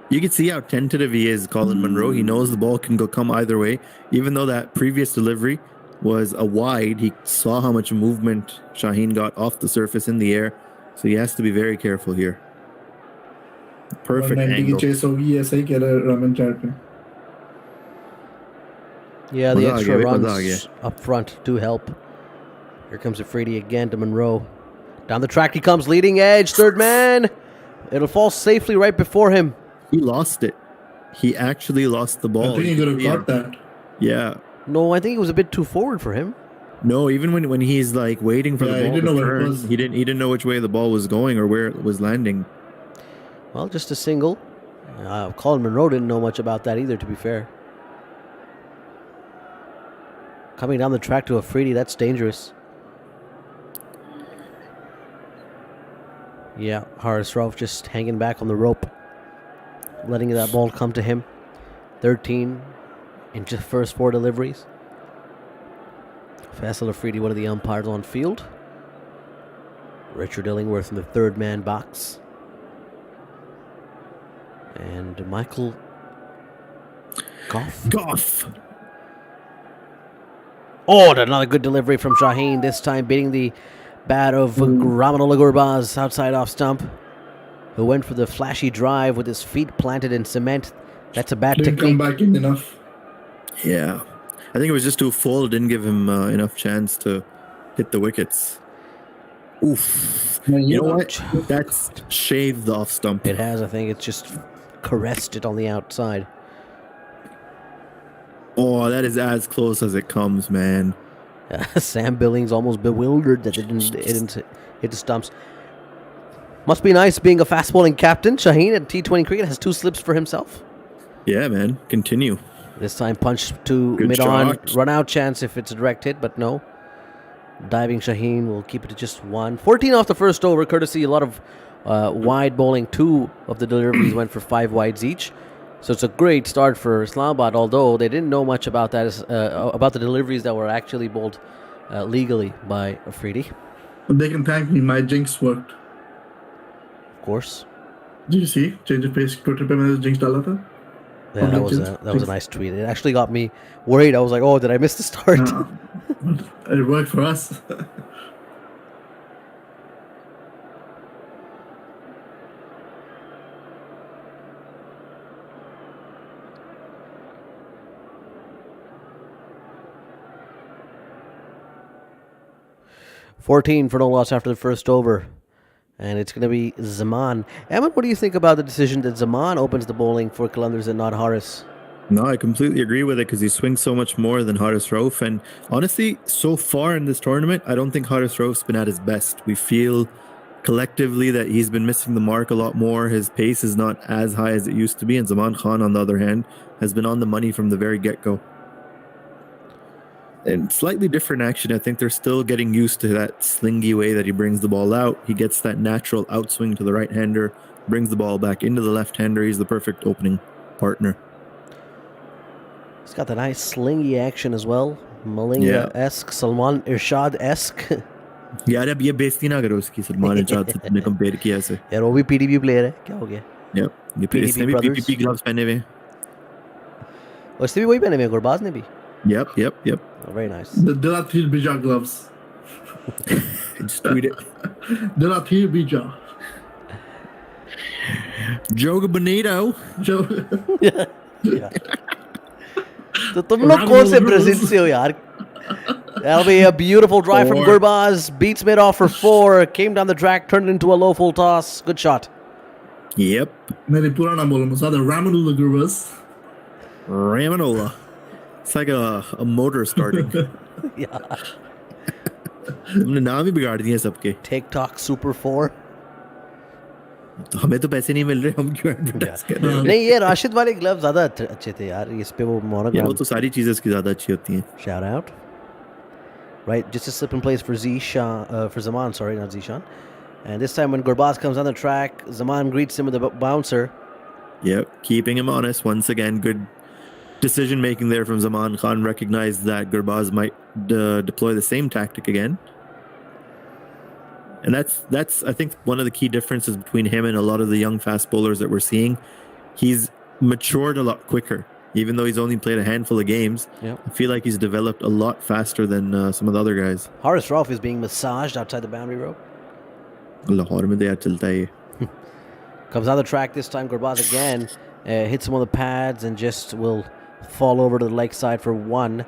You can see how tentative he is, Colin Monroe. He knows the ball can come either way. Even though that previous delivery was a wide, he saw how much movement Shaheen got off the surface in the air. So he has to be very careful here. Perfect 190 की angle. chase होगी ऐसा ही कह रहा है Raman chat में. Yeah, the Mजा uh extra गया, मजा आ runs गया. up front do help. Here comes Afridi again to Monroe. Down the track he comes, leading edge, third man. It'll fall safely right before him. He lost it. He actually lost the ball. I think he could have Yeah. caught that. Yeah. No, I think it was a bit too forward for him. No, even when he's like waiting for Yeah, the he ball didn't know to where it turn, was. he didn't know which way the ball was going or where it was landing. Well, just a single. Colin Monroe didn't know much about that either, to be fair. Coming down the track to Afridi, that's dangerous. Yeah, Haris Rauf just hanging back on the rope, letting that ball come to him. 13 in just first 4 deliveries. Faisal Afridi, one of the umpires on field. Richard Illingworth in the third man box. And Michael Goff. Oh, another good delivery from Shaheen, this time beating the bat of Ramanullah Gurbaz outside off stump, who went for the flashy drive with his feet planted in cement. That's a bad Didn't technique. come back in enough. Yeah. I think it was just too full. Didn't give him enough chance to hit the wickets. Oof. You know what? That's shaved the off stump. It has, I think. It's just caressed it on the outside. Oh, that is as close as it comes, man. Sam Billings almost bewildered that it didn't hit the stumps. Must be nice being a fast bowling captain. Shaheen at T20 cricket has 2 slips for himself. Yeah, man. Continue. This time punch to Good mid-on. shot. Run out chance if it's a direct hit, but no. Diving Shaheen will keep it to just 1. 14 off the first over, courtesy a lot of wide bowling. 2 of the deliveries went for 5 wides each. So it's a great start for Islamabad, although they didn't know much about that, about the deliveries that were actually bowled legally by Afridi. But they can thank me. My jinx worked. Of course. Did you see? Change of pace. Twitter पे मैंने jinx डाला था. Yeah, that was a nice tweet. It actually got me worried. I was like, oh, did I miss the start? It worked for us. $14 for no loss after the first over. And it's going to be Zaman. Ahmed, what do you think about the decision that Zaman opens the bowling for Qalandars and not Haris? No, I completely agree with it because he swings so much more than Haris Rauf. And honestly, so far in this tournament, I don't think Haris Rauf's been at his best. We feel collectively that he's been missing the mark a lot more. His pace is not as high as it used to be. And Zaman Khan, on the other hand, has been on the money from the very get-go. And slightly different action. I think they're still getting used to that slingy way that he brings the ball out. He gets that natural outswing to the right-hander, brings the ball back into the left-hander. He's the perfect opening partner. He's got the nice slingy action as well. Malinga-esque, Salman Irshad-esque. यार अब ये बेइज्जती ना करो उसकी सलमान इरशाद से तुमने compare किया ऐसे. यार वो भी PDB प्लेयर है. क्या हो गया? Yep. ये फिर इसने भी brothers. PPP gloves पहने हुए हैं. और इसने भी वही पहने हुए हैं, गुरबाज ने भी. Yep. Oh, very nice. The Daleri Bija gloves. Just tweet it. Daleri Bija. Joe Bonito. Joe. तो तुम लोग कौन से ब्राजील से हो यार? That'll be a beautiful drive from Gurbaz. Beats mid off for 4. Came down the track, turned it into a low full toss. Good shot. Yep. मेरे पुराना बोलूँ मसाला Ramanullah Gurbaz. Ramanola. It's like a motor starting. Yeah. हमने नाम ही बिगाड़ दिए सबके. TikTok Super 4. तो हमें तो पैसे नहीं मिल रहे, हम क्यों एडवर्टाइज कर रहे हैं? नहीं, ये राशिद वाले ग्लव्स ज्यादा अच्छे थे यार. इस पे वो यार वो मोनोग्राम. तो सारी चीजें इसकी ज्यादा अच्छी होती हैं. Shout out. Right, just a slip in place for for Zaman, sorry, not Zishan. And this time when Gurbaz comes on the track, Zaman greets him with a bouncer. Yep, keeping him honest once again. Good decision making there from Zaman Khan. Recognized that Gurbaz might deploy the same tactic again. And that's I think one of the key differences between him and a lot of the young fast bowlers that we're seeing. He's matured a lot quicker, even though he's only played a handful of games. Yep. I feel like he's developed a lot faster than some of the other guys. Haris Rauf is being massaged outside the boundary rope. Lahore mein to yaar chalta hai ye. Comes on the track this time. Gurbaz again hits him on the pads and just will fall over to the leg side for 1.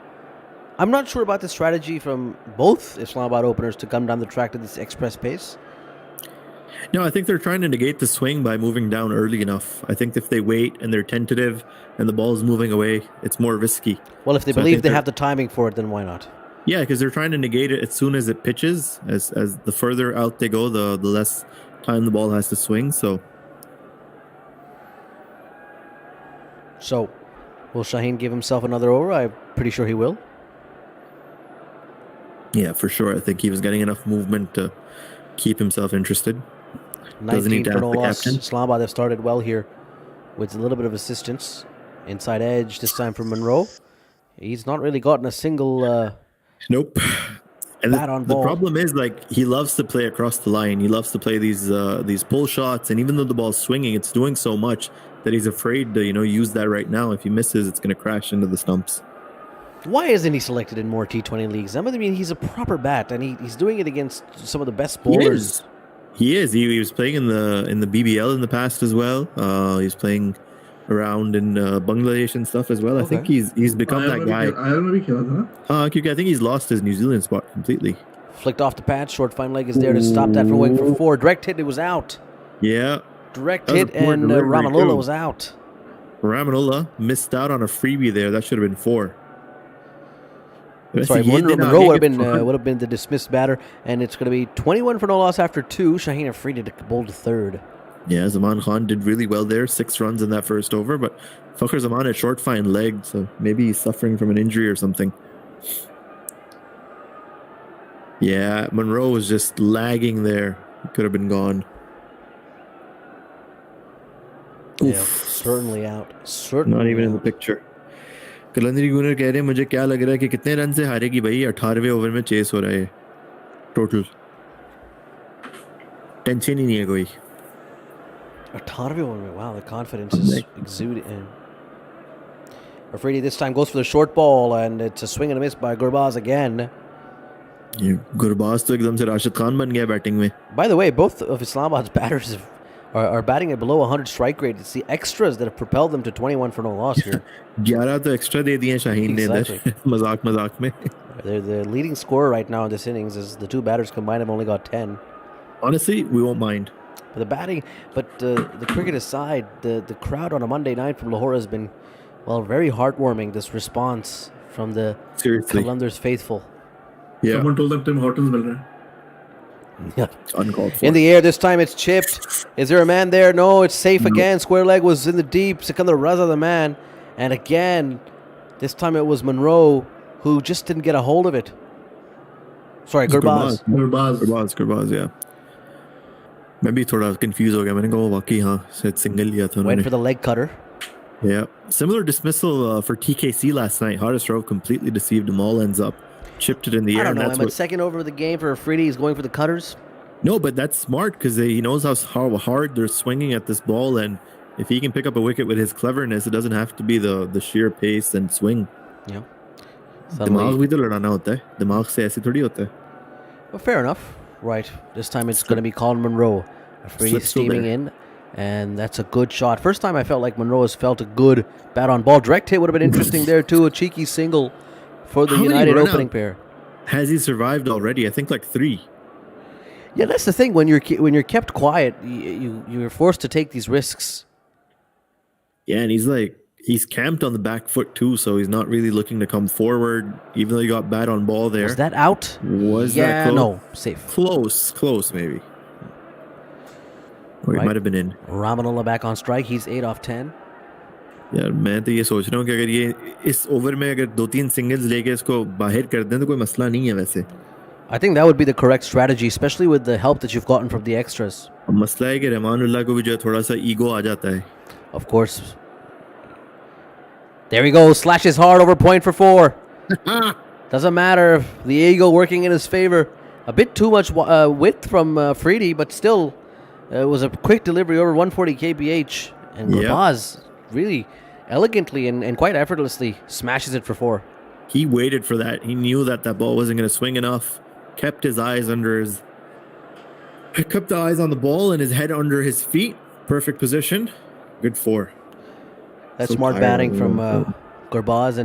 I'm not sure about the strategy from both Islamabad openers to come down the track to this express pace. No, I think they're trying to negate the swing by moving down early enough. I think if they wait and they're tentative and the ball's moving away, it's more risky. Well, if they So I believe think they they're- have the timing for it, then why not? Yeah, because they're trying to negate it as soon as it pitches. As the further out they go, the less time the ball has to swing. So Will Shaheen give himself another over? I'm pretty sure he will. yeah, for sure. I think he was getting enough movement to keep himself interested. Doesn't 19 need to for ask no the loss. captain. Islamabad have started well here with a little bit of assistance. Inside edge this time from Monroe. He's not really gotten a single... Nope. And bat on the ball. problem is, like, he loves to play across the line. He loves to play these pull shots, and even though the ball's swinging, it's doing so much that he's afraid to use that right now. If he misses, it's going to crash into the stumps. Why isn't he selected in more T20 leagues? I mean, he's a proper bat, and he's doing it against some of the best bowlers. He is. He was playing in the BBL in the past as well. He's playing around in Bangladesh and stuff as well. I think he's become that guy. I think he's lost his New Zealand spot completely. Flicked off the patch. Short fine leg is there to stop that from going for 4. Direct hit. It was out. Yeah. Direct hit, and Ramanullah was out. Ramanullah missed out on a freebie there. That should have been 4. Sorry, Monroe would have been the dismissed batter, and it's going to be 21 for no loss after 2. Shaheen Afridi to bowl to 3rd. Yeah, Zaman Khan did really well there. 6 runs in that first over, but Fakhar Zaman had short fine leg, so maybe he's suffering from an injury or something. Yeah, Monroe was just lagging there. He could have been gone. Yeah, certainly out. Certainly Not even out. in the picture. Qalandari गुनर कह रहे हैं मुझे क्या लग रहा है कि कितने रन से हारेगी भाई 18वें ओवर में चेस हो रहा है टोटल टेंशन ही नहीं है कोई 18वें over में. Wow, the confidence is exuding. Afridi this time goes for the short ball, and it's a swing and a miss by Gurbaz again. ये गुरबाज तो एकदम से राशिद खान बन गया बैटिंग में. By the way, both of Islamabad's batters are batting at below 100 strike rate. It's the extras that have propelled them to 21 for no loss here. 11 तो extra दे दिए शाहीन ने इधर मजाक में. The leading scorer right now in this innings is the 2 batters combined have only got 10. Honestly, we won't mind. But the cricket aside, the crowd on a Monday night from Lahore has been, well, very heartwarming. This response from the Qalandars faithful. Yeah. Someone told them Tim Hortons will run. Yeah. Uncalled for. In the air this time, it's chipped. Is there a man there? No, it's safe again. Square leg was in the deep. Sikandar Raza the man. And again, this time it was Monroe who just didn't get a hold of it. Sorry, Gurbaz. Gurbaz, yeah. मैं भी थोड़ा confused हो गया. मैंने कहा वाकई हाँ शायद सिंगल लिया था उन्होंने. Went for the leg cutter. Yeah. Similar dismissal for TKC last night. Hardest Row completely deceived him. All ends up. Chipped it in the air. I don't know. And But second over of the game for Afridi, he's going for the cutters. No, but that's smart because he knows how hard they're swinging at this ball, and if he can pick up a wicket with his cleverness, it doesn't have to be the sheer pace and swing. Yeah. दिमाग भी तो लड़ाना होता है. दिमाग से ऐसे थोड़ी होता है. Well, fair enough. Right. This time it's going to be Colin Monroe. Afridi steaming in, and that's a good shot. First time I felt like Monroe has felt a good bat on ball. Direct hit would have been interesting there too. A cheeky single for the United opening pair. Has he survived already? I think like 3. Yeah, that's the thing. When you're kept quiet, you're forced to take these risks. Yeah, and he's camped on the back foot too, so he's not really looking to come forward, even though he got bat on ball there. Was that out? That close? No, safe. Close maybe. Or he might have been in. Ramanullah back on strike. He's 8 off 10. यार मैं तो ये सोच रहा हूँ कि अगर ये इस ओवर में अगर 2-3 सिंगल्स लेके इसको बाहर कर दें तो कोई मसला नहीं है वैसे. I think that would be the correct strategy, especially with the help that you've gotten from the extras. मसला है कि रहमानुल्लाह को भी जो है थोड़ा सा ईगो आ जाता है. Of course. There he goes. Slashes hard over point for 4. Doesn't matter. The eagle working in his favor. A bit too much width from Afridi, but still, it was a quick delivery over 140 kph. And Gurbaz really elegantly and quite effortlessly smashes it for 4. He waited for that. He knew that ball wasn't going to swing enough. Kept his eyes on the ball and his head under his feet. Perfect position. Good 4. That's smart batting from Gurbaz,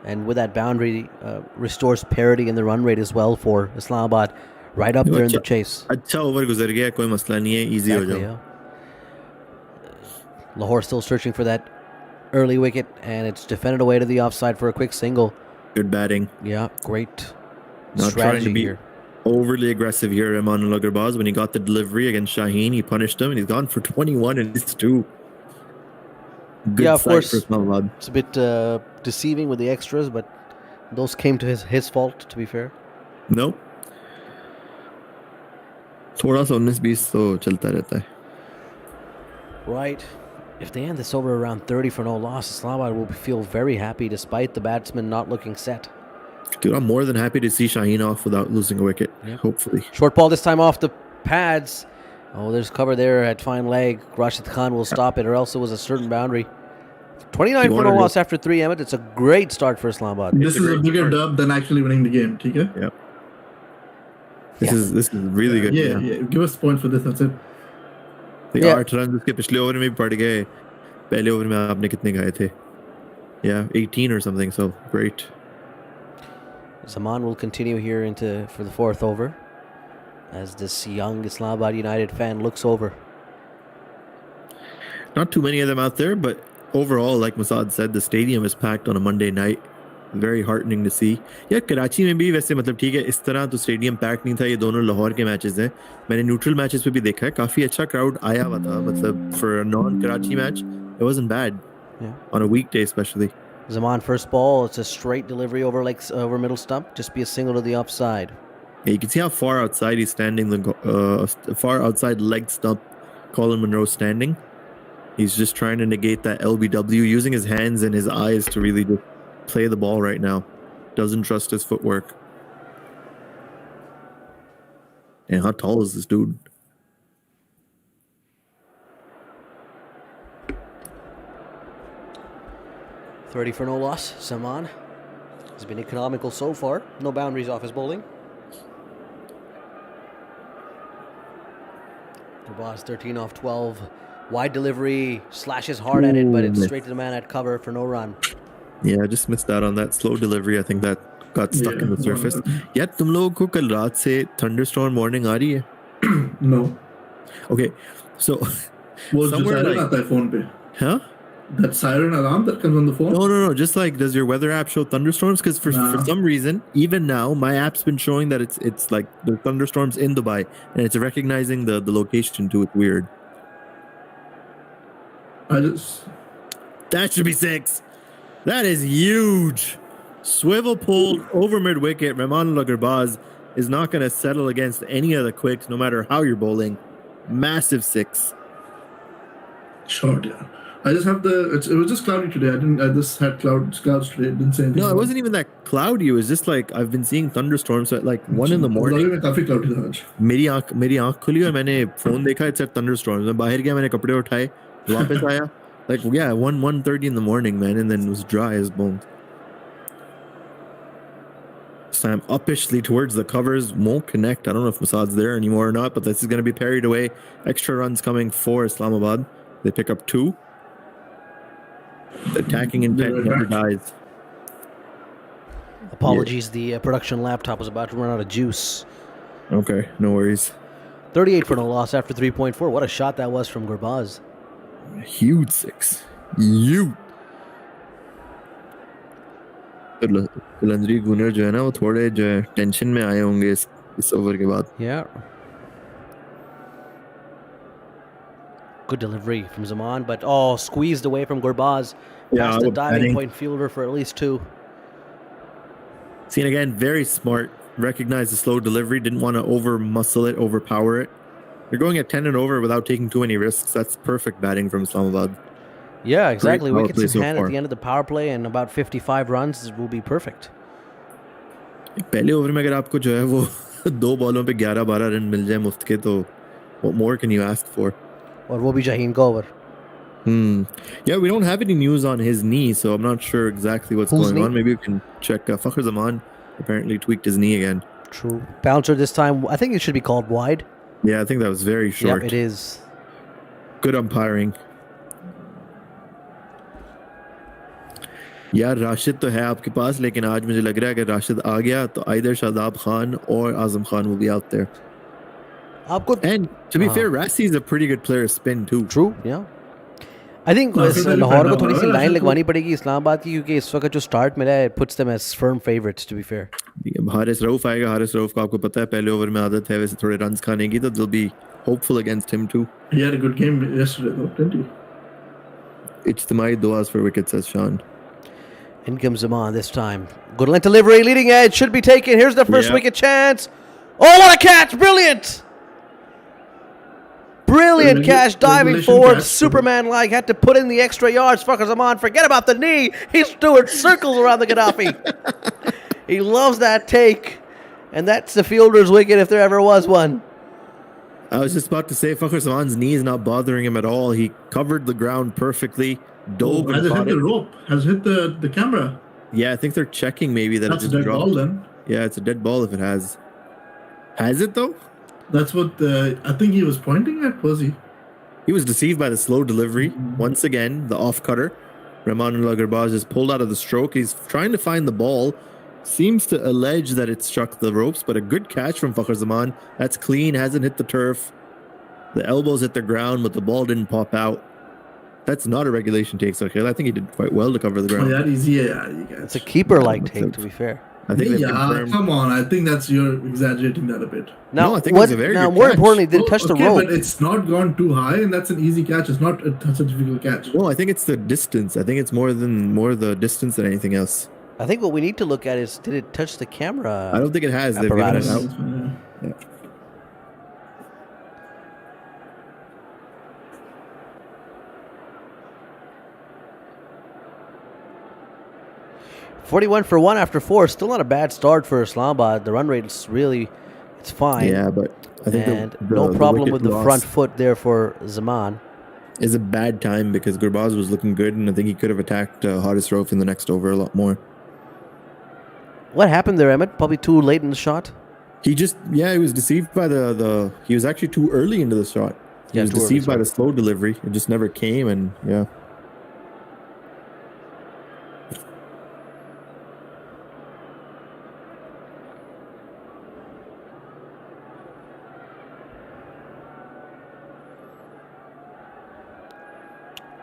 and with that boundary, restores parity in the run rate as well for Islamabad. Right up there in the chase. अच्छा over गुजर गया कोई मसला नहीं है. Easy हो जाओ. Lahore still searching for that early wicket, and it's defended away to the offside for a quick single. Good batting. Yeah, great Not strategy trying to be here. Overly aggressive here, Emanullah Gurbaz. When he got the delivery against Shaheen, he punished him, and he's gone for 21 and it's 2. Good of course. for Islamabad. It's a bit deceiving with the extras, but those came to his fault, to be fair. No. थोड़ा सा 19-20 तो चलता रहता है. Right. If they end this over around 30 for no loss, Islamabad will feel very happy despite the batsman not looking set. Dude, I'm more than happy to see Shaheen off without losing a wicket. Yep. Hopefully. Short ball this time off the pads. Oh, there's cover there at fine leg. Rashid Khan will stop it, or else it was a certain boundary. 29 for no loss after 3, Emmett. It's a great start for Islamabad. This is a bigger dub than actually winning the game, okay? Yeah. This is really good. Yeah. Give us points for this, that's it. The Yeah. 8 runs उसके पिछले over में भी पड़ गए. पहले over में आपने कितने खाए थे? Yeah, 18 or something. So great. Zaman will continue here for the 4th over as this young Islamabad United fan looks over. Not too many of them out there, but overall, like Masad said, the stadium is packed on a Monday night. Very heartening to see. Yeah, Karachi में भी वैसे मतलब ठीक है इस तरह तो stadium pack नहीं था. ये दोनों लाहौर के मैचेस हैं. मैंने न्यूट्रल मैचेस पे भी देखा है काफी अच्छा क्राउड आया हुआ था. मतलब for a non-Karachi match, it wasn't bad. Yeah. On a weekday especially. Zaman first ball. It's a straight delivery over middle stump. Just be a single to the offside. Yeah, you can see how far outside he's standing. Far outside leg stump. Colin Monroe standing. He's just trying to negate that LBW, using his hands and his eyes to really just play the ball right now. Doesn't trust his footwork. And how tall is this dude? $30 for no loss. Zaman has been economical so far. No boundaries off his bowling. Gurbaz 13 off 12. Wide delivery, slashes hard at it, but it's straight to the man at cover for no run. Yeah, I just missed out on that slow delivery. I think that got stuck in the surface. Yeah, तुम लोगों को कल रात से thunderstorm warning आ रही है? No. Okay, so वो जो somewhere siren like, आता है phone पे. huh? That siren alarm that comes on the phone? No. Just like, does your weather app show thunderstorms? Because for some reason, even now, my app's been showing that it's like the thunderstorms in Dubai, and it's recognizing the location too. It's weird. That should be 6. That is huge. Swivel pulled over mid wicket. Rahmanullah Gurbaz is not going to settle against any of the quicks, no matter how you're bowling. Massive 6. Short, yeah. I just have it was just cloudy today. I just had clouds today. It didn't say anything. No, it wasn't even that cloudy. It was just like I've been seeing thunderstorms at like 1 in the morning. काफी cloudy था आज. मेरी आंख खुली और मैंने phone देखा. It said thunderstorms. मैं बाहर गया, मैंने कपड़े उठाए, वापस आया. Like, yeah, 1:30 in the morning, man, and then it was dry as bones. So I'm uppishly towards the covers. Won't connect. I don't know if Masad's there anymore or not, but this is going to be parried away. Extra runs coming for Islamabad. They pick up 2. The attacking intent never dies. Apologies, the production laptop was about to run out of juice. Okay, no worries. 38 for no loss after 3.4. What a shot that was from Gurbaz. Huge 6. Huge. Qalandari गुनर जो है ना वो थोड़े जो है tension में आए होंगे इस ओवर के बाद. Yeah. Good delivery from Zaman, but squeezed away from Gurbaz. Past the diving point fielder for at least 2. Seen again, very smart. Recognized the slow delivery. Didn't want to over muscle it, overpower it. You're going at 10 and over without taking too many risks. That's perfect batting from Islamabad. Yeah, exactly. Wickets in hand so at the end of the power play and about 55 runs will be perfect. पहले over में अगर आपको जो है वो 2 बॉलों पे 11-12 run मिल जाए मुफ्त के तो what more can you ask for? और वो भी Shaheen का over. Yeah, we don't have any news on his knee, so I'm not sure exactly what's going on. Maybe we can check. Fakhr Zaman apparently tweaked his knee again. True. Bouncer this time. I think it should be called wide. Yeah, I think that was very short. Yep, it is. Good umpiring. यार राशिद तो है आपके पास, लेकिन आज मुझे लग रहा है कि राशिद आ गया तो either शादाब खान और Azam Khan will be out there. And to be fair, Rassi is a pretty good player spin too. True, yeah. I think Lahore को थोड़ी सी लाइन लगवानी पड़ेगी इस्लामाबाद की, क्योंकि इस वक्त जो स्टार्ट मिला है puts them as firm favorites, to be fair. Haris Rauf आएगा. हारिस रऊफ को आपको पता है पहले ओवर में आदत है वैसे थोड़े रन्स खाने की, तो they'll be hopeful against him too. He had a good game yesterday though, didn't he? Ijtimai duas for wickets, says Sean. In comes Zaman this time. Good length delivery, leading edge, should be taken. Here's the first wicket chance. Oh, what a catch! Brilliant! Brilliant catch, diving forward, Superman-like. Had to put in the extra yards. Fakhr Zaman, forget about the knee. He's doing circles around the Gaddafi. He loves that take. And that's the fielder's wicket if there ever was one. I was just about to say, Fakhar Zaman's knee is not bothering him at all. He covered the ground perfectly, dove Has and it hit caught the it. rope? Has it hit the camera? Yeah, I think they're checking maybe that That's it a just dead dropped. ball then. Yeah, it's a dead ball if it has. Has it though? That's what I think he was pointing at, was he? He was deceived by the slow delivery. Once again, the off cutter. Rahmanullah Gurbaz is pulled out of the stroke. He's trying to find the ball. Seems to allege that it struck the ropes, but a good catch from Fakhar Zaman. That's clean, hasn't hit the turf. The elbows hit the ground, but the ball didn't pop out. That's not a regulation take, Sakhil. I think he did quite well to cover the Oh, ground. that easy, yeah. You guys. It's a keeper-like take, to be fair. I think they've Yeah, confirmed. come on. I think you're exaggerating that a bit. Now, No, I think it was a very good more catch. importantly, did it touch the okay, rope? but it's not gone too high, and that's an easy catch. It's not such a difficult catch. No, I think it's the distance. I think it's more the distance than anything else. I think what we need to look at is, did it touch the camera? I don't think it has. They've given it Apparatus. out. Yeah. Yeah. 41 for 1 after 4. Still not a bad start for Islamabad. The run rate is really, it's fine. Yeah, but I think And no problem wicket with the loss front foot there for Zaman. is a bad time because Gurbaz was looking good, and I think he could have attacked Haris Rauf in the next over a lot more. What happened there, Emmett? Probably too late in the shot? He was deceived by the. He was actually too early into the shot. He Yeah, was too early, deceived by sorry. the slow delivery. It just never came, and yeah.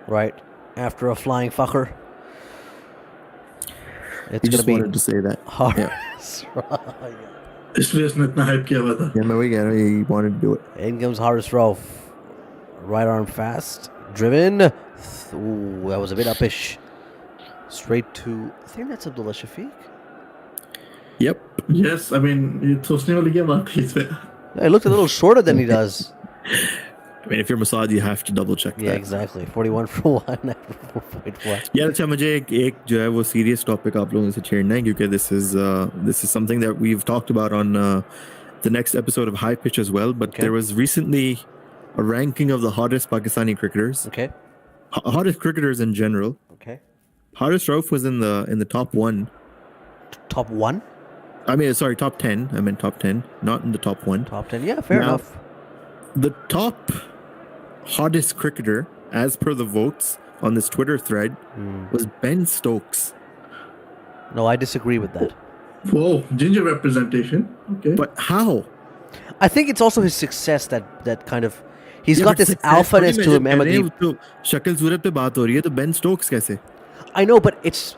Right. After a flying fucker. It's He going just to wanted be to say that. hard. Yeah. इसलिए उसने इतना hype किया हुआ था. Yeah, man, we get it. He wanted to do it. In comes Haris Rauf. Right arm fast. Driven. Ooh, that was a bit uppish. Straight to, I think that's Abdullah Shafiq. Yep. Yes, I mean, ये सोचने वाली क्या बात थी इसमें? Yeah, he looked a little shorter than he does. I mean, if you're Mossad, you have to double check Yeah, that. exactly. 41 for 1 after 4.4. Yeah, अच्छा मुझे एक जो है वो serious topic आप लोगों से छेड़ना है क्योंकि this is something that we've talked about on the next episode of High Pitch as well. But Okay. there was recently a ranking of the hottest Pakistani cricketers, Okay. hottest cricketers in general. Okay. Haris Rauf was in the top 1. Top 1? I mean, sorry, top 10. I meant top 10, not in the top 1. Top 10. Yeah, fair Now- enough. The top hottest cricketer, as per the votes on this Twitter thread, was Ben Stokes. No, I disagree with that. Whoa, ginger representation. Okay. But how? I think it's also his success that kind of, he's Yeah, got but this success alphaness थोड़ी to him, मैं जब कह रहे Ahmadi. हैं, तो शक्ल सूरत पे बात हो रही है तो Ben Stokes कैसे? I know, but it's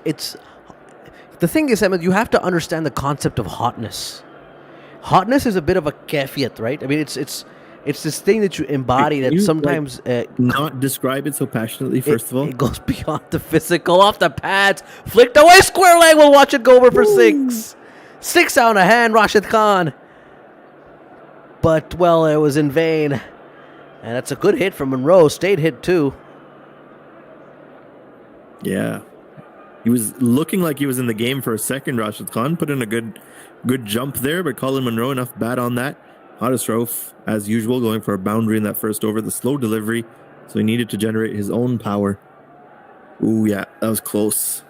the thing is, Ahmed, you have to understand the concept of hotness. Hotness is a bit of a kafiyat, right? I mean, it's this thing that you embody Can that you, sometimes Not describe it so passionately, first of all. it goes beyond the physical, off the pads, flicked away, square leg. We'll watch it go over for 6. 6 out of hand, Rashid Khan. But well, it was in vain, and that's a good hit from Monroe. State hit too. Yeah. He was looking like he was in the game for a second. Rashid Khan put in a good jump there, but Colin Monroe enough bat on that. Haris Rauf, as usual, going for a boundary in that first over. The slow delivery, so he needed to generate his own power. Ooh, yeah, that was close.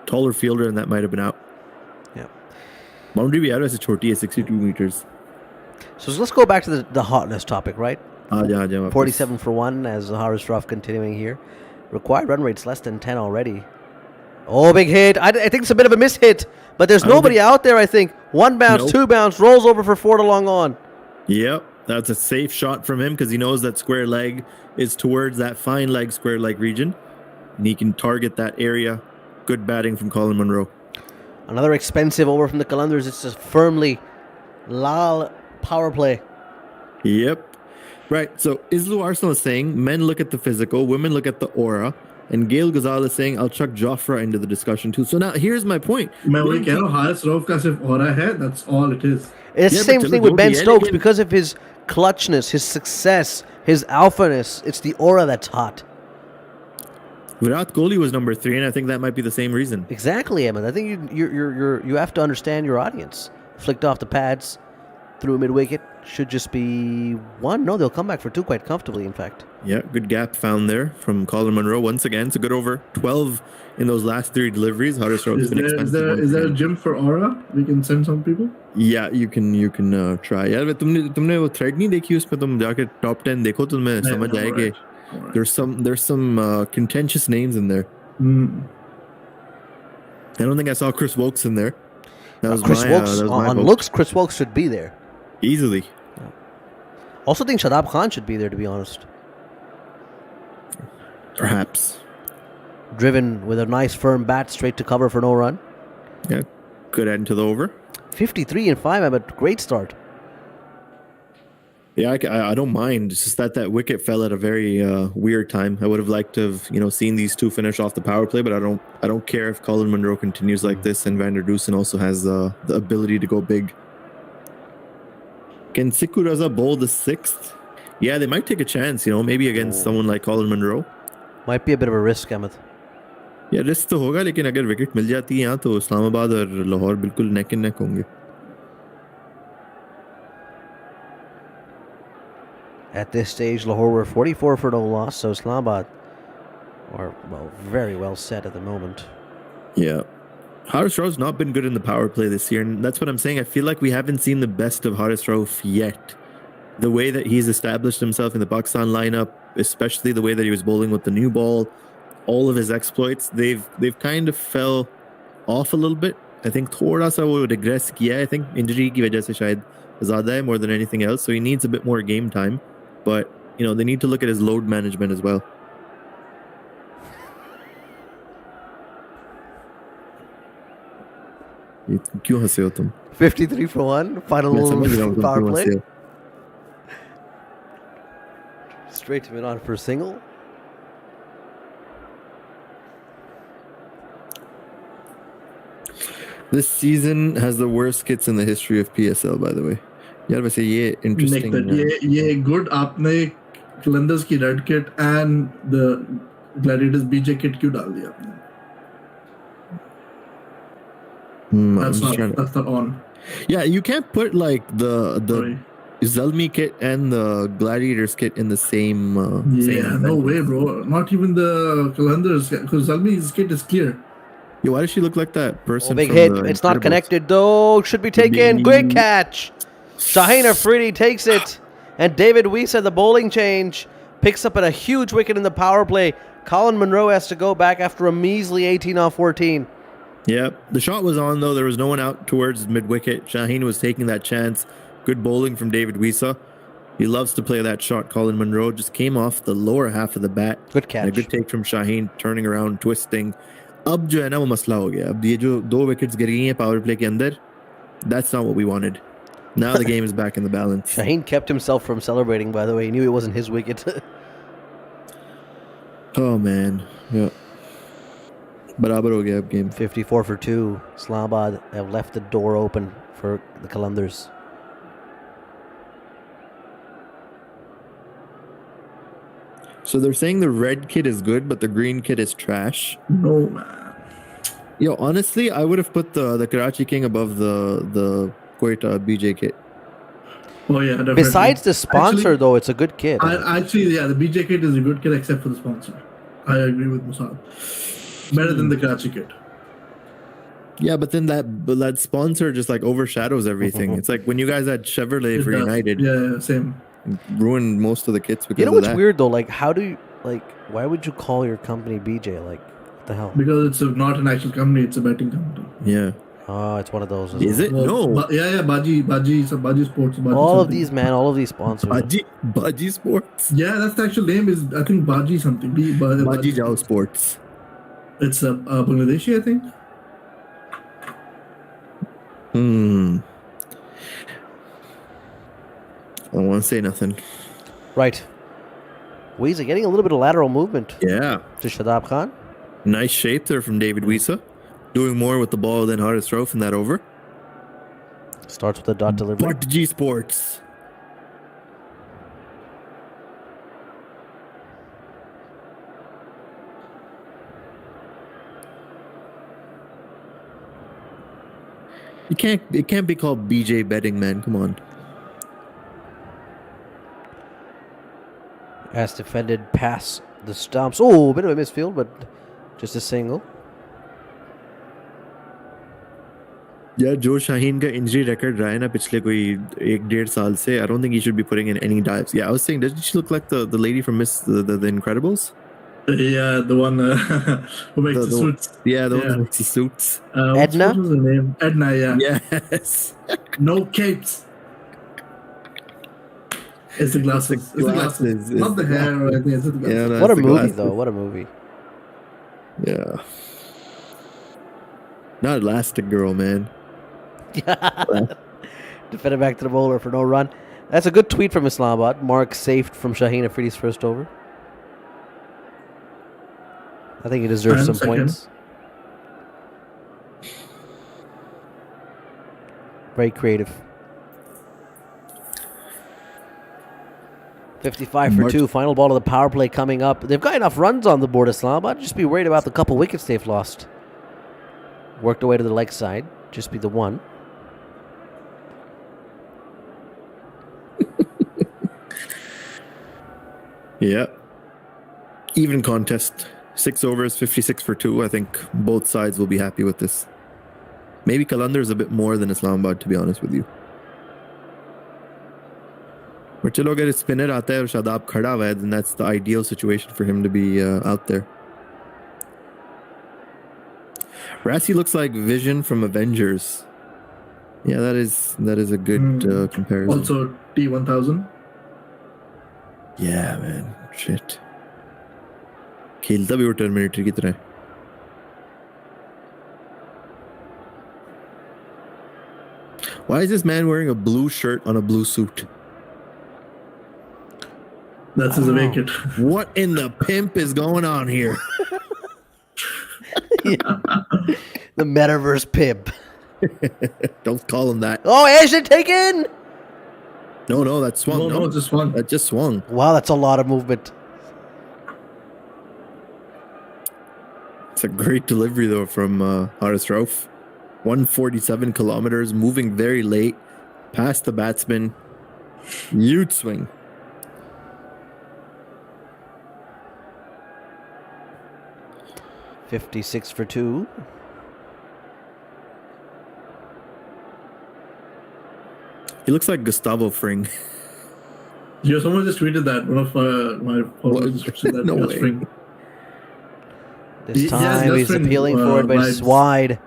Taller fielder, and that might have been out. Yeah. Boundary bhi aa raha hai, choti hai, 62 meters. So let's go back to the hotness topic, right? Aaja, aaja, 47 for 1 as Haris Rauf continuing here. Required run rates less than 10 already. Oh, big hit. I think it's a bit of a mishit, but there's I don't nobody think- out there, I think. 1 bounce, Nope. 2 bounce, rolls over for 4 to long on. Yep, that's a safe shot from him because he knows that square leg is towards that fine leg, square leg region. And he can target that area. Good batting from Colin Monroe. Another expensive over from the Qalandars. It's just firmly Lal power play. Yep. Right, so Islu Arsenal is saying men look at the physical, women look at the aura. And Gail Ghazal is saying I'll chuck Jofra into the discussion too. So now here's my point. मैं वही कह रहा हूँ, हारिस रऊफ का सिर्फ aura है. That's all it is. It's Yeah, the same but thing Chalo with Ben Jodi, Stokes again- because of his clutchness, his success, his alphaness. It's the aura that's hot. Virat Kohli was number 3, and I think that might be the same reason. Exactly, Emmett. I think you have to understand your audience. Flicked off the pads, threw a mid-wicket. Should just be 1. No, they'll come back for 2 quite comfortably, in fact. Yeah, good gap found there from Colin Munro. Once again, it's a good over. 12 in those last 3 deliveries. Haris Rauf has been expensive. Is there a gym for Aura? We can send some people. Yeah, you can try. यार तुमने वो thread नहीं देखी उसमें तुम जाके top 10 देखो तो तुम्हें समझ आएगा. There's some contentious names in there. I don't think I saw Chris Wokes in there. That was Chris Wokes on vote. looks. Chris Wokes should be there. Easily. Also think Shadab Khan should be there, to be honest. Perhaps. Driven with a nice firm bat straight to cover for no run. Yeah, good end to the over. 53 and 5, Emmett. Great start. Yeah, I don't mind. It's just that wicket fell at a very weird time. I would have liked to have seen these two finish off the power play, but I don't care if Colin Munro continues like this, and Van der Dusen also has the ability to go big. Can Sikku Raza bowl the 6th? Yeah, they might take a chance. Maybe against someone like Colin Munro. Might be a bit of a risk, Emmett. Yeah, risk तो होगा, लेकिन अगर wicket मिल जाती है यहाँ तो इस्लामाबाद और लाहौर बिल्कुल neck and neck होंगे. At this stage, Lahore were 44 for no loss, so Islamabad are, very well set at the moment. Yeah. Haris Rauf's not been good in the power play this year, and that's what I'm saying. I feel like we haven't seen the best of Haris Rauf yet. The way that he's established himself in the Pakistan lineup, especially the way that he was bowling with the new ball, all of his exploits, they've kind of fell off a little bit. I think thoda sa wo regress kiya. I think injury ki wajah se shayad zyada hai more than anything else, so he needs a bit more game time. But, they need to look at his load management as well. क्यों हंसे हो तुम? 53 for 1. Final little power play. Straight to mid-on for a single. This season has the worst kits in the history of PSL, by the way. यार वैसे ये interesting. ये good आपने Qalandars की red kit and the Gladiators BJ kit क्यों डाल दिया आपने? That's not on. Yeah, you can't put like the Zalmi kit and the Gladiators kit in the same. Same no way, bro. Not even the Qalandars, because Zalmi's kit is clear. Yo, why does she look like that person? Big hit. It's not connected though. Should be taken. Great catch. Shaheen Afridi takes it. And David Wisa, the bowling change, picks up at a huge wicket in the power play. Colin Munro has to go back after a measly 18 off 14. Yeah, the shot was on though. There was no one out towards mid-wicket. Shaheen was taking that chance. Good bowling from David Wisa. He loves to play that shot. Colin Munro just came off the lower half of the bat. Good catch. And a good take from Shaheen, turning around, twisting. अब जो है ना वो मसला हो गया. अब ये जो 2 wickets गिर गई हैं power play के अंदर, that's not what we wanted. Now the game is back in the balance. Shaheen kept himself from celebrating, by the way. He knew it wasn't his wicket. Oh, man. Yeah. Barabar ho gaya ab game. 54 for 2. Islamabad have left the door open for the Qalandars. So they're saying the red kit is good, but the green kit is trash. No, man. Yo, honestly, I would have put the Karachi King above the Quetta BJ kit. Oh yeah, definitely. Besides the sponsor, though, it's a good kit. The BJ kit is a good kit except for the sponsor. I agree with Musab. Better than the Karachi kit. Yeah, but then that sponsor just like overshadows everything. It's like when you guys had Chevrolet for United. Yeah, same. Ruined most of the kits because of what's that. weird though? Like, how do you why would you call your company BJ? Like, what the hell? Because it's not an actual company; it's a betting company. Yeah. Oh, it's one of those. Is it? No. Baji Sports. All of these sponsors. Baji Sports. Yeah, that's the actual name. Is I think Baji something. Baji Jao Sports. It's Bangladeshi, I think. I don't want to say nothing. Right. Weezer getting a little bit of lateral movement. Yeah. To Shadab Khan. Nice shape there from David Wisa. Doing more with the ball than Haris Rauf in that over. Starts with a dot delivery. Baji Sports. It can't be called BJ betting, man. Come on. As defended past the stumps. Oh, a bit of a misfield, but just a single. Yeah, Joe Shaheen ka injury record रहा है ना पिछले कोई 1-1.5 साल से. I don't think he should be putting in any dives. Yeah, I was saying, doesn't she look like the lady from the Incredibles? Yeah, the one who makes the suits. Yeah, the one that makes the suits. Edna? What was her name? Edna, yeah. Yes. No capes. It's the glasses. It's the glasses. Not the hair or anything. It's the glasses. Yeah, no, What a it's the movie, glasses. though. What a movie. Yeah. Not Elastic Girl, man. Defended back to the bowler for no run. That's a good tweet from Islamabad. Mark saved from Shaheen Afridi's first over. I think he deserves some Second. points. Very creative. 55 for 2. Final ball of the power play coming up. They've got enough runs on the board, Islamabad. Just be worried about the couple wickets they've lost. Worked away to the leg side. Just be the one. Yeah. Even contest. 6 overs, 56 for 2. I think both sides will be happy with this. Maybe Qalandars a bit more than Islamabad, to be honest with you. But chalo, agar spinner aata hai aur Shadab khada hua hai, then that's the ideal situation for him to be out there. Rassi looks like Vision from Avengers. Yeah, that is a good comparison. Also T1000. Yeah, man. Shit. खेलता भी वो terminator की तरह. Why is this man wearing a blue shirt on a blue suit? That's his wicket. What in the pimp is going on here? The metaverse pimp. Don't call him that. Oh, Asian taken! No, that swung. No, it just swung. That just swung. Wow, that's a lot of movement. It's a great delivery, though, from Haris Rauf. 147 kilometers, moving very late, past the batsman. Huge swing. $56 for 2. He looks like Gustavo Fring. Yeah, someone just tweeted that. One of my followers just tweeted that. No Gus way. Fring. This Yes, time Gus he's Fring, appealing for it, but it's vibes. wide.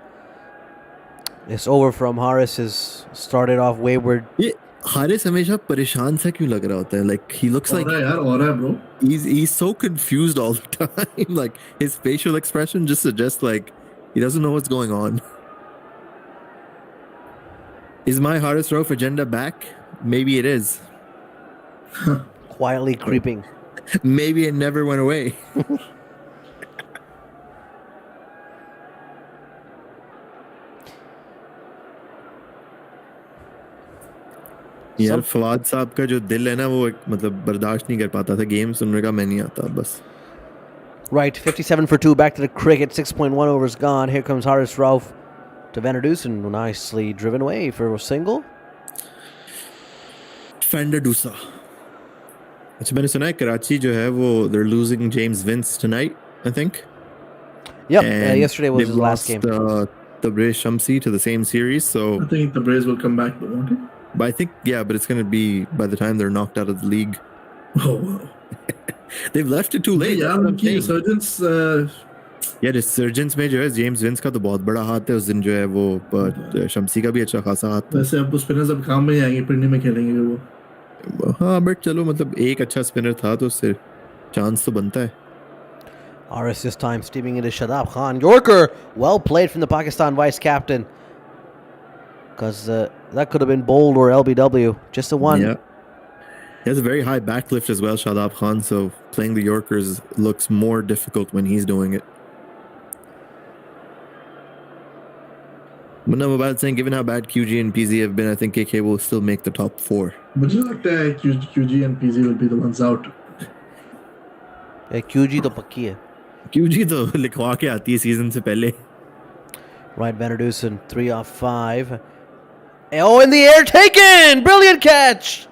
This over from Haris has started off wayward. ये हारिस हमेशा परेशान सा क्यों लग रहा होता है? Like he looks like Aura, bro. he's so confused all the time. Like his facial expression just suggests like he doesn't know what's going on. Is my Haris Rauf agenda back? Maybe it is. Quietly creeping. Maybe it never went away. यार फवाद साहब का जो दिल है ना वो मतलब बर्दाश्त नहीं कर पाता था गेम सुनने का. मैं नहीं आता बस. Right, 57 for 2. Back to the cricket. 6.1 overs gone. Here comes Haris Rauf to Van der Dusen. Nicely driven away for a single. Fender Dusa. अच्छा मैंने सुना है कराची जो है वो they're losing James Vince tonight, I think. Yep, And yesterday was they've his last lost, game. the Brace Shamsi to the same series, so I think the Braves will come back, though, won't it? but I think but it's gonna be by the time they're knocked out of the league. Oh, wow. They've left it too late. Yeah, that's what I'm उनकी saying. resurgence. Yeah, resurgence में जो है James Vince का तो बहुत बड़ा हाथ है. उस दिन जो है वो शम्सी का भी अच्छा खासा हाथ था. वैसे अब स्पिनर्स अब काम में ही आएंगे, पिंडी में खेलेंगे वो. हाँ बट चलो मतलब एक अच्छा स्पिनर था तो उससे चांस तो बनता है. Haris this time steaming into Shadab Khan. Yorker, well played from the Pakistan vice captain. Because that could have been bowled or LBW. Just a one. Yeah. He has a very high backlift as well, Shadab Khan, so playing the Yorkers looks more difficult when he's doing it. Munna Mubad saying, given how bad QG and PZ have been, I think KK will still make the top 4. मुझे लगता है QG and PZ will be the ones out. QG to pakki hai. QG तो लिखवा के आती है season से पहले. Right, Vanderdusen, 3 off 5. Oh, in the air, taken! Brilliant catch!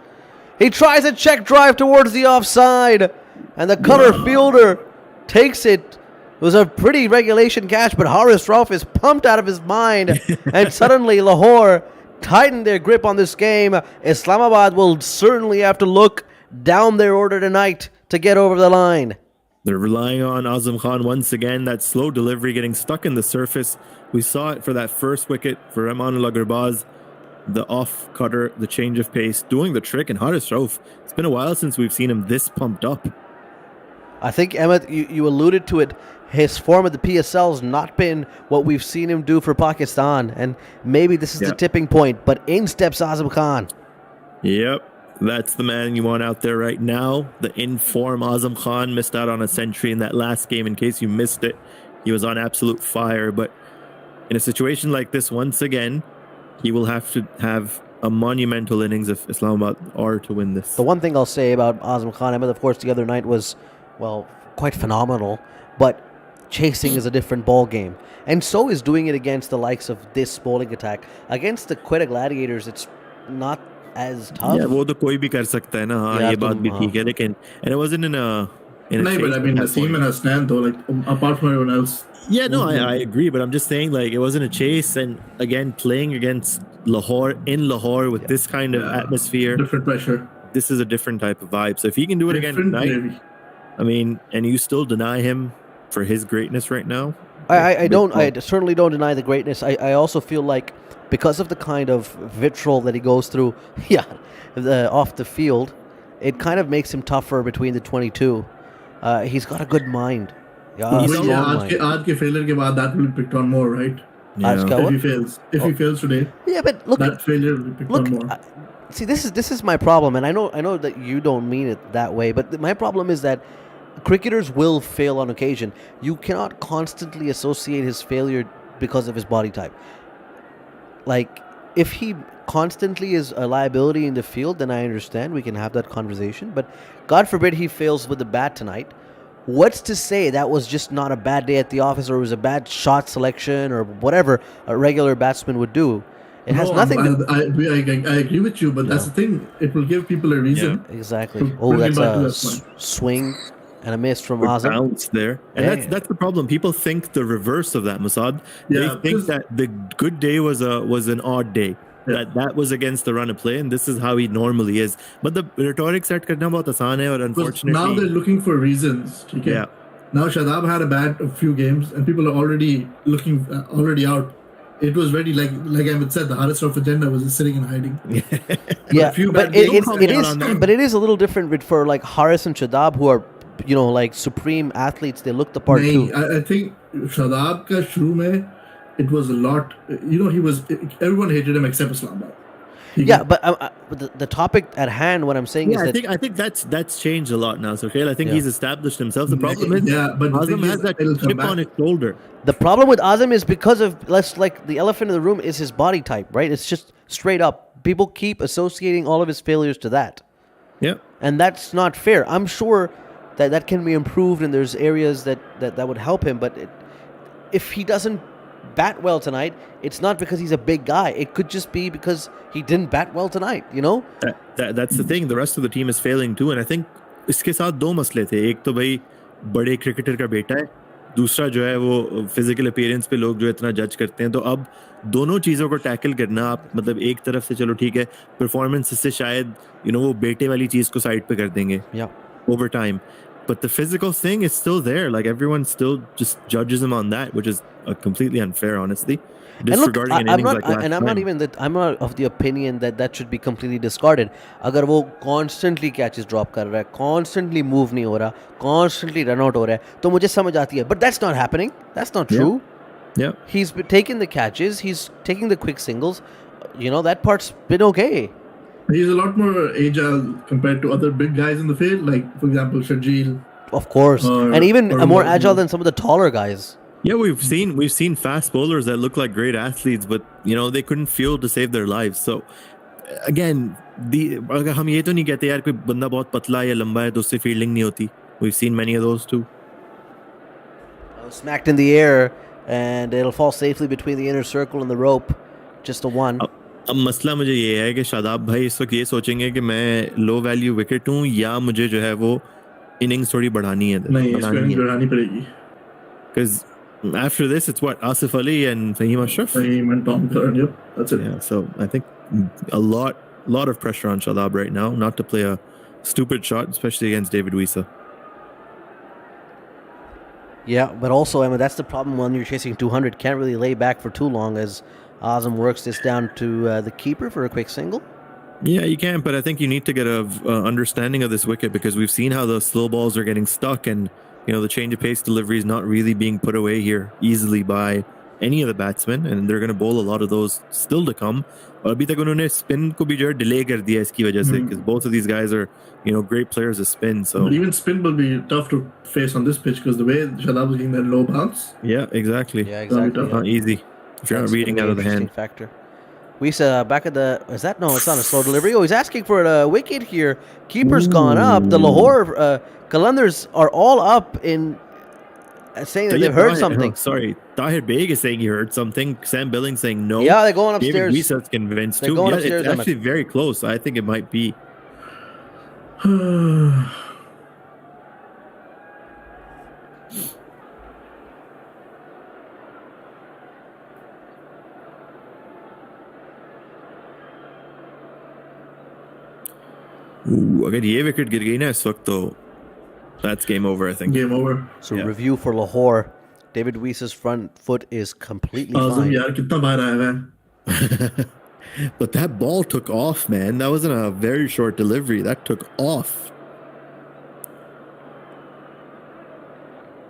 He tries a check drive towards the offside, and the color fielder takes it. It was a pretty regulation catch, but Haris Rauf is pumped out of his mind, and suddenly Lahore tightened their grip on this game. Islamabad will certainly have to look down their order tonight to get over the line. They're relying on Azam Khan once again. That slow delivery getting stuck in the surface. We saw it for that first wicket for Rahmanullah Gurbaz. The off cutter, the change of pace, doing the trick. And Haris Rauf, it's been a while since we've seen him this pumped up. I think, Emmett, you alluded to it. His form at the PSL has not been what we've seen him do for Pakistan. And maybe this is the tipping point. But in steps Azam Khan. Yep. That's the man you want out there right now. The in-form Azam Khan missed out on a century in that last game. In case you missed it, he was on absolute fire. But in a situation like this, once again, he will have to have a monumental innings if Islamabad are to win this. The one thing I'll say about Azam Khan, Emmett, of course, the other night was, well, quite phenomenal. But chasing is a different ball game. And so is doing it against the likes of this bowling attack. Against the Quetta Gladiators, it's not as tough. Yeah, वो तो कोई भी कर सकता है ना. हाँ, ये बात भी ठीक है. लेकिन and it wasn't in a. No, but I mean, Haseem and Hasnan though, like apart from everyone else. Yeah, no, I agree, but I'm just saying, like, it wasn't a chase, and again, playing against Lahore in Lahore with this kind of atmosphere, different pressure. This is a different type of vibe. So if he can do it again tonight, I mean, and you still deny him for his greatness right now. I certainly don't deny the greatness. I also feel like because of the kind of vitriol that he goes through, off the field, it kind of makes him tougher between the 22. He's got a good mind. आज के failure के बाद that will be picked on more, right? If he fails today. Yeah, but look, that failure will be picked on more. See, this is my problem, and I know that you don't mean it that way, but my problem is that cricketers will fail on occasion. You cannot constantly associate his failure because of his body type. Like, if he constantly is a liability in the field, then I understand. We can have that conversation. But God forbid he fails with the bat tonight. What's to say that was just not a bad day at the office, or it was a bad shot selection, or whatever a regular batsman would do? It has nothing to... I agree with you, but that's the thing. It will give people a reason. Yeah, exactly. Oh, that's a swing and a miss from Azam. Bounce there. And that's the problem. People think the reverse of that, Musad. They think that the good day was an odd day. Yeah. That was against the run of play, and this is how he normally is. But the rhetoric set karna bahut aasan hai, aur unfortunately now they're looking for reasons. Okay? Yeah. Now Shadab had a few games, and people are already looking already out. It was ready, like Ahmed said, the Haris Rauf agenda was just sitting and hiding. But it is a little different for like Haris and Shadab, who are like supreme athletes. They look the part too. I think Shadab ka shuru mein, it was a lot. Everyone hated him except Islamabad. But the topic at hand, what I'm saying is that I think that's changed a lot now. So I think he's established himself. The problem is, but Azam has that chip on his shoulder. The problem with Azam is because of like the elephant in the room is his body type, right? It's just straight up. People keep associating all of his failures to that. Yeah, and that's not fair. I'm sure that can be improved, and there's areas that would help him. But if he doesn't bat well tonight, it's not because he's a big guy. It could just be because he didn't bat well tonight, That's the thing. The rest of the team is failing too, and I think इसके साथ दो मसले थे. एक तो भाई बड़े cricketer का बेटा है, दूसरा जो है वो फिजिकल अपीयरेंस पे लोग जो इतना जज करते हैं. तो अब दोनों चीज़ों को टैकल करना, आप मतलब एक तरफ से चलो ठीक है परफॉर्मेंस से शायद वो बेटे वाली चीज़ को साइड पे कर देंगे over time. But the physical thing is still there. Like, everyone still just judges him on that, which is completely unfair, honestly. Disregarding an innings like last time. I'm not of the opinion that should be completely discarded. अगर वो constantly catches drop कर रहा है, constantly move नहीं हो रहा, constantly run out हो रहा है, तो मुझे समझ आती है. But that's not happening. That's not true. Yeah. He's been taking the catches. He's taking the quick singles. That part's been okay. He's a lot more agile compared to other big guys in the field, like, for example, Sharjeel. Of course. And even more agile than some of the taller guys. Yeah, we've seen fast bowlers that look like great athletes, but they couldn't field to save their lives. So again, अगर हम ये तो नहीं कहते यार कोई बंदा बहुत पतला है या लंबा है तो उससे फील्डिंग नहीं होती. We've seen many of those too. Smacked in the air and it'll fall safely between the inner circle and the rope. Just a one. अब मसला मुझे ये है कि शादाब भाई इस वक्त ये सोचेंगे कि मैं लो वैल्यू विकेट हूँ या मुझे जो है वो इनिंग्स थोड़ी बढ़ानी है नहीं, इसको इनिंग्स बढ़ानी पड़ेगी. Because after this, it's what, Asif Ali and Fahim Ashraf? Fahim and Tom Curran, yep. That's it. Yeah, so I think a lot of pressure on Shadab right now, not to play a stupid shot, especially against David Wisa. Yeah, but also, Emma, that's the problem when you're chasing 200. Can't really lay back for too long as Azam works this down to the keeper for a quick single. Yeah, you can, but I think you need to get a understanding of this wicket because we've seen how the slow balls are getting stuck and, you know, the change of pace delivery is not really being put away here easily by any of the batsmen, and they're going to bowl a lot of those still to come. और अभी तक उन्होंने spin को भी जो है delay कर दिया इसकी वजह से because both of these guys are, you know, great players of spin. So but even spin will be tough to face on this pitch because the way Shadab was getting that low bounce. Yeah, exactly. Yeah, exactly. Not easy if you're not reading out of the hand. Factor. Wisa back at the. Is that no? It's not a slow delivery. Oh, he's asking for a wicket here. Keeper's gone up. The Lahore Qalandars are all up in saying that they've heard something. Sorry, Tahir Beg is saying he heard something. Sam Billings saying no. Yeah, they're going upstairs. David Wisa's convinced They're too. going Yeah, upstairs, it's actually very close. I think it might be. अगर ये wicket गिर गई ना इस वक्त तो that's game over, I think. Game over. So review for Lahore. David Wisa's front foot is completely fine. यार कितना बाहर आया है. But that ball took off, man. That wasn't a very short delivery. That took off.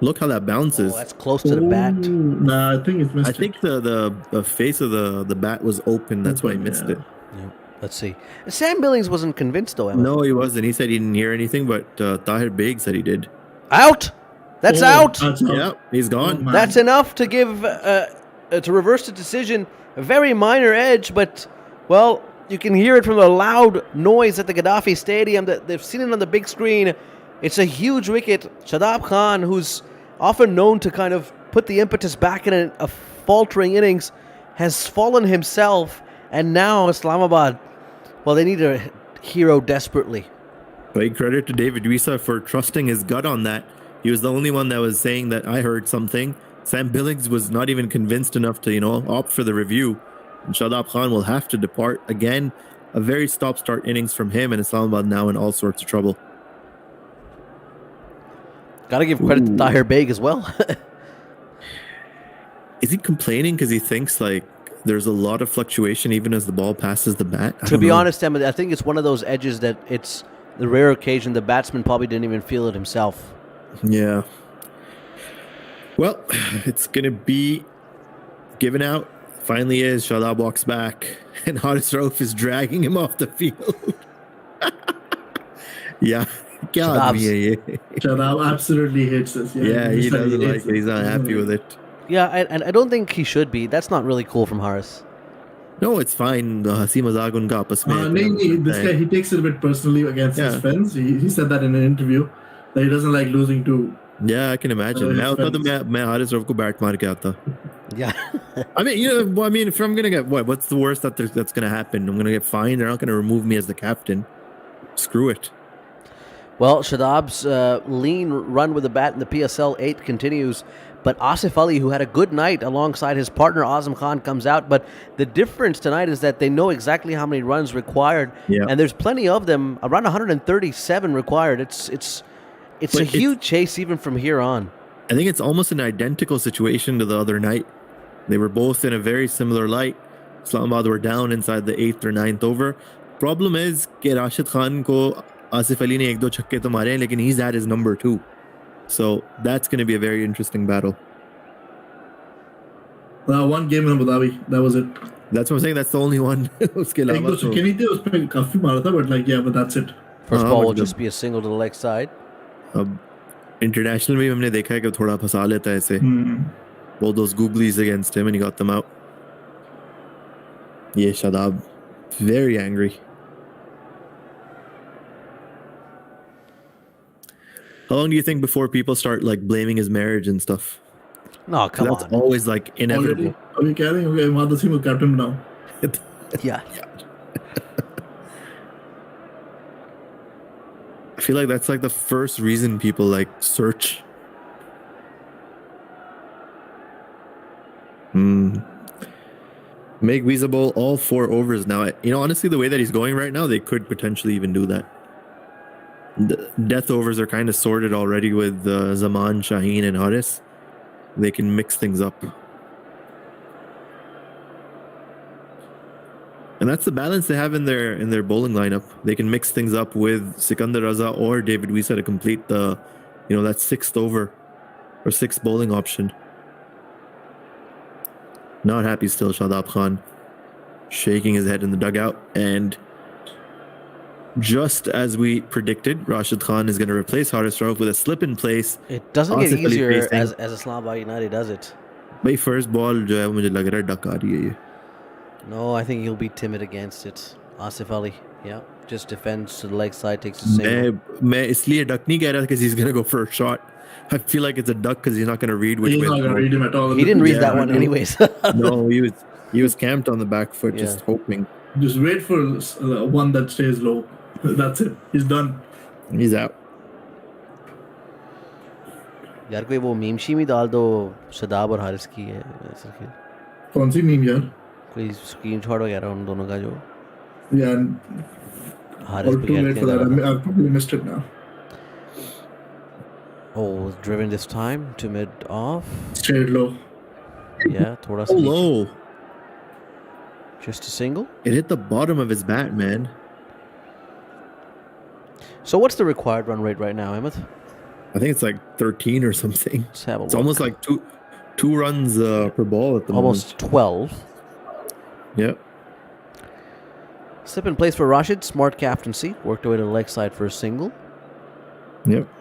Look how that bounces. Oh, that's close to the bat. Nah, I think it's missed. I think the face of the bat was open. That's why he missed it. Yeah. Let's see. Sam Billings wasn't convinced, though, Emma. No, he wasn't. He said he didn't hear anything, but Tahir Beg said he did. Out! That's out! Yeah, he's gone. That's enough to give to reverse the decision. A very minor edge, but, well, you can hear it from the loud noise at the Gaddafi Stadium. That they've seen it on the big screen. It's a huge wicket. Shadab Khan, who's often known to kind of put the impetus back in a faltering innings, has fallen himself, and now Islamabad, well, they need a hero desperately. Big credit to David Wisa for trusting his gut on that. He was the only one that was saying that I heard something. Sam Billings was not even convinced enough to, you know, opt for the review. And Shadab Khan will have to depart. Again, a very stop-start innings from him, and Islamabad now in all sorts of trouble. Gotta give credit to Tahir Beg as well. Is he complaining because he thinks, like, there's a lot of fluctuation even as the ball passes the bat? To be honest, Emma, I think it's one of those edges that it's the rare occasion the batsman probably didn't even feel it himself. Yeah. Well, it's going to be given out. Finally is. Shadab walks back. And Haris Rauf is dragging him off the field. Yeah. Shadab absolutely hates this. Yeah, he doesn't like it. He's not happy with it. Yeah, and I don't think he should be. That's not really cool from Haris. No, it's fine. Hasi mazak unka apas mein. This guy, he takes it a bit personally against his friends. He said that in an interview that he doesn't like losing to. Yeah, I can imagine. मैं Haris Rauf को bat मार के आता. Yeah. I mean, you know, if I'm gonna get what's the worst that's gonna happen? I'm gonna get fined. They're not gonna remove me as the captain. Screw it. Well, Shadab's lean run with the bat in the PSL 8 continues, but Asif Ali, who had a good night alongside his partner Azam Khan, comes out. But the difference tonight is that they know exactly how many runs required, and there's plenty of them. Around 137 required. It's a huge chase even from here on. I think it's almost an identical situation to the other night. They were both in a very similar light. Islamabad were down inside the 8th or 9th over. Problem is कि Rashid Khan को Asif Ali ने एक दो छक्के तो मारे हैं, लेकिन he's at his number 2. So that's going to be a very interesting battle. One game in Abu Dhabi. That was it. That's what I'm saying. That's the only one. उसके अलावा एक दो छक्के नहीं थे, उसमें काफी मारा था, but that's it. First ball will just be a single to the leg side. अब international में हमने देखा है कि थोड़ा फंसा लेता है ऐसे. All those googlies against him and he got them out. Yeah, Shadab, very angry. How long do you think before people start like blaming his marriage and stuff? No, come That's on. always like inevitable. Are we carrying? Okay, Mahmoud Wasim will captain now. Yeah. I feel like that's like the first reason people like search. Make Visa Bowl all 4 overs now. Honestly, the way that he's going right now, they could potentially even do that. The death overs are kind of sorted already with Zaman, Shaheen, and Haris. They can mix things up. And that's the balance they have in their bowling lineup. They can mix things up with Sikandar Raza or David Wisa to complete the, that 6th over or 6th bowling option. Not happy still, Shadab Khan. Shaking his head in the dugout. And just as we predicted, Rashid Khan is going to replace Haris Rauf with a slip in place. It doesn't get Asif Ali easier facing. as Islamabad United does it. By first ball, जो है, मुझे लग रहा है duck आ रही है ये. No, I think he'll be timid against it. Asif Ali, yeah, just defends to the leg side, takes a single. मैं इसलिए डक नहीं कह रहा because he's going to go for a shot. I feel like it's a duck because he's not going to read which He's way. not going to read him at all. He didn't read Yeah, that I one know. anyways. No, he was camped on the back foot, just Yeah. hoping. Just wait for one that stays low. That's it. He's done. He's out. यार कोई वो meme शीम ही डाल दो शदाब और हारिस की है कौन सी meme यार? कोई स्क्रीनशॉट वगैरह उन दोनों का जो Yeah. हारिस Or पे too late कहते for that. हैं I've probably missed it now. Oh, driven this time to mid off. Straight low. Yeah, थोड़ा सा Oh, नीचे. low. Just a single. It hit the bottom of his bat, man. So what's the required run rate right now, Ahmed? I think it's like 13 or something. Let's have a It's look. almost like two runs per ball at the Almost 12. moment. Yep. Slip in place for Rashid. Smart captaincy. Worked away to the leg side for a single. Yep.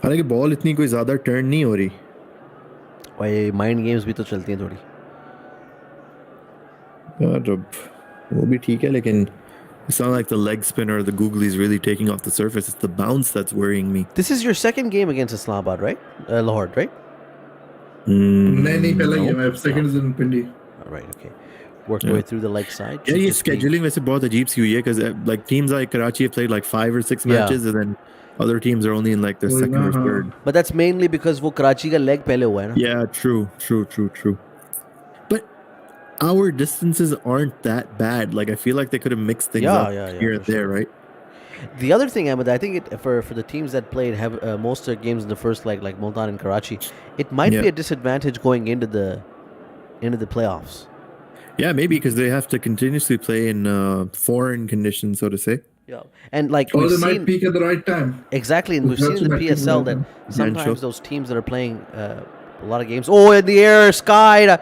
हालांकि ball इतनी कोई ज्यादा turn नहीं हो रही. और ये mind games भी तो चलती हैं थोड़ी. जब वो भी ठीक है लेकिन it's not like the leg spin or the googly is really taking off the surface. It's the bounce that's worrying me. This is your second game against Islamabad, right? Lahore, right? नहीं पहला game है. Second is in Pindi. All right, okay. Worked away through the leg side. Yeah, ये 250. scheduling वैसे बहुत अजीब सी हुई है because like teams like Karachi have played like 5 or 6 Yeah. matches and then other teams are only in like their second or third. But that's mainly because वो कराची का leg पहले हुआ है ना. Yeah, true. But our distances aren't that bad. Like I feel like they could have mixed things up here and for there, sure. right? The other thing, Ahmed, I think for the teams that played have most of their games in the first leg, like Multan and Karachi, it might be Yeah. a disadvantage going into the playoffs. Yeah, maybe because they have to continuously play in foreign conditions, so to say. Yeah, and like Or we've they might seen peak at the right time. exactly, and we've That's seen in the what I think PSL that about sometimes those teams that are playing a lot of games. Oh, in the air, skied.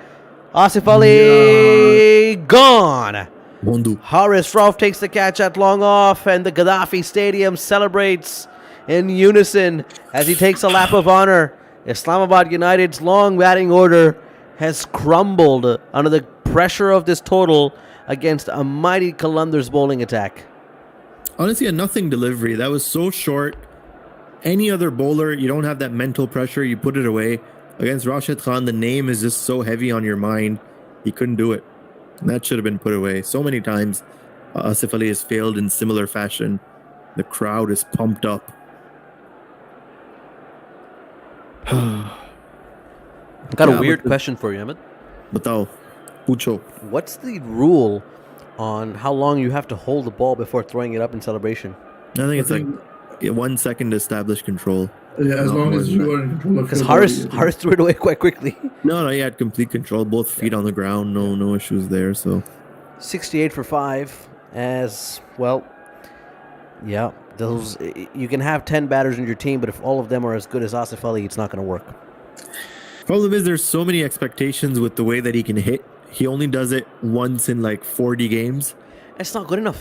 Asif Ali gone. Bondu. Haris Rauf takes the catch at long off, and the Gaddafi Stadium celebrates in unison as he takes a lap of honor. Islamabad United's long batting order has crumbled under the pressure of this total against a mighty Qalandars bowling attack. Honestly, a nothing delivery. That was so short. Any other bowler, you don't have that mental pressure. You put it away. Against Rashid Khan, the name is just so heavy on your mind. He couldn't do it. And that should have been put away. So many times, Asif Ali has failed in similar fashion. The crowd is pumped up. Got Yeah, a weird but- question for you, Ahmed. Batao. Pucho. What's the rule on how long you have to hold the ball before throwing it up in celebration? I think it's like 1 second to establish control. Yeah, as Not long more as than you that. are in control of Because your Haris body. threw it away quite quickly. No, he had complete control. Both feet on the ground. No issues there. So 68 for 5 as well. Yeah, those you can have 10 batters in your team, but if all of them are as good as Asif Ali, it's not going to work. problem is there's so many expectations with the way that he can hit. He only does it once in like 40 games. It's not good enough.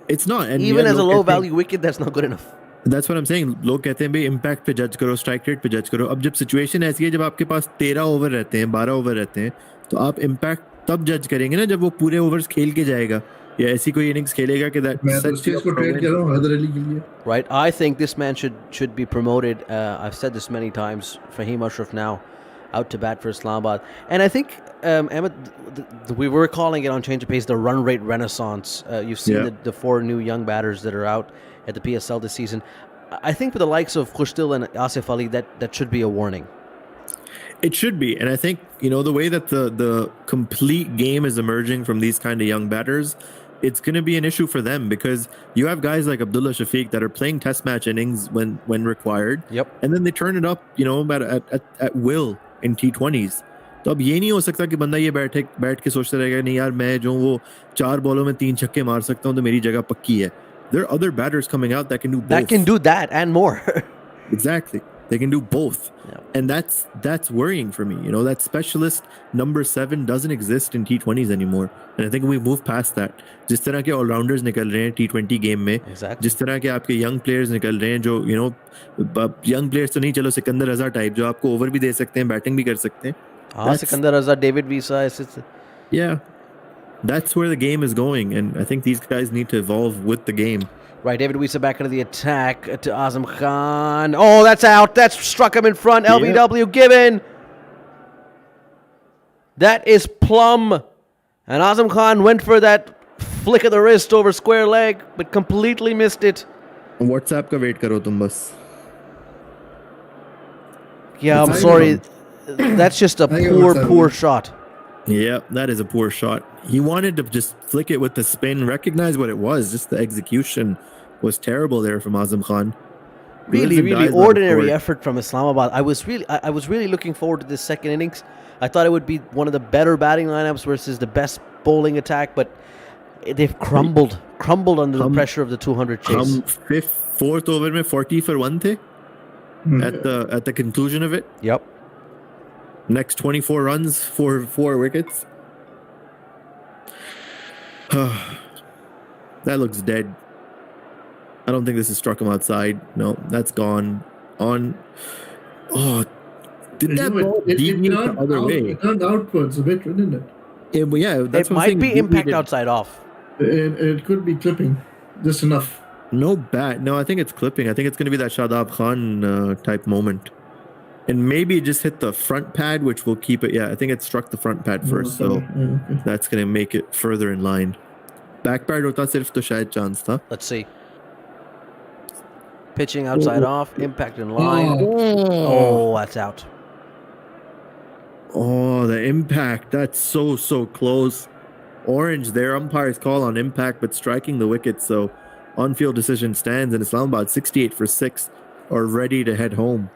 It's not. And Even yeah, as a लोग low कहते हैं- value wicket, that's not good enough. That's what I'm saying. लोग कहते हैं भाई impact पे जज करो, स्ट्राइक रेट पे जज करो. अब जब सिचुएशन ऐसी है, जब आपके पास 13 ओवर रहते हैं, 12 ओवर रहते हैं, तो आप इम्पैक्ट तब जज करेंगे ना जब वो पूरे ओवर्स खेल के जाएगा या ऐसी कोई इनिंग्स खेलेगा कि that मैं तो sets उस you चीज up को for a ट्रेड win. कर रहा हूँ हैदर अली के लिए. Right, I think this man should be promoted. I've said this many times. Fahim Ashraf now. out to bat for Islamabad. And I think, Ahmed, we were calling it on Change of Pace the run rate renaissance. You've seen the 4 new young batters that are out at the PSL this season. I think for the likes of Khushdil and Asif Ali, that should be a warning. It should be. And I think, the way that the complete game is emerging from these kind of young batters, it's going to be an issue for them because you have guys like Abdullah Shafiq that are playing test match innings when required. Yep. And then they turn it up, at will in T20s. तो अब ये नहीं हो सकता कि बंदा ये बैठ के सोचता रहेगा नहीं यार मैं जो वो 4 बॉलों में 3 छक्के मार सकता हूँ तो मेरी जगह पक्की है. There are other batters coming out that can do both. That can do that and more. Exactly. They can do both. Yep. And that's worrying for me. That specialist number 7 doesn't exist in T20s anymore. And I think we move past that. जिस तरह के all-rounders निकल रहे हैं T20 game में, Exactly. जिस तरह के आपके young players निकल रहे हैं जो young players तो नहीं चलो सिकंदर रजा टाइप जो आपको ओवर भी दे सकते हैं बैटिंग भी कर सकते हैं. हाँ सिकंदर रजा, David Visa. Yeah. That's where the game is going, and I think these guys need to evolve with the game. Right, David Wisa back into the attack to Azam Khan. Oh, that's out. That's struck him in front. LBW given. That is plumb. And Azam Khan went for that flick of the wrist over square leg, but completely missed it. WhatsApp का wait करो तुम बस. Yeah, I'm sorry. That's just a poor shot. Yeah, that is a poor shot. He wanted to just flick it with the spin, recognize what it was. Just the execution was terrible there from Azam Khan. Really ordinary effort from Islamabad. I was really looking forward to this second innings. I thought it would be one of the better batting lineups versus the best bowling attack, but they've crumbled under the pressure of the 200 chase. Fourth over में 40 for 1 थे at the conclusion of it. Yep. Next 24 runs for 4 wickets. That looks dead. I don't think this has struck him outside. No, that's gone. On. Oh, did that ball deviate the other way? It turned outwards a bit, didn't it? Yeah, that's it might be impact outside off. It could be clipping, just enough. No bat. No, I think it's clipping. I think it's going to be that Shadab Khan type moment. And maybe it just hit the front pad, which will keep it. Yeah, I think it struck the front pad first. So that's going to make it further in line. Back pad hota sirf to shayad chance tha. Let's see. Pitching outside off, impact in line. Oh, that's out. Oh, the impact. That's so close. Orange there. Umpire's call on impact, but striking the wicket. So on-field decision stands, and Islamabad 68 for 6 are ready to head home.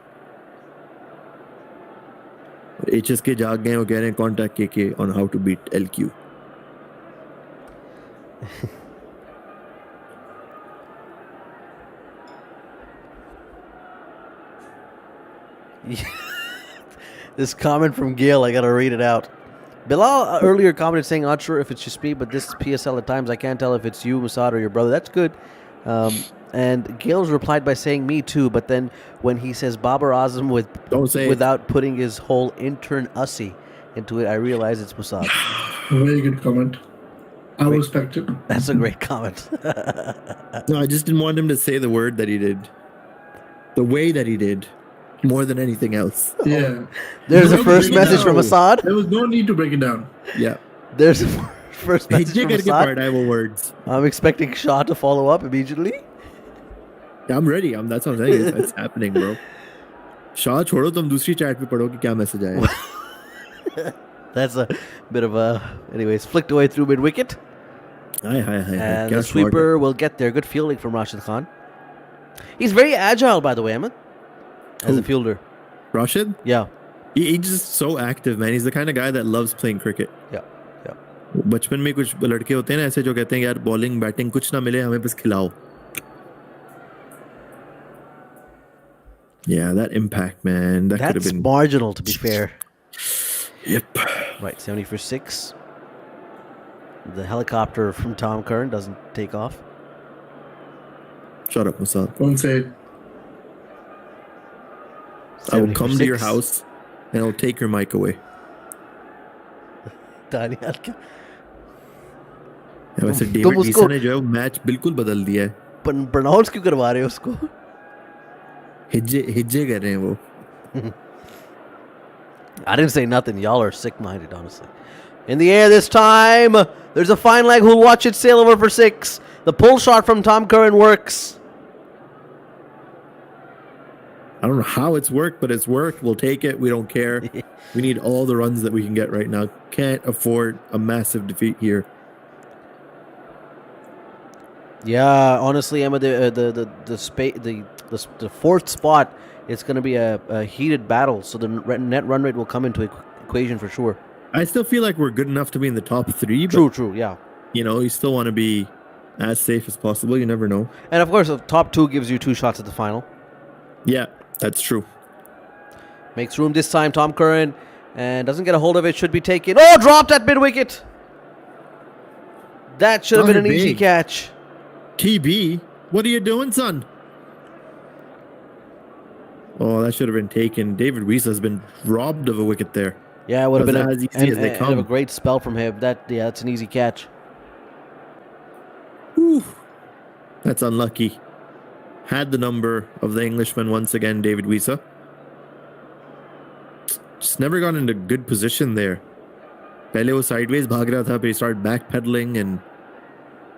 HSK जाग गए वो कह रहे हैं contact KK on how to beat LQ. This comment from Gail, I gotta read it out. Bilal earlier commented saying, not sure if it's just me, but this PSL at times I can't tell if it's you, Musad, or your brother. That's good. And Gail's replied by saying me too, but then when he says Babar Azam without putting his whole intern Ussie into it, I realize it's Musad. Very good comment. I respect it. That's a great comment. No, I just didn't want him to say the word that he did. The way that he did. More than anything else. Yeah. There's a first message from Assad. There was no need to break it down. Yeah. There's a first message from Assad. Words. I'm expecting Shah to follow up immediately. Yeah, I'm ready. That's what I'm saying. It's happening, bro. Shah, छोड़ो तुम दूसरी chat पे पढ़ो कि क्या message आया. That's a bit of a... Anyways, flicked away through mid-wicket. And the sweeper will get there. Good fielding from Rashid Khan. He's very agile, by the way, Ahmed. As a fielder. Rashid? Yeah. He's just so active, man. He's the kind of guy that loves playing cricket. Yeah. बचपन में कुछ लड़के होते हैं ना ऐसे जो कहते हैं यार बॉलिंग बैटिंग कुछ ना मिले हमें बस खिलाओ. Yeah, that impact, man. That could have been marginal, to be fair. Yep. Right, 70 for 6. The helicopter from Tom Curran doesn't take off. Shut up, Musad. Don't say it. I will come to your house and I'll take your mic away. Daniel क्या? वैसे David visa ने जो match बिल्कुल बदल दिया है. Pronounce क्यों करवा रहे हो उसको? हिज्जे कर रहे हैं वो. I didn't say nothing. Y'all are sick-minded, honestly. In the air this time. There's a fine leg who'll watch it sail over for 6. The pull shot from Tom Curran works. I don't know how it's worked, but it's worked. We'll take it. We don't care. We need all the runs that we can get right now. Can't afford a massive defeat here. Yeah, honestly, Emma, the fourth spot is going to be a heated battle, so the net run rate will come into equation for sure. I still feel like we're good enough to be in the top 3. But, True, yeah. you still want to be as safe as possible. You never know. And of course, the top 2 gives you 2 shots at the final. Yeah, that's true. Makes room this time, Tom Curran, and doesn't get a hold of it. Should be taken. Oh, dropped at mid-wicket. That should have been an easy catch. TB, what are you doing, son? Oh, that should have been taken. David Wiesa has been robbed of a wicket there. Yeah, it would have been as easy as they come. A great spell from him. That's an easy catch. Whew. That's unlucky. Had the number of the Englishman once again, David Wiesa. Just never got into good position there. Pehle wo sideways bhag raha tha, but he started backpedaling and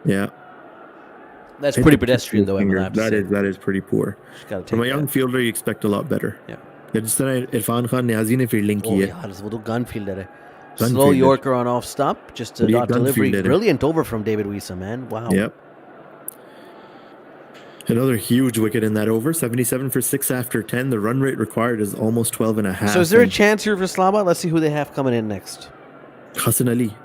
yeah. That's pretty pedestrian, though. That is pretty poor. From a young fielder, you expect a lot better. Yeah. जिस तरह इरफान खान नियाजी ने fielding की है. यार, वो तो gun fielder है. Slow Yorker on off stump, just a dot delivery. Brilliant over from David Wiesa, man. Wow. Yep. Another huge wicket in that over. 77 for 6 after 10. The run rate required is almost 12 and a half. So is there a chance here for Islamabad? Let's see who they have coming in next. Hassan Ali.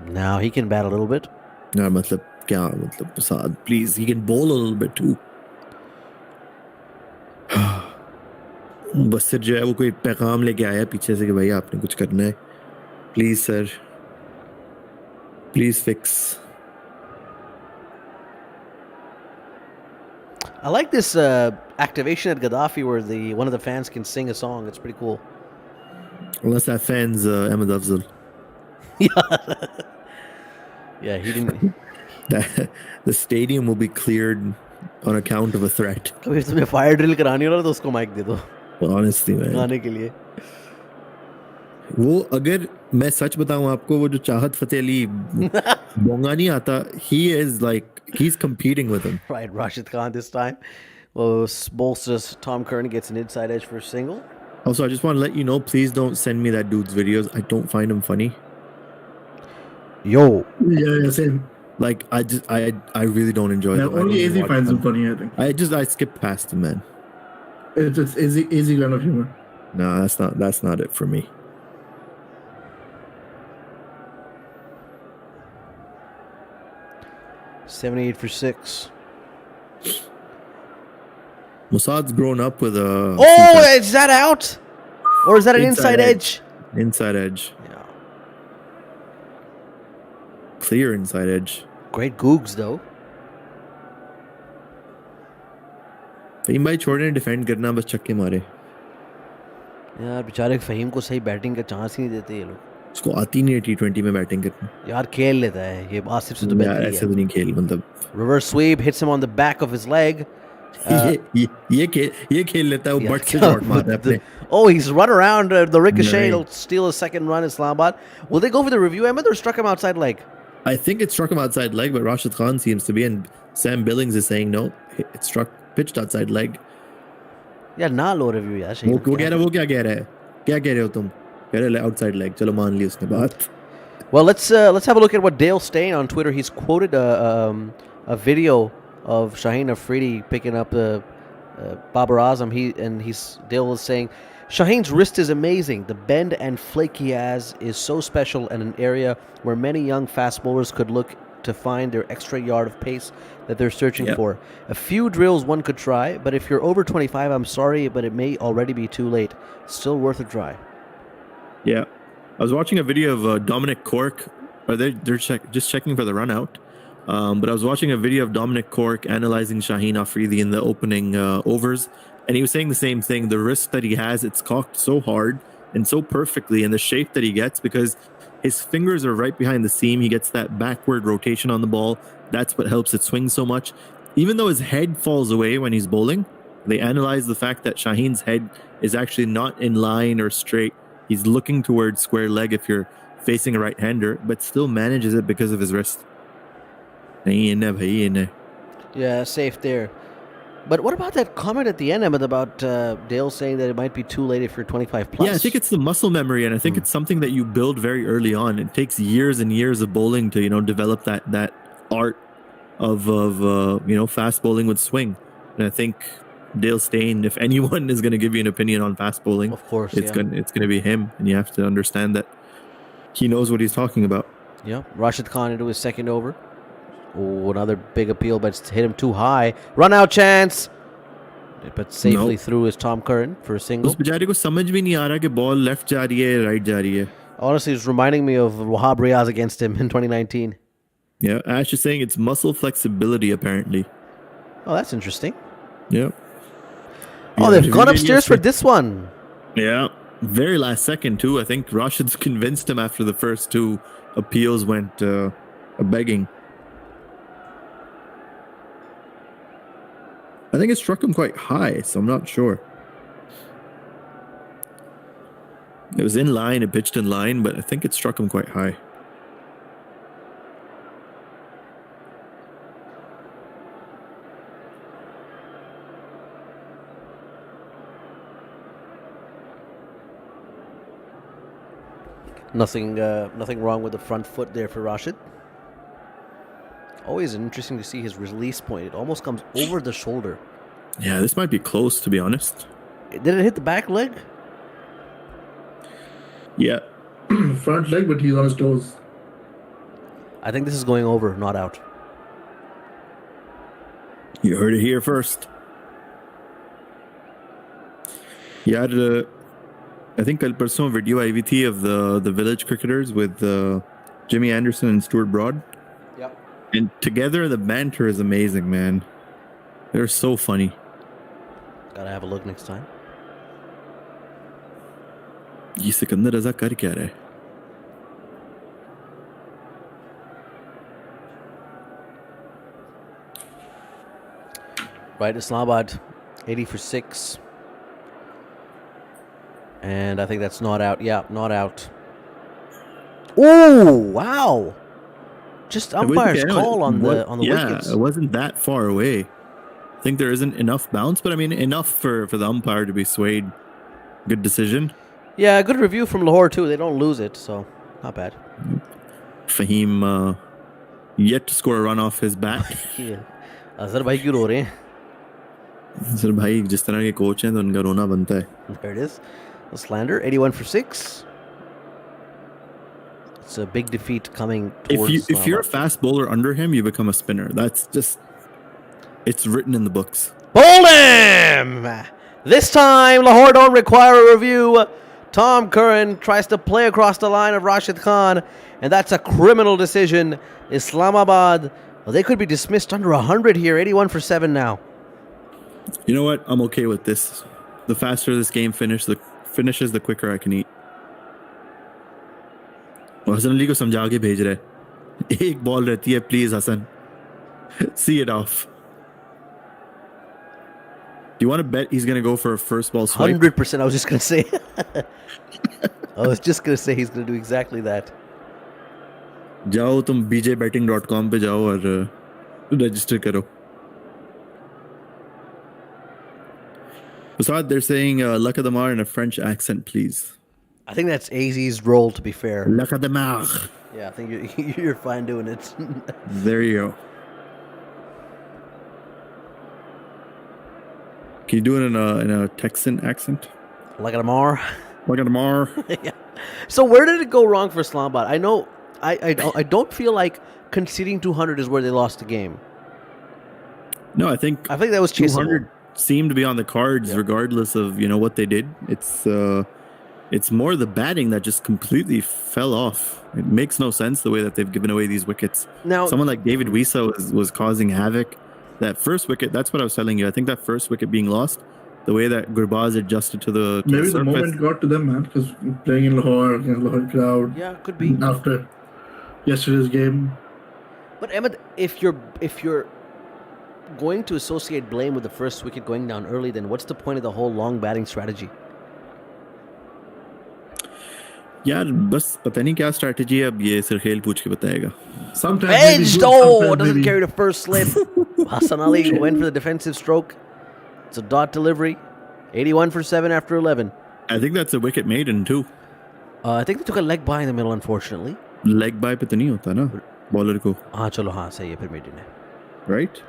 Now he can bat a little bit. No, matlab, kya, matlab, Prasad, please. He can bowl a little bit too. बस सिर्फ जो है वो कोई पैगाम लेके आया पीछे से कि भैया आपने कुछ करना है. Please, sir. Please fix. I like this activation at Gaddafi where one of the fans can sing a song. It's pretty cool. Unless that fan's Ahmed Afzal. Yeah, he didn't. The stadium will be cleared on account of a threat. कभी तुम्हें fire drill करानी हो ना तो उसको mic दे दो. Honestly, man. गाने के लिए. वो अगर मैं सच बताऊं आपको वो जो चाहत फतेह अली बोंगा नहीं आता, he's competing with him. Right, Rashid Khan this time. Well, bolsters Tom Curran gets an inside edge for a single. Also, I just want to let you know, please don't send me that dude's videos. I don't find him funny. Yo. Yeah, same. Like I really don't enjoy them. Only AZ finds him funny, I think. I skip past him, man. It's easy kind of humor. No, that's not it for me. $78 for 6. Musad's grown up with a. Oh, is that out? Or is that an inside edge? Inside edge. Yeah. Clear inside edge. Great googs, though. Faheem भाई छोड़ने defend करना बस छक्के मारे. यार बेचारे फहीम को सही बैटिंग का चांस ही नहीं देते ये लोग. उसको आती नहीं है T20 में बैटिंग करना. यार खेल लेता है ये आसिफ से तो बेहतर है. ऐसे तो नहीं खेल मतलब. Reverse sweep hits him on the back of his leg. ये खेल लेता है वो बट से शॉट मारता है अपने. Oh, he's run around the ricochet. He'll steal a second run in Islamabad. Will they go for the review, Ahmed, or struck him outside leg? I think it struck him outside leg, but Rashid Khan seems to be, and Sam Billings is saying no, it struck pitched outside leg. Yeah, ना लो review यार. वो कह रहा है वो क्या कह रहा है? क्या कह रहे हो तुम? कह रहे outside leg. चलो मान ली उसने बात. Well, let's have a look at what Dale Stain on Twitter. He's quoted a video of Shaheen Afridi picking up the Babar Azam. Dale was saying, Shaheen's wrist is amazing. The bend and flake he has is so special and an area where many young fast bowlers could look to find their extra yard of pace that they're searching for. A few drills one could try, but if you're over 25, I'm sorry, but it may already be too late. Still worth a try. Yeah. I was watching a video of Dominic Cork. They're just checking for the run out. But I was watching a video of Dominic Cork analyzing Shaheen Afridi in the opening overs. And he was saying the same thing. The wrist that he has, it's cocked so hard and so perfectly, and the shape that he gets because his fingers are right behind the seam. He gets that backward rotation on the ball. That's what helps it swing so much. Even though his head falls away when he's bowling, they analyze the fact that Shaheen's head is actually not in line or straight He's looking towards square leg if you're facing a right-hander, but still manages it because of his wrist. Yeah, safe there. But what about that comment at the end, Emmett, about Dale saying that it might be too late if you're 25 plus? Yeah, I think it's the muscle memory, and I think it's something that you build very early on. It takes years and years of bowling to, develop that art of fast bowling with swing. And I think Dale Steyn, if anyone is going to give you an opinion on fast bowling, of course, it's going to be him, and you have to understand that he knows what he's talking about. Yeah, Rashid Khan into his second over. Oh, another big appeal, but it's hit him too high. Run out chance, but safely through is Tom Curran for a single. उस बेचारे को समझ भी नहीं आ रहा कि ball left जा रही है, right जा रही है. Honestly, it's reminding me of Wahab Riaz against him in 2019. Yeah, Ash is saying it's muscle flexibility apparently. Oh, that's interesting. Yeah. Oh, they've gone upstairs for this one. Yeah, very last second too. I think Rashid's convinced him after the first two appeals went begging. I think it struck him quite high, so I'm not sure. It was in line, it pitched in line, but I think it struck him quite high. Nothing wrong with the front foot there for Rashid. Always interesting to see his release point. It almost comes over the shoulder. Yeah, this might be close, to be honest. Did it hit the back leg? Yeah. Front leg, but he's on his toes. I think this is going over, not out. You heard it here first. Yeah, I think कल परसों video आई हुई थी of the village cricketers with Jimmy Anderson and Stuart Broad. Yep. And together the banter is amazing, man. They're so funny. Gotta have a look next time. ये सिकंदर रजा कर क्या रहा है? Right, Islamabad, 80 for 6. And I think that's not out. Yeah, not out. Oh, wow. Just umpire's call on the wickets. Yeah, it wasn't that far away. I think there isn't enough bounce, but I mean, enough for the umpire to be swayed. Good decision. Yeah, good review from Lahore, too. They don't lose it, so not bad. Fahim yet to score a run off his bat. Yeah. Azhar bhai kyun ro rahe hain? Sir bhai, जिस तरह के coach हैं तो उनका रोना बनता है. There it is. A slander, 81 for 6. It's a big defeat coming towards If you're a fast bowler under him, you become a spinner. That's just... It's written in the books. Bowled him! This time, Lahore don't require a review. Tom Curran tries to play across the line of Rashid Khan, and that's a criminal decision. Islamabad, well, they could be dismissed under 100 here. 81 for 7 now. You know what? I'm okay with this. The faster this game finishes, the quicker I can eat. Hasan Ali को समझा के भेज रहे हैं. एक ball रहती है, please Hasan. See it off. Do you want to bet he's going to go for a first ball swipe? 100%. I was just going to say. He's going to do exactly that. जाओ तुम bjbetting.com पे जाओ और register करो. Basad, they're saying Lakadamar in a French accent, please. I think that's AZ's role, to be fair. Lakadamar. Yeah, I think you're fine doing it. There you go. Can you do it in a Texan accent? Lakadamar. Lakadamar. Yeah. So where did it go wrong for Islamabad? I know I don't feel like conceding 200 is where they lost the game. No, I think that was chaseable. 200 seemed to be on the cards regardless of what they did. It's more the batting that just completely fell off. It makes no sense the way that they've given away these wickets. Now, someone like David Wisa was causing havoc. That first wicket, that's what I was telling you. I think that first wicket being lost, the way that Gurbaz adjusted to the maybe the moment got to them, man, because playing in Lahore against Lahore crowd. Yeah, could be after yesterday's game. But Ahmed, if you're going to associate blame with the first wicket going down early, then what's the point of the whole long batting strategy? यार बस पता नहीं क्या strategy है अब ये सरखेल पूछ के बताएगा. Sometimes maybe Edged! good, Oh, sometimes doesn't maybe- carry the first slip. Hassan Ali went for the defensive stroke. It's a dot delivery. 81 for 7 after 11. I think that's a wicket maiden too. I think they took a leg by in the middle, unfortunately. Leg by पे तो नहीं होता ना bowler को, हाँ चलो हाँ सही है फिर मेडिन है. right?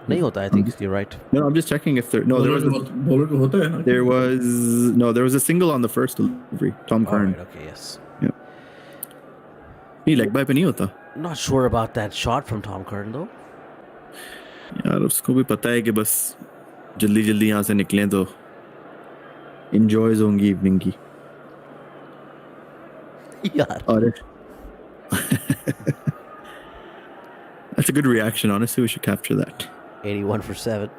नहीं होता, I think you're right. No, I'm just checking if there. No, there was. bowler को होता है ना. There was there was a single on the first delivery. Tom All Curran. right, okay, yes. नहीं leg by पे नहीं होता. Not sure about that shot from Tom Curran though. यार उसको भी पता है कि बस जल्दी जल्दी यहाँ से निकलें तो enjoys होंगी evening की. यार. और that's a good reaction. Honestly, we should capture that. 81 for 7.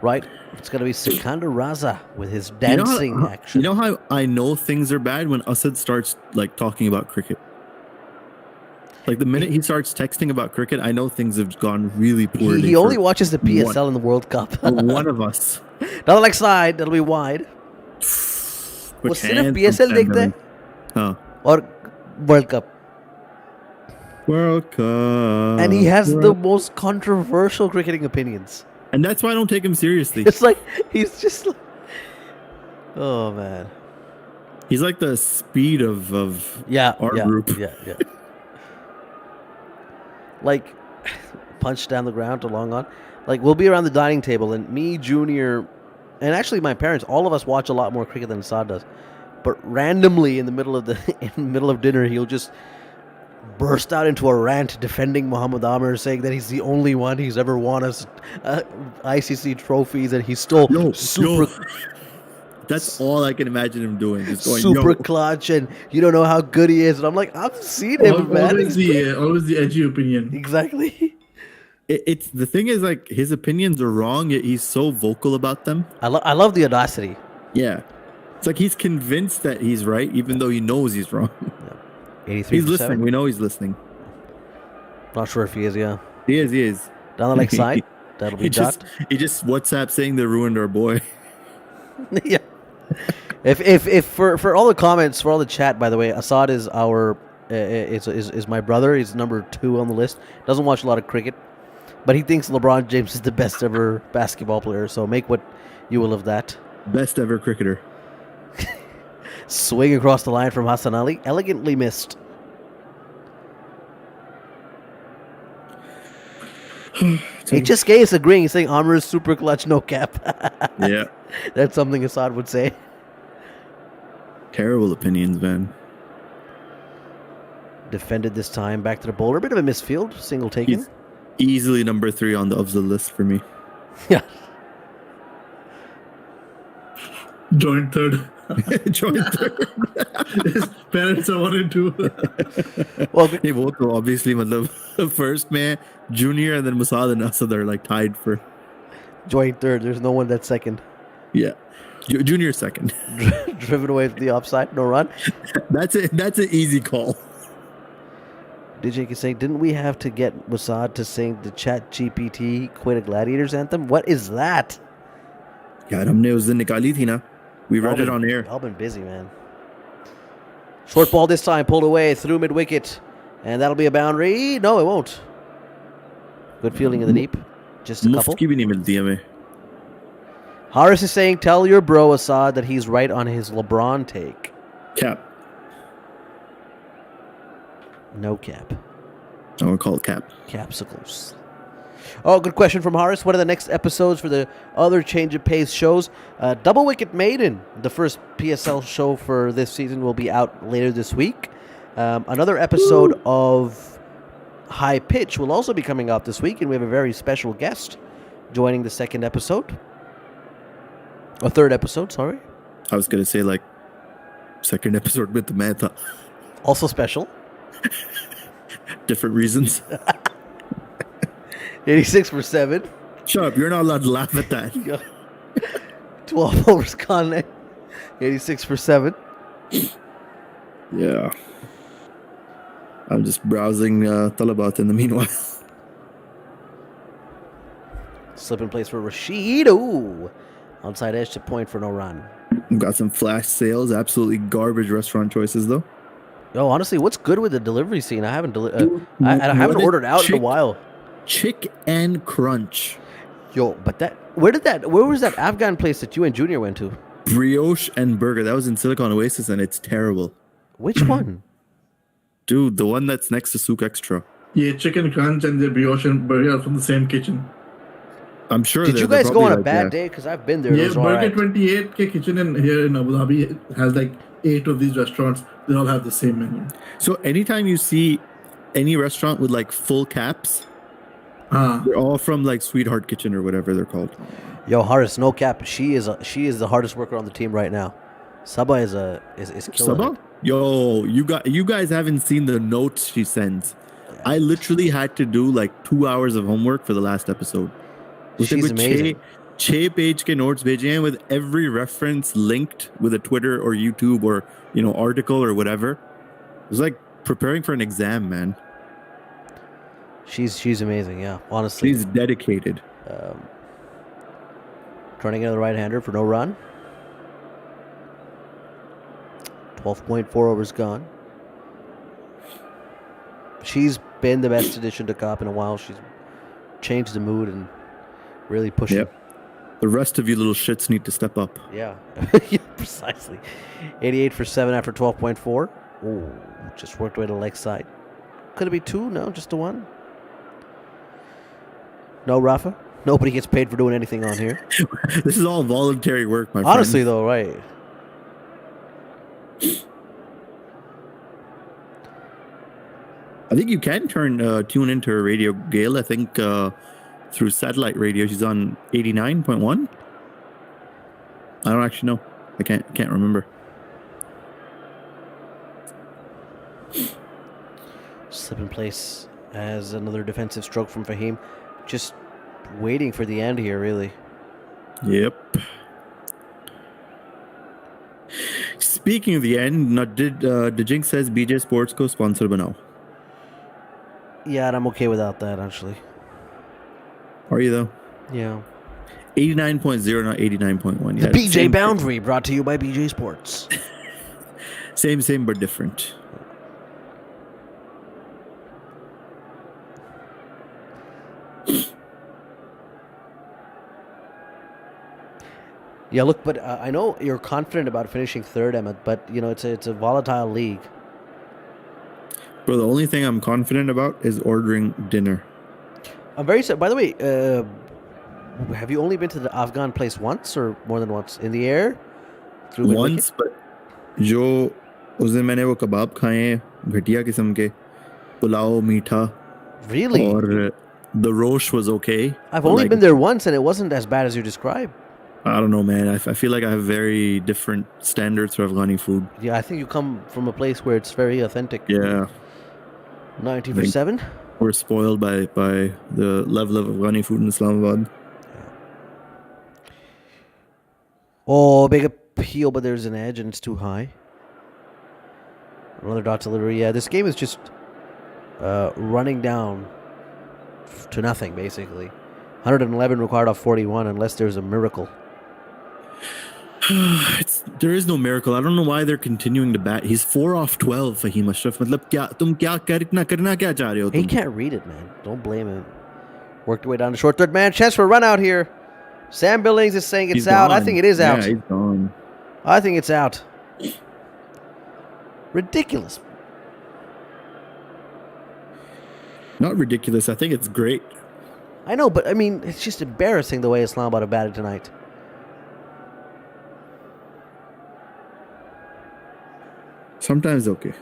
Right, it's going to be Sikandar Raza with his dancing action. You know how I know things are bad when Asad starts like talking about cricket. Like the minute he starts texting about cricket, I know things have gone really poorly. He only watches the PSL in the World Cup. One of us. Not like side, that'll be wide. वो सिर्फ PSL देखता है हाँ. और World Cup. World Cup. And he has the most controversial cricketing opinions. And that's why I don't take him seriously. It's like, he's just like, oh man. He's like the speed of our group. Yeah. Like, punch down the ground to long on. Like, we'll be around the dining table, and me, Junior, and actually my parents, all of us watch a lot more cricket than Saad does. But randomly in the middle of dinner, he'll just burst out into a rant defending Mohammad Amir, saying that he's the only one he's ever won us ICC trophies, and he's still super. That's all I can imagine him doing. Just going super clutch, and you don't know how good he is. And I'm like, I've seen him, man. Always the edgy opinion. Exactly. It's the thing is like his opinions are wrong, yet he's so vocal about them. I love the audacity. Yeah, it's like he's convinced that he's right, even though he knows he's wrong. 83. He's listening. 7. We know he's listening. Not sure if he is. Yeah. He is. Down the leg side. That'll be he just WhatsApp saying they ruined our boy. Yeah. If for all the comments, for all the chat, by the way, Assad is our is my brother. He's number 2 on the list. Doesn't watch a lot of cricket, but he thinks LeBron James is the best ever basketball player. So make what you will of that. Best ever cricketer. Swing across the line from Hassan Ali, elegantly missed. HSK is agreeing. He's saying Amr is super clutch, no cap. Yeah. That's something Assad would say. Terrible opinions, man. Defended this time, back to the bowler. A bit of a misfield, single taken. He's easily number 3 on the Afzal list for me. Yeah. Joint third. Joint third. His parents are 1 and 2. Well, Hey, both obviously, first man, Junior, and then Musad and Asad are like tied for. joint third. There's no one that's second. Yeah. Junior second. Driven away from the offside, no run. That's an easy call. DJ is saying, didn't we have to get Musad to sing the Chat GPT Quit a Gladiators anthem? What is that? यार हमने उस दिन निकाली थी ना. We read it on air. I've been busy, man. Short ball this time, pulled away through mid wicket, and that'll be a boundary. No, it won't. Good fielding in the deep. Just a couple. मुफ्त की भी नहीं मिलती हमें. Haris is saying, tell your bro Assad that he's right on his LeBron take. Cap. No cap. I would call it cap. Capsicles. Oh, good question from Haris. What are the next episodes for the other change of pace shows? Double Wicket Maiden, the first PSL show for this season, will be out later this week. Another episode of High Pitch will also be coming out this week, and we have a very special guest joining the second episode. Or third episode, sorry. I was going to say like second episode with the Meta. Also special. Different reasons. 86 for 7. Shut up. You're not allowed to laugh at that. 12 overs gone. 86 for 7. Yeah. I'm just browsing Talabat in the meanwhile. Slip in place for Rashid. Ooh. Onside edge to point for no run. We've got some flash sales. Absolutely garbage restaurant choices though. Yo, honestly, what's good with the delivery scene? I haven't Dude, I what haven't is ordered out in a chick- while. Chick and Crunch. Yo, but where was that Afghan place that you and Junior went to? Brioche and burger. That was in Silicon Oasis and it's terrible. Which one? Dude, the one that's next to Souk Extra. Yeah, chicken crunch and the brioche and burger are from the same kitchen. I'm sure. Did you they're guys go probably on a like, bad yeah. day? Because I've been there. It Yeah, was Burger alright. 28 ke kitchen here in Abu Dhabi has like 8 of these restaurants. They all have the same menu. So anytime you see any restaurant with like full caps, they're all from like Sweetheart Kitchen or whatever they're called. Yo, Haris, no cap. She is the hardest worker on the team right now. Sabah is killing Sabah? it. Yo, you guys haven't seen the notes she sends. I literally had to do like 2 hours of homework for the last episode. She's amazing. 6 page ke notes bheje hain with every reference linked with a Twitter or YouTube or article or whatever. It was like preparing for an exam, man. She's amazing. Yeah, honestly. She's dedicated. Trying to get the right-hander for no run. 12.4 overs gone. She's been the best addition to Cop in a while. She's changed the mood and really pushing. Yep. The rest of you little shits need to step up. Yeah. Yeah, precisely. 88 for 7 after 12.4. Ooh, just worked away to the leg side. Could it be 2? No, just a 1. No, Rafa? Nobody gets paid for doing anything on here. This is all voluntary work, my Honestly, friend. though, right. I think you can tune into her radio, Gail. I think through satellite radio, she's on 89.1. I don't actually know. I can't remember. Slip in place as another defensive stroke from Fahim. Just waiting for the end here, really. Yep. Speaking of the end, the Jinx says BJ Sports को sponsor बनाओ. Yeah, and I'm okay without that, actually. Are you though? Yeah. 89.0, not 89.1. The Yeah, BJ same, Boundary brought to you by BJ Sports. Same, but different. Yeah, look, but I know you're confident about finishing third, Emmett, but, it's a volatile league. Bro, the only thing I'm confident about is ordering dinner. I'm very sad. By the way, have you only been to the Afghan place once or more than once? In the air? Through Once, but जो उस दिन मैंने वो कबाब खाए हैं घटिया किस्म के पुलाव मीठा Really? और the rosh was okay. I've but only like, been there once, and it wasn't as bad as you describe. I don't know, man. I feel like I have very different standards for Afghani food. Yeah, I think you come from a place where it's very authentic. Yeah, 90 for 7. we're spoiled by the level of Afghani food in Islamabad. Oh, big appeal, but there's an edge, and it's too high. Another dot delivery. Yeah, this game is just running down to nothing, basically. 111 required off 41, unless there's a miracle. There is no miracle. I don't know why they're continuing to bat. He's 4 off 12, Fahim Ashraf. मतलब तुम क्या करना क्या चाह रहे हो He तुम? can't read it, man. Don't blame him. Worked way down to short third man. Chance for a run out here. Sam Billings is saying it's He's out. I gone. think it is out. Yeah, he's gone. I think it's out. Ridiculous. Not ridiculous. I think it's great. I know, but I mean, it's just embarrassing the way Islamabad have batted tonight. Sometimes okay.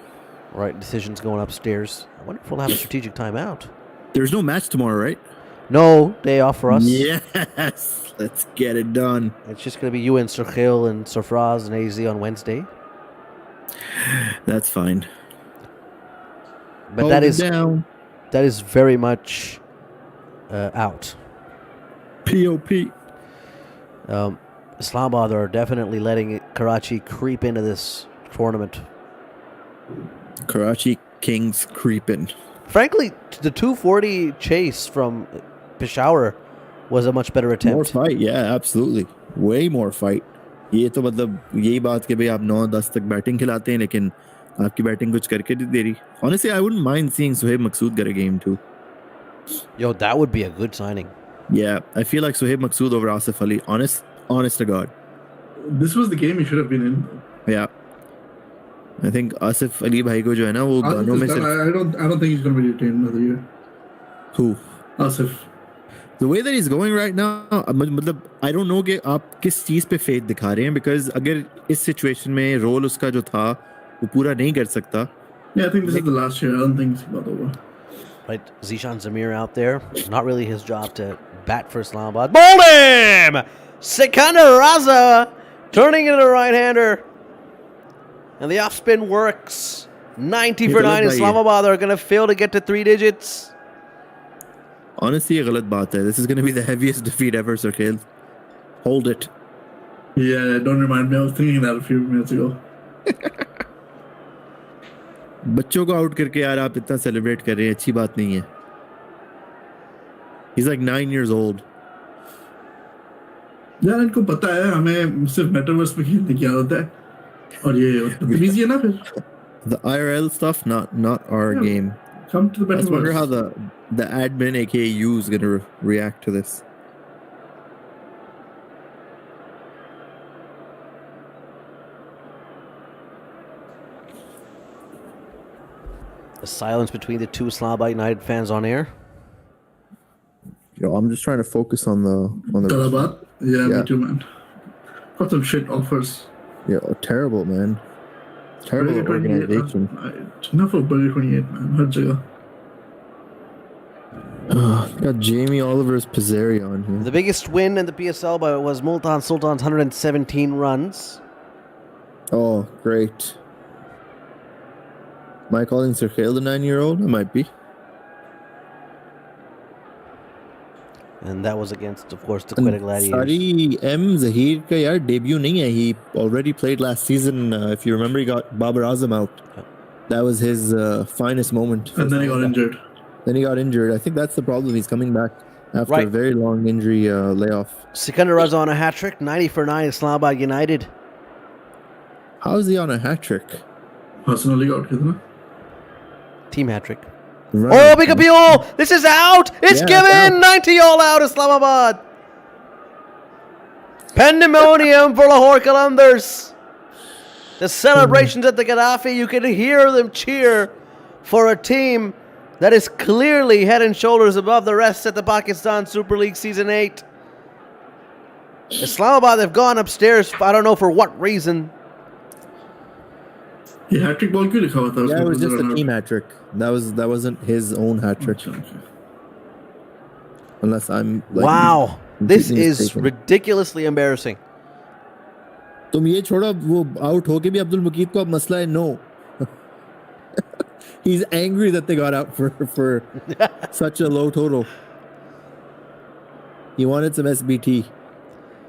Right, decisions going upstairs. I wonder if we'll have a strategic timeout. There's no match tomorrow, right? No, day off for us. Yes, let's get it done. It's just going to be you and Sergil and Sofraz and AZ on Wednesday. That's fine. But Hold that it is down. very much out. POP. Islamabad are definitely letting Karachi creep into this tournament. Karachi Kings creeping. Frankly, the 240 chase from Peshawar was a much better attempt. More fight, yeah, absolutely. Way more fight. ये तो मतलब यही बात कि भाई आप 9-10 तक batting खिलाते हैं लेकिन आपकी बैटिंग कुछ करके नहीं दे रही. Honestly, I wouldn't mind seeing Sohaib Maksud get a game too. Yo, that would be a good signing. Yeah, I feel like Sohaib Maksud over Asif Ali. Honest to God. This was the game he should have been in. Yeah. I think Asif Ali भाई को जो है ना वो गानों में सिर्फ I don't think he's going to be retained another year. who Asif. the way that he's going right now मतलब I don't know कि आप किस चीज पे faith दिखा रहे हैं because अगर इस situation में रोल उसका जो था वो पूरा नहीं कर सकता. Yeah, I think this is the last year. I don't think it's about over. Right, Zishan Zamir out there. Not really his job to bat for Islamabad. Bowled him! Sikandar Raza turning into a right-hander. And the off-spin works. 90 for 9. Islamabad are going to fail to get to 3 digits. Honestly, ये गलत बात है. This is going to be the heaviest defeat ever, Sarkhail. Hold it. Yeah, don't remind me. I was thinking that a few minutes ago. बच्चों को out करके यार आप इतना सेलिब्रेट कर रहे हैं अच्छी बात नहीं है. He's like 9 years old. यार इनको पता है हमें सिर्फ मेटावर्स में खेलने की आदत है और ये बदतमीजी है ना फिर. The IRL stuff, not our game. Come to the I just wonder how metaverse. the admin, aka you, is going to react to this. The silence between the two Islamabad United fans on air. Yo, I'm just trying to focus on the Qalandars? Yeah, Yeah. me too, man. Got some shit offers. Yeah, terrible, man. Terrible Burger 28, organization. Enough of Burger 28, man. Har jagah. Got Jamie Oliver's Pizzeri on here. The biggest win in the PSL was Multan Sultan's 117 runs. Oh, great. Am I calling Sarkhail the 9-year-old? I might be. And that was against, of course, the Quetta Gladiators. Sari M. Zahir ka yaar debut nahi hai. He already played last season. If you remember, he got Babar Azam out. That was his finest moment. And then he got injured. Then he got injured. I think that's the problem. He's coming back after Right. a very long injury layoff. Sikandar Raza on a hat-trick. 90 for 9, Islamabad United. How is he on a hat trick? Personally got कितना? Team hat-trick. Right. Oh, big appeal! This is out! It's Yeah, given! out. 90 all out, Islamabad! Pandemonium for Lahore Qalandars. The celebrations at the Gaddafi, you can hear them cheer for a team that is clearly head and shoulders above the rest at the Pakistan Super League Season 8. Islamabad have gone upstairs, I don't know for what reason. ये hat trick ball क्यों लिखा हुआ था Yeah, it was उसमें? just a team hat trick. That wasn't his own hat trick. अच्छा, okay. Unless I'm like, Wow. This completely is mistaken. ridiculously embarrassing. तुम ये छोड़ो वो आउट होके भी अब्दुल मुकीद को अब मसला है no. He's angry that they got out for such a low total. He wanted some SBT.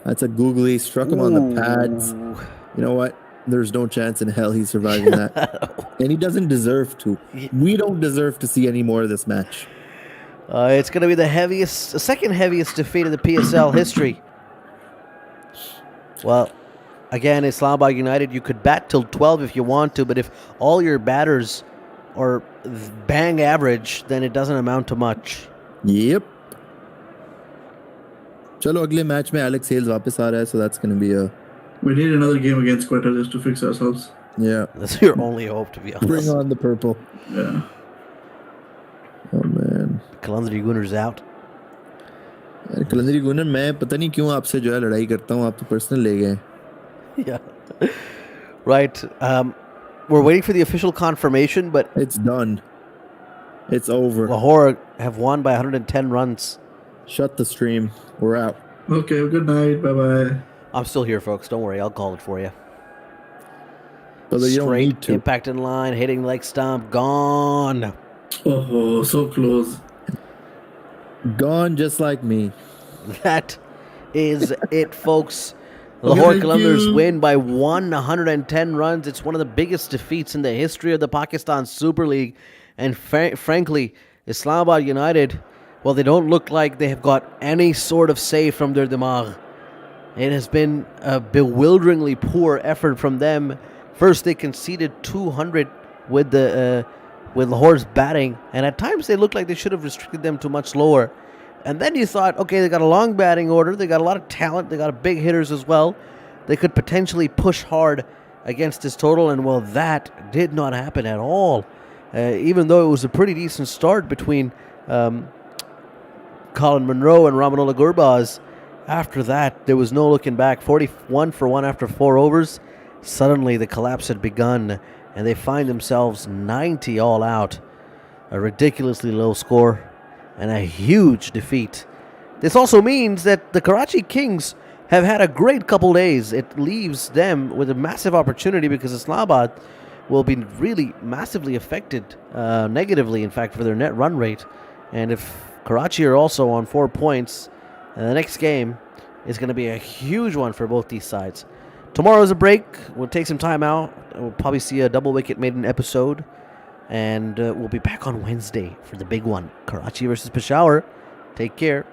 That's a googly, struck him on the pads. You know what? There's no chance in hell he's surviving that. And he doesn't deserve to. We don't deserve to see any more of this match. It's going to be the second heaviest defeat in the PSL history. Well, again, Islamabad United, you could bat till 12 if you want to, but if all your batters are bang average, then it doesn't amount to much. Yep. चलो अगले match में Alex Hales वापस आ रहा है, so that's going to be a We need another game against Quetta just to fix ourselves. yeah. That's your only hope, to be honest. Bring on the purple. Yeah. Oh man. Qalandars Gunners out. Qalandari गुनर मैं पता नहीं क्यों आपसे जो है लड़ाई करता हूँ आप तो पर्सनल ले गए. Yeah. Right. We're waiting for the official confirmation, but It's done. It's over. Lahore have won by 110 runs. Shut the stream. We're out. Okay, good night. Bye-bye. I'm still here, folks. Don't worry. I'll call it for you. But you don't need to. Impact in line, hitting leg stump, gone. Oh, so close. Gone just like me. That is it, folks. Okay, Lahore thank Qalandars you. win by 110 runs. It's one of the biggest defeats in the history of the Pakistan Super League. And frankly, Islamabad United, well, they don't look like they have got any sort of save from their dimagh. It has been a bewilderingly poor effort from them. First, they conceded 200 with Lahore's batting, and at times they looked like they should have restricted them to much lower. And then you thought, okay, they got a long batting order, they got a lot of talent, they got big hitters as well. They could potentially push hard against this total, and well, that did not happen at all. Even though it was a pretty decent start between Colin Munro and Ramanola Gurbaz, after that, there was no looking back. 41 for 1 after 4 overs. Suddenly, the collapse had begun, and they find themselves 90 all out. A ridiculously low score and a huge defeat. This also means that the Karachi Kings have had a great couple days. It leaves them with a massive opportunity because Islamabad will be really massively affected negatively, in fact, for their net run rate. And if Karachi are also on 4 points, the next game is going to be a huge one for both these sides. Tomorrow's a break. We'll take some time out. We'll probably see a double wicket maiden episode. And we'll be back on Wednesday for the big one. Karachi versus Peshawar. Take care.